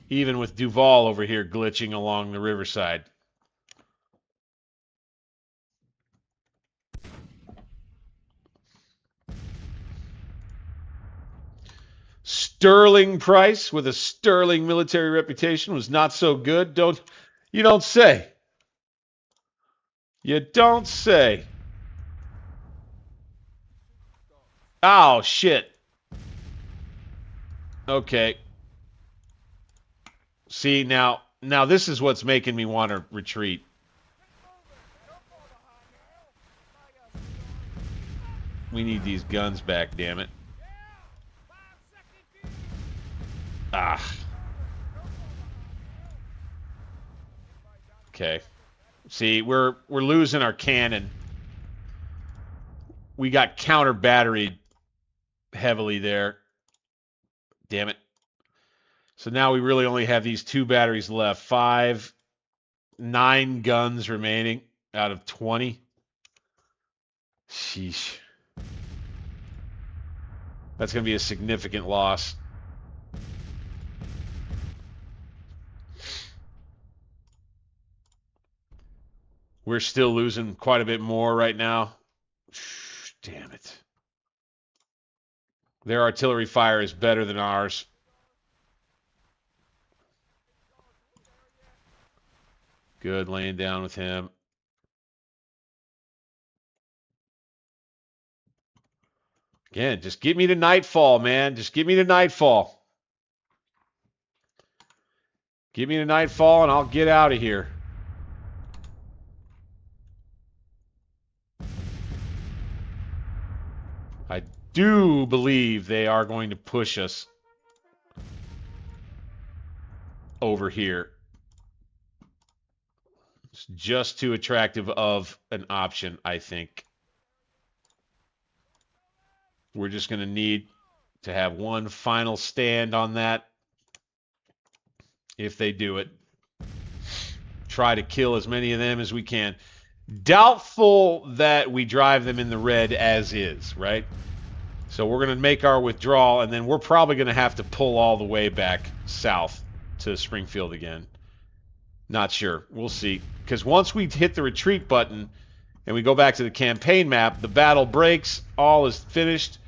Even with Duval over here glitching along the riverside. Sterling Price with a sterling military reputation was not so good. You don't say. You don't say. Oh, shit. Okay. See, now this is what's making me want to retreat. We need these guns back, damn it. Ah. Okay. See, we're losing our cannon. We got counter batteried heavily there. Damn it. So now we really only have these 2 batteries left. 9 guns remaining out of 20. Sheesh. That's going to be a significant loss. We're still losing quite a bit more right now. Damn it. Their artillery fire is better than ours. Good, laying down with him. Again, just get me to nightfall, man. Just get me to nightfall. Get me to nightfall and I'll get out of here. I do believe they are going to push us over here. It's just too attractive of an option, I think. We're just going to need to have one final stand on that. If they do it, try to kill as many of them as we can. Doubtful that we drive them in the red as is, right? So we're going to make our withdrawal, and then we're probably going to have to pull all the way back south to Springfield again. Not sure. We'll see. Because once we hit the retreat button and we go back to the campaign map, the battle breaks, all is finished,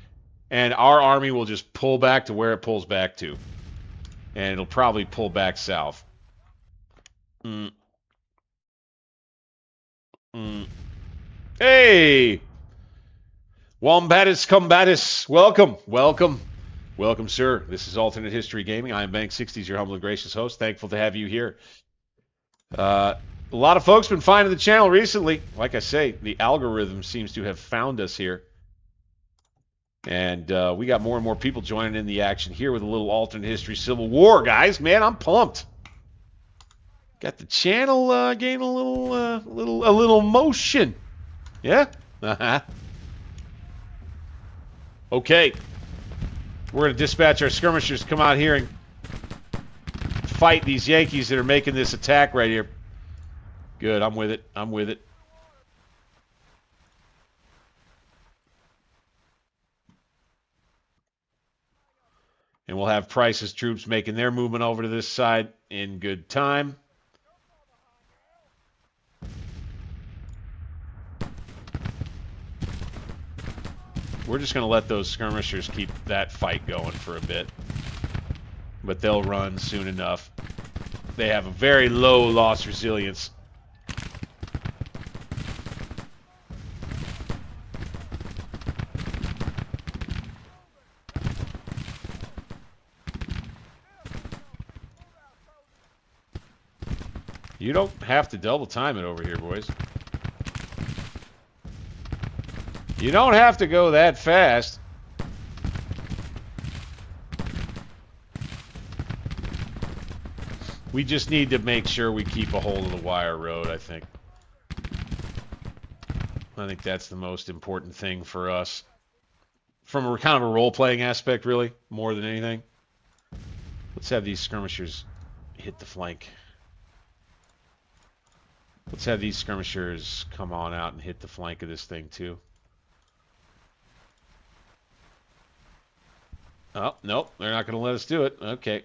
and our army will just pull back to where it pulls back to. And it'll probably pull back south. Hey! Wombatus Combatus, welcome, welcome, welcome, sir. This is Alternate History Gaming. I am Bank60s, your humble and gracious host. Thankful to have you here. A lot of folks been finding the channel recently. Like I say, the algorithm seems to have found us here. And we got more and more people joining in the action here with a little Alternate History Civil War, guys. Man, I'm pumped. Got the channel gaining a little motion. Yeah? Okay. We're going to dispatch our skirmishers to come out here and fight these Yankees that are making this attack right here. Good, I'm with it. I'm with it. And we'll have Price's troops making their movement over to this side in good time. We're just going to let those skirmishers keep that fight going for a bit. But they'll run soon enough. They have a very low loss resilience. You don't have to double time it over here, boys. You don't have to go that fast. We just need to make sure we keep a hold of the wire road, I think. I think that's the most important thing for us. From a kind of a role-playing aspect, really, more than anything. Let's have these skirmishers hit the flank. Let's have these skirmishers come on out and hit the flank of this thing, too. Oh, nope, they're not going to let us do it. Okay.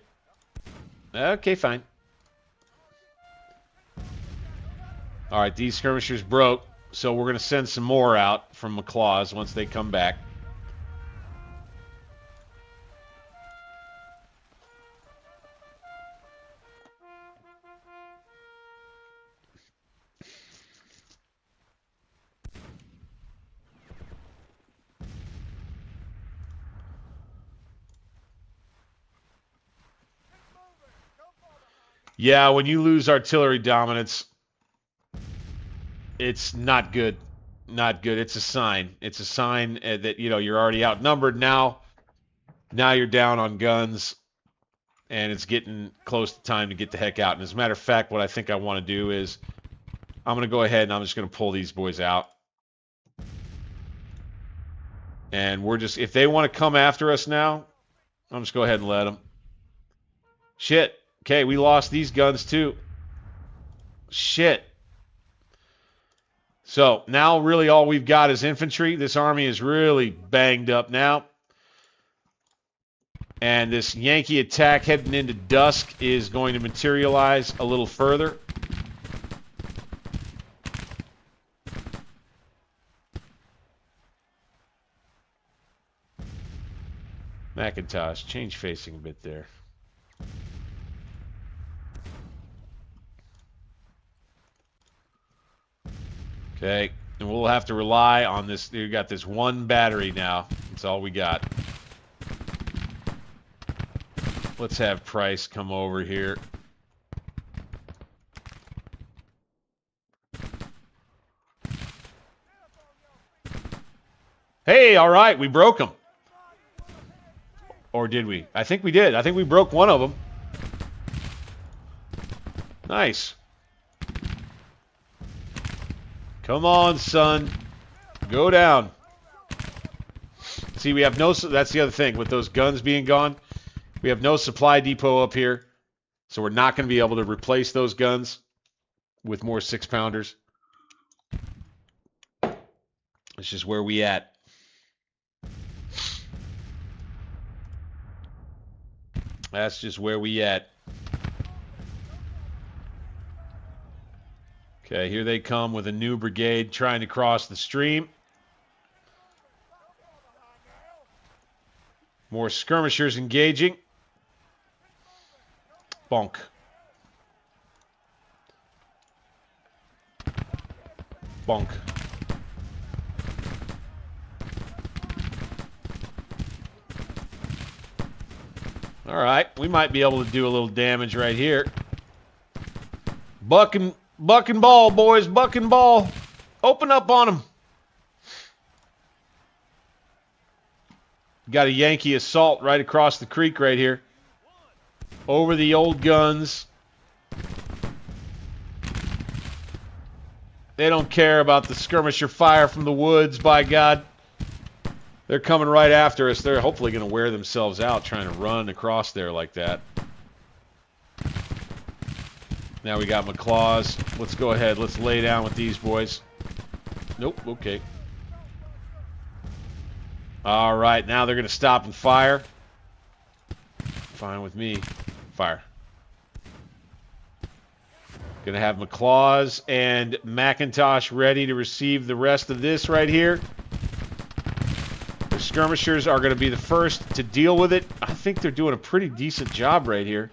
Okay, fine. All right, these skirmishers broke, so we're going to send some more out from McLaws once they come back. Yeah, when you lose artillery dominance, it's not good. Not good. It's a sign. It's a sign that, you know, you're already outnumbered now. Now you're down on guns, and it's getting close to time to get the heck out. And as a matter of fact, what I think I want to do is I'm going to go ahead and I'm just going to pull these boys out. And we're just, if they want to come after us now, I'm just go ahead and let them. Shit. Okay, we lost these guns too. Shit. So now really all we've got is infantry. This army is really banged up now. And this Yankee attack heading into dusk is going to materialize a little further. Macintosh, change facing a bit there. Okay, and we'll have to rely on this. We got this one battery now. That's all we got. Let's have Price come over here. Hey, all right, we broke them. Or did we? I think we did. I think we broke one of them. Nice. Come on, son. Go down. See, we have no... That's the other thing. With those guns being gone, we have no supply depot up here. So we're not going to be able to replace those guns with more 6-pounders. It's just where we at. That's just where we at. Okay, here they come with a new brigade trying to cross the stream. More skirmishers engaging. Bonk. Bonk. All right, we might be able to do a little damage right here. Buck and ball, boys. Buck and ball. Open up on them. Got a Yankee assault right across the creek right here. Over the old guns. They don't care about the skirmisher fire from the woods, by God. They're coming right after us. They're hopefully going to wear themselves out trying to run across there like that. Now we got McClaws. Let's go ahead. Let's lay down with these boys. Nope. Okay. All right. Now they're going to stop and fire. Fine with me. Fire. Going to have McClaws and McIntosh ready to receive the rest of this right here. The skirmishers are going to be the first to deal with it. I think they're doing a pretty decent job right here.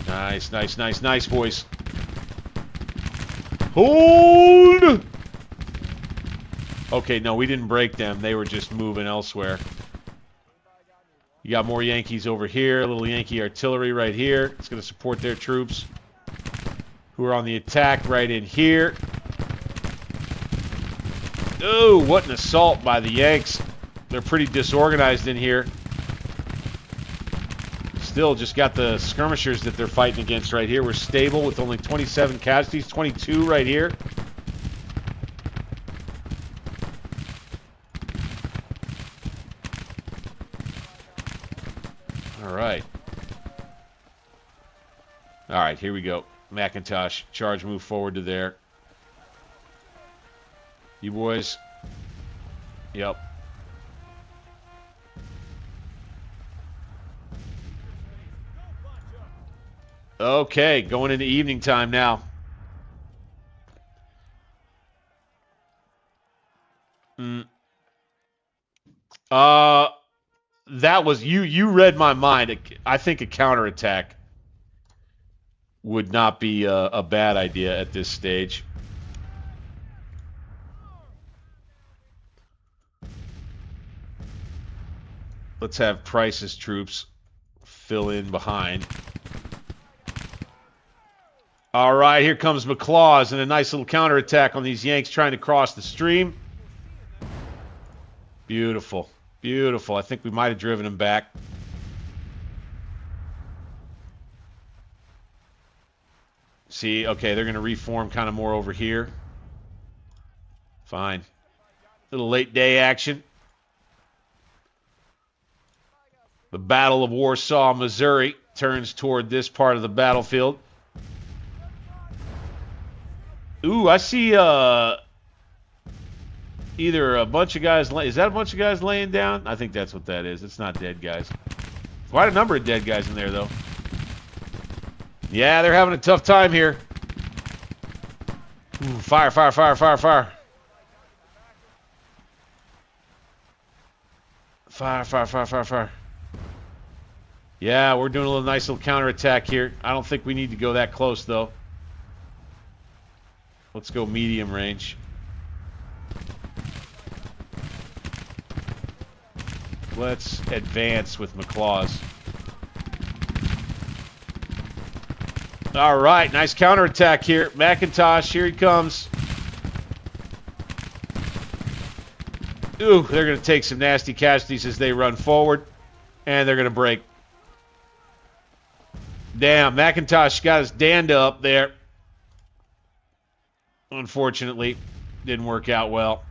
Nice, nice, nice, nice, boys. Hold! Okay, no, we didn't break them. They were just moving elsewhere. You got more Yankees over here. A little Yankee artillery right here. It's going to support their troops who are on the attack right in here. Oh, what an assault by the Yanks. They're pretty disorganized in here. Still just got the skirmishers that they're fighting against right here. We're stable with only 27 casualties, 22 right here. All right. All right, here we go. McIntosh, charge, move forward to there. You boys. Yep. Okay, going into evening time now. That was you read my mind. I think a counterattack would not be a bad idea at this stage. Let's have Price's troops fill in behind. All right, here comes McClaws and a nice little counterattack on these Yanks trying to cross the stream. Beautiful. Beautiful. I think we might have driven them back. See, okay, they're going to reform kind of more over here. Fine. Little late day action. The Battle of Warsaw, Missouri turns toward this part of the battlefield. Ooh, I see either a bunch of guys. Is that a bunch of guys laying down? I think that's what that is. It's not dead guys. Quite a number of dead guys in there, though. Yeah, they're having a tough time here. Ooh, fire, fire, fire, fire, fire. Fire, fire, fire, fire, fire. Yeah, we're doing a nice little counterattack here. I don't think we need to go that close, though. Let's go medium range. Let's advance with McClaws. All right, nice counterattack here. McIntosh, here he comes. Ooh, they're going to take some nasty casualties as they run forward. And they're going to break. Damn, McIntosh got his danda up there. Unfortunately, didn't work out well.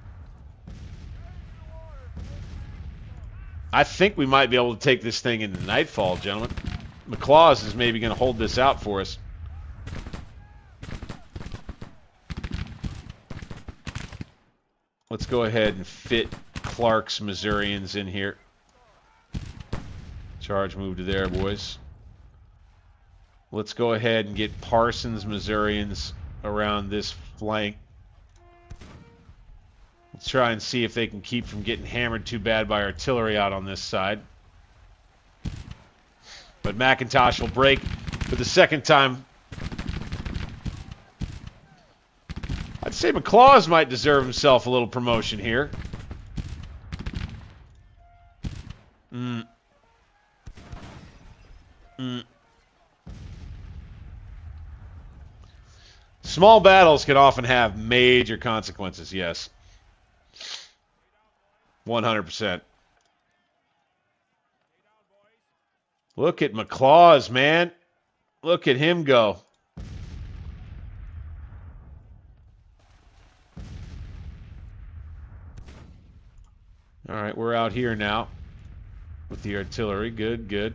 I think we might be able to take this thing into nightfall, gentlemen. McClaws is maybe going to hold this out for us. Let's go ahead and fit Clark's Missourians in here. Charge move to there, boys. Let's go ahead and get Parsons Missourians around this flank. Let's try and see if they can keep from getting hammered too bad by artillery out on this side. But McIntosh will break for the second time. I'd say McClaws might deserve himself a little promotion here. Small battles can often have major consequences, yes. 100%. Look at McClaws, man. Look at him go. All right, we're out here now with the artillery. Good, good.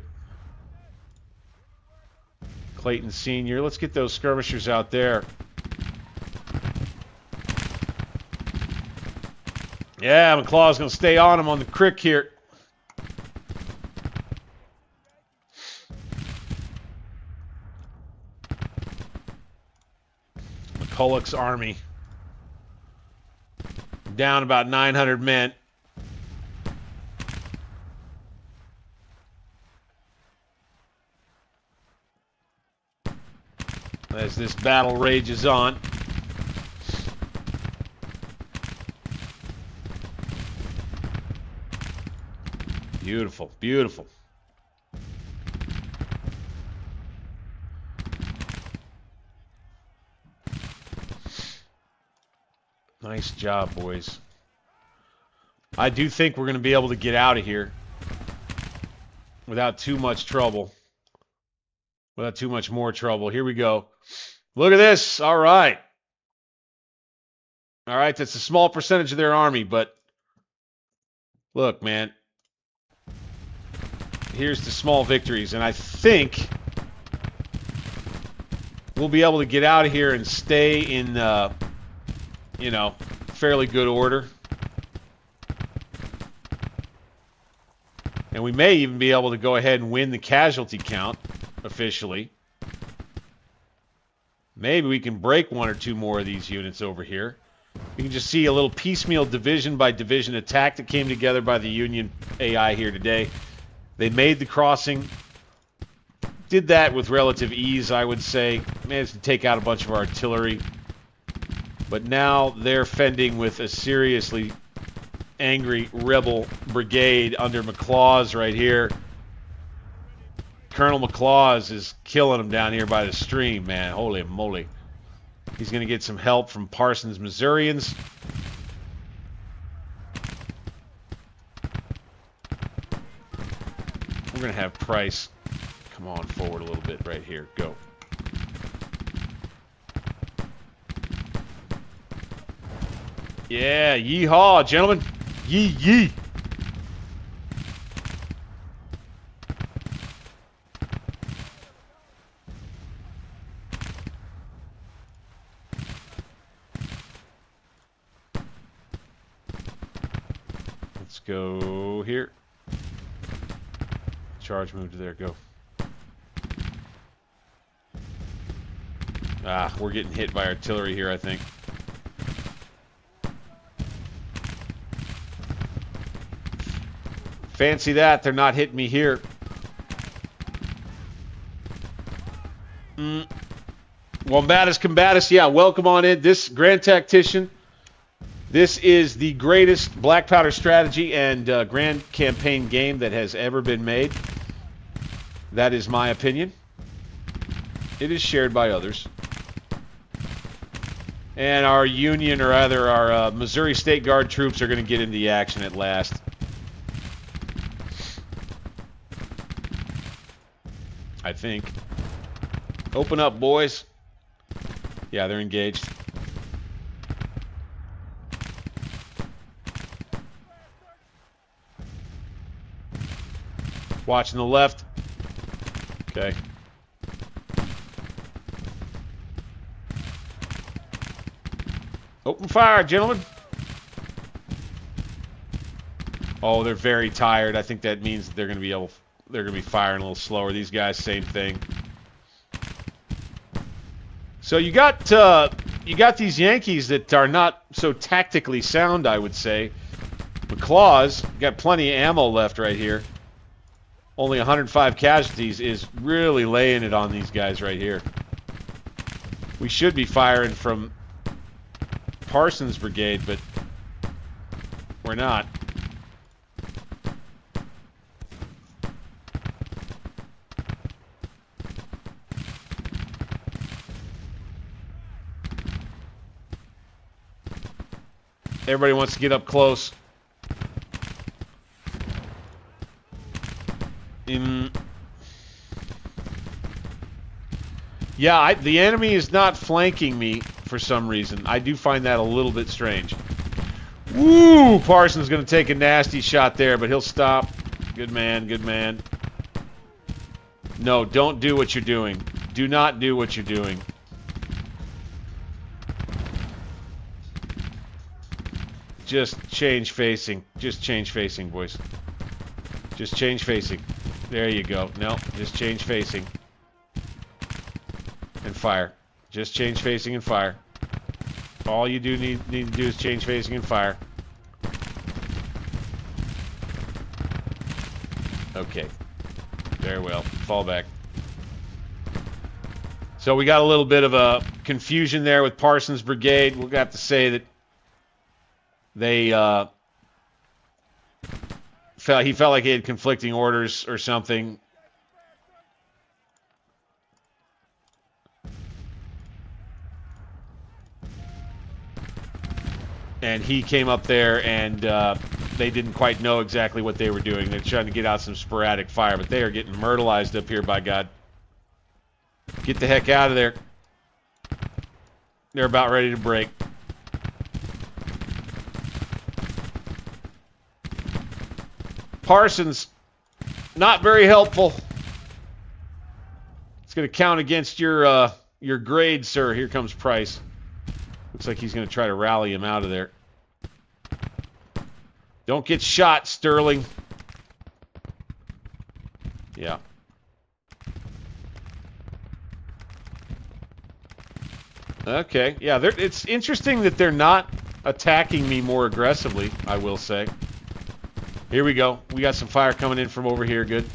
Clayton Sr., let's get those skirmishers out there. Yeah, McClaw's going to stay on him on the crick here. McCulloch's army. Down about 900 men. As this battle rages on. Beautiful, beautiful. Nice job, boys. I do think we're going to be able to get out of here without too much trouble. Without too much more trouble. Here we go. Look at this. All right. All right, that's a small percentage of their army, but look, man. Here's the small victories, and I think we'll be able to get out of here and stay in, you know, fairly good order. And we may even be able to go ahead and win the casualty count officially. Maybe we can break one or two more of these units over here. You can just see a little piecemeal division by division attack that came together by the Union AI here today. They made the crossing. Did that with relative ease, I would say. Managed to take out a bunch of artillery. But now they're fending with a seriously angry rebel brigade under McClaws right here. Colonel McClaws is killing them down here by the stream, man. Holy moly. He's going to get some help from Parsons Missourians. We're going to have Price come on forward a little bit right here. Go. Yeah, yeehaw, gentlemen. Yee, yee. go here. Charge, move to there, go. Ah, we're getting hit by artillery here, I think. Fancy that, they're not hitting me here. Wombatus Combatus, yeah, welcome on in. This Grand Tactician, this is the greatest black powder strategy and Grand Campaign game that has ever been made. That is my opinion. It is shared by others. And our Union, or rather our Missouri State Guard troops are going to get into the action at last. I think. Open up, boys. Yeah, they're engaged. Watching the left. Okay. Open fire, gentlemen. Oh, they're very tired. I think that means that they're going to be firing a little slower. These guys, same thing. So you got these Yankees that are not so tactically sound, I would say. McClaw's got plenty of ammo left right here. Only 105 casualties is really laying it on these guys right here. We should be firing from Parsons' brigade, but we're not. Everybody wants to get up close. Yeah, the enemy is not flanking me for some reason. I do find that a little bit strange. Woo! Parsons going to take a nasty shot there, but he'll stop. Good man, good man. No, don't do what you're doing. Do not do what you're doing. Just change facing. Just change facing, boys. Just change facing. There you go. No, just change facing. And fire. Just change facing and fire. All you do need to do is change facing and fire. Okay. Very well. Fall back. So we got a little bit of a confusion there with Parsons' brigade. We'll have to say that they he felt like he had conflicting orders or something. And he came up there and they didn't quite know exactly what they were doing. They're trying to get out some sporadic fire, but they are getting myrtleized up here, by God. Get the heck out of there. They're about ready to break. Parsons, not very helpful. It's going to count against your grade, sir. Here comes Price. Looks like he's going to try to rally him out of there. Don't get shot, Sterling. Yeah. Okay. Yeah, it's interesting that they're not attacking me more aggressively, I will say. Here we go. We got some fire coming in from over here. Good.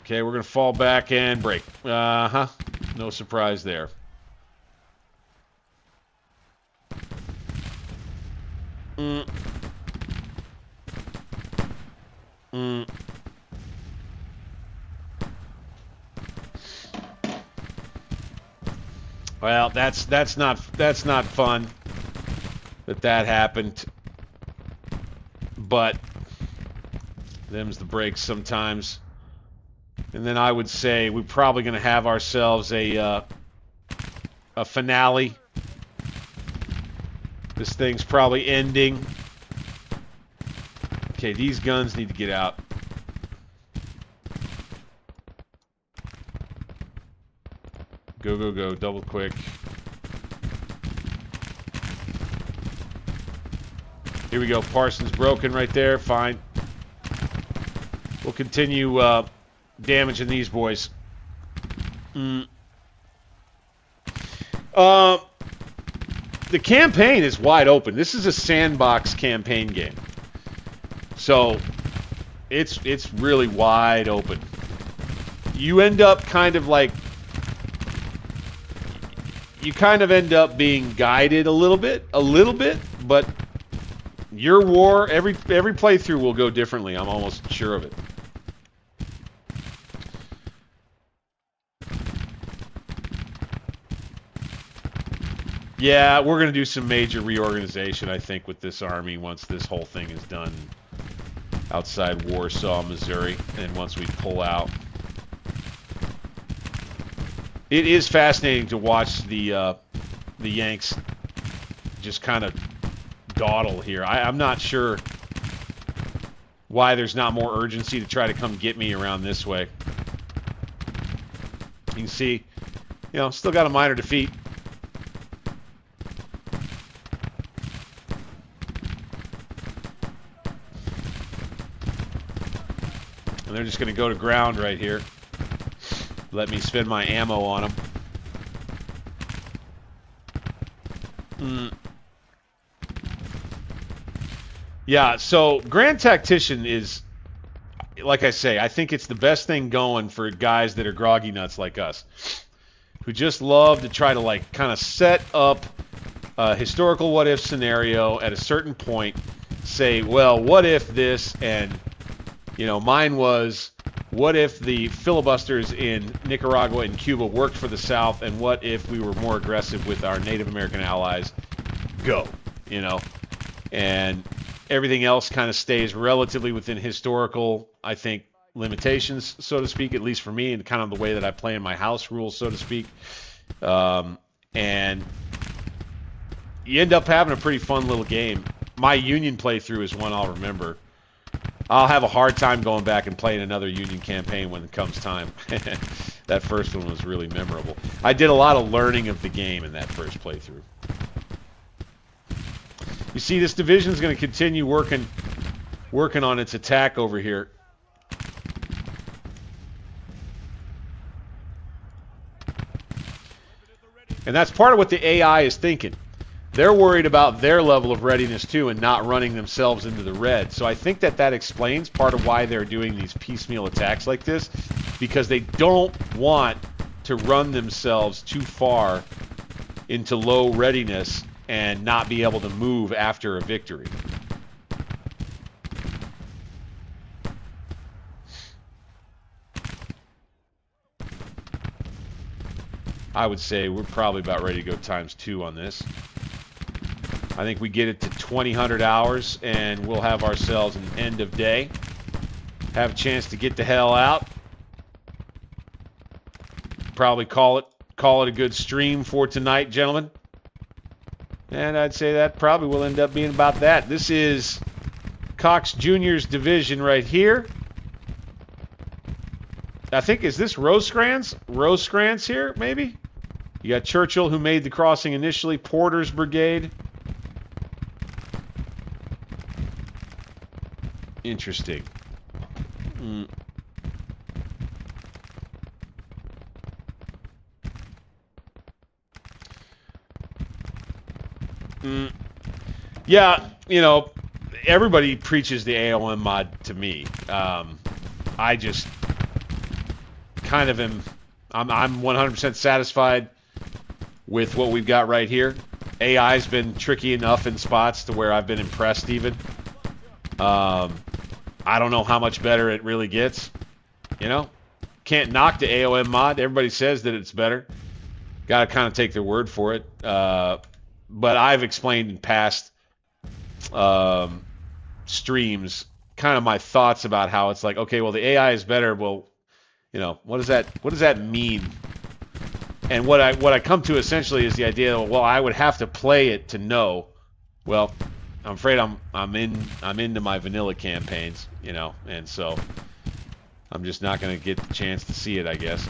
Okay, we're going to fall back and break. Uh-huh. No surprise there. Well, that's not fun that happened. But them's the breaks sometimes. And then I would say we're probably going to have ourselves a finale. This thing's probably ending. Okay, these guns need to get out. Go, go, go. Double quick. Here we go. Parsons broken right there. Fine. We'll continue damaging these boys. The campaign is wide open. This is a sandbox campaign game. So it's really wide open. You end up kind of like, you kind of end up being guided a little bit, but your war, every playthrough will go differently. I'm almost sure of it. Yeah, we're going to do some major reorganization, I think, with this army once this whole thing is done outside Warsaw, Missouri, and once we pull out. It is fascinating to watch the Yanks just kind of dawdle here. I'm not sure why there's not more urgency to try to come get me around this way. You can see, you know, still got a minor defeat. And they're just going to go to ground right here. Let me spend my ammo on them. Yeah, so Grand Tactician is, like I say, I think it's the best thing going for guys that are groggy nuts like us, who just love to try to like kind of set up a historical what-if scenario at a certain point, say, well, what if this, and, you know, mine was, what if the filibusters in Nicaragua and Cuba worked for the South, and what if we were more aggressive with our Native American allies? Go, you know, and everything else kind of stays relatively within historical, I think, limitations, so to speak, at least for me, and kind of the way that I play in my house rules, so to speak. And you end up having a pretty fun little game. My Union playthrough is one I'll remember. I'll have a hard time going back and playing another Union campaign when it comes time. That first one was really memorable. I did a lot of learning of the game in that first playthrough. You see, this division is going to continue working on its attack over here. And that's part of what the AI is thinking. They're worried about their level of readiness too and not running themselves into the red. So I think that explains part of why they're doing these piecemeal attacks like this, because they don't want to run themselves too far into low readiness and not be able to move after a victory. I would say we're probably about ready to go ×2 on this. I think we get it to 2000 hours and we'll have ourselves an end of day. Have a chance to get the hell out. Probably call it a good stream for tonight, gentlemen. And I'd say that probably will end up being about that. This is Cox Jr.'s division right here. I think, is this Rosecrans? Rosecrans here, maybe? You got Churchill, who made the crossing initially. Porter's brigade. Interesting. Yeah, you know, everybody preaches the AOM mod to me. I just kind of am, I'm 100% satisfied with what we've got right here. AI's been tricky enough in spots to where I've been impressed even. I don't know how much better it really gets. You know, can't knock the AOM mod. Everybody says that it's better. Got to kind of take their word for it. But I've explained in past streams kind of my thoughts about how it's like, okay, well, the AI is better. Well, you know, what does that mean? And what I come to essentially is the idea that, well, I would have to play it to know. Well, I'm afraid I'm into my vanilla campaigns, you know, and so I'm just not going to get the chance to see it, I guess.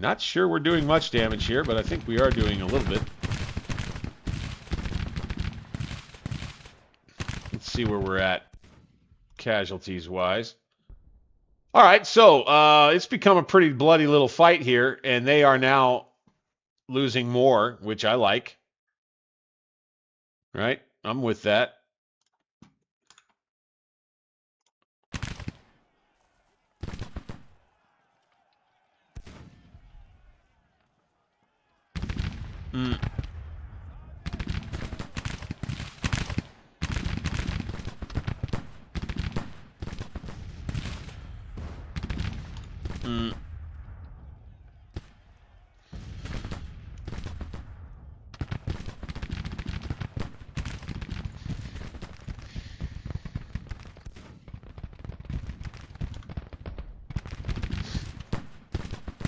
Not sure we're doing much damage here, but I think we are doing a little bit. Let's see where we're at casualties-wise. All right, so it's become a pretty bloody little fight here, and they are now losing more, which I like. Right? I'm with that. Mm. Mm.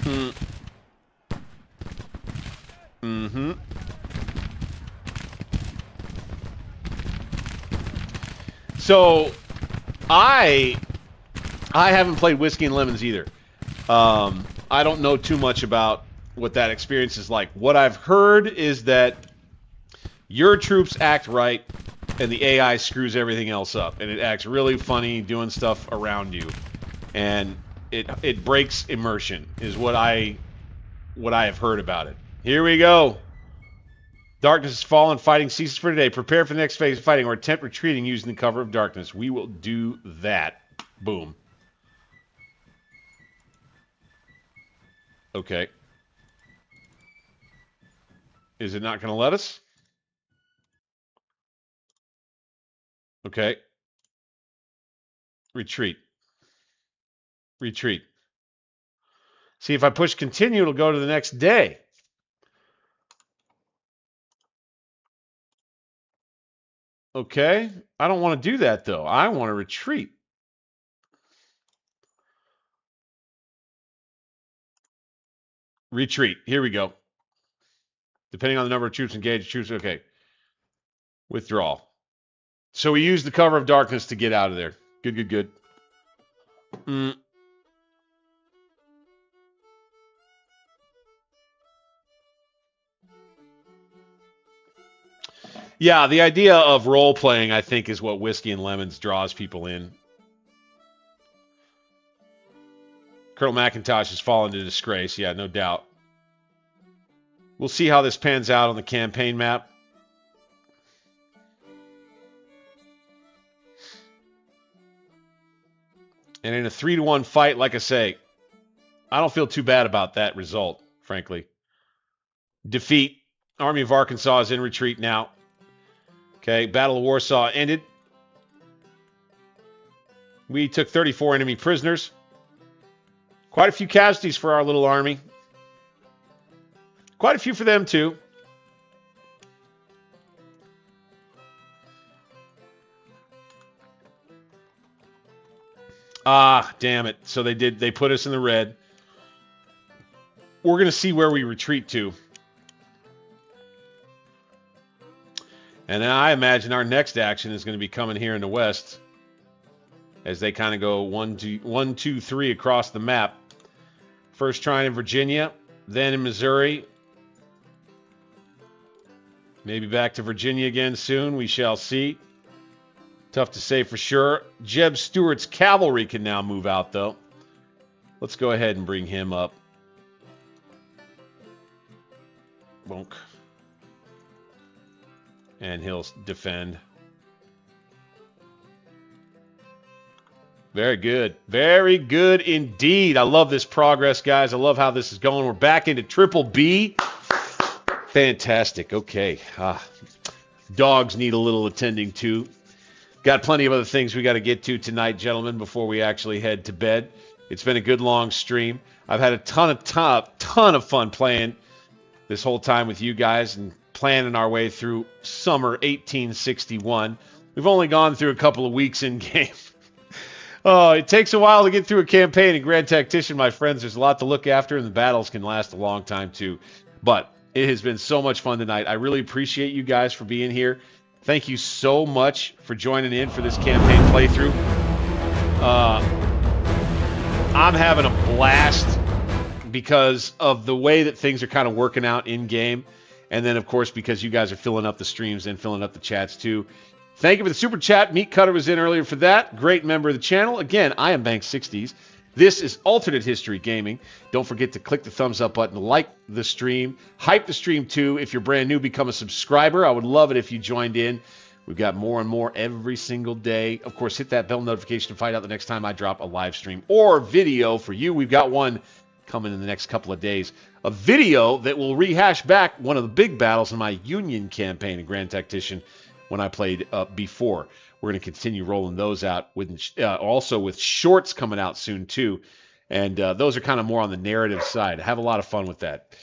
Mm. Mm-hmm. So, I haven't played Whiskey and Lemons either. I don't know too much about what that experience is like. What I've heard is that your troops act right, and the AI screws everything else up, and it acts really funny doing stuff around you, and it breaks immersion, is what I have heard about it. Here we go. Darkness has fallen. Fighting ceases for today. Prepare for the next phase of fighting or attempt retreating using the cover of darkness. We will do that. Boom. Okay. Is it not going to let us? Okay. Retreat. Retreat. See, if I push continue, it'll go to the next day. Okay. I don't want to do that, though. I want to retreat. Retreat. Here we go. Depending on the number of troops engaged, troops. Okay. Withdrawal. So we use the cover of darkness to get out of there. Good, good, good. Mm. Yeah, the idea of role-playing, I think, is what Whiskey and Lemons draws people in. Colonel McIntosh has fallen to disgrace. Yeah, no doubt. We'll see how this pans out on the campaign map. And in a 3-1 fight, like I say, I don't feel too bad about that result, frankly. Defeat. Army of Arkansas is in retreat now. Okay, Battle of Warsaw ended. We took 34 enemy prisoners. Quite a few casualties for our little army. Quite a few for them, too. Ah, damn it. So they put us in the red. We're going to see where we retreat to. And then I imagine our next action is going to be coming here in the west as they kind of go 1, 2, 3 across the map. First trying in Virginia, then in Missouri. Maybe back to Virginia again soon. We shall see. Tough to say for sure. Jeb Stuart's cavalry can now move out, though. Let's go ahead and bring him up. Bonk. And he'll defend. Very good. Very good indeed. I love this progress, guys. I love how this is going. We're back into Triple B. Fantastic. Okay. Dogs need a little attending to. Got plenty of other things we got to get to tonight, gentlemen, before we actually head to bed. It's been a good long stream. I've had a ton of fun playing this whole time with you guys and planning our way through summer 1861. We've only gone through a couple of weeks in game. Oh, it takes a while to get through a campaign in Grand Tactician, my friends. There's a lot to look after, and the battles can last a long time too. But it has been so much fun tonight. I really appreciate you guys for being here. Thank you so much for joining in for this campaign playthrough. I'm having a blast because of the way that things are kind of working out in game. And then, of course, because you guys are filling up the streams and filling up the chats too. Thank you for the super chat. Meat Cutter was in earlier for that. Great member of the channel. Again, I am Bank60s. This is Alternate History Gaming. Don't forget to click the thumbs up button, like the stream, hype the stream too. If you're brand new, become a subscriber. I would love it if you joined in. We've got more and more every single day. Of course, hit that bell notification to find out the next time I drop a live stream or video for you. We've got one coming in the next couple of days. A video that will rehash back one of the big battles in my Union campaign in Grand Tactician when I played before. We're going to continue rolling those out, with also with shorts coming out soon too. And those are kind of more on the narrative side. Have a lot of fun with that.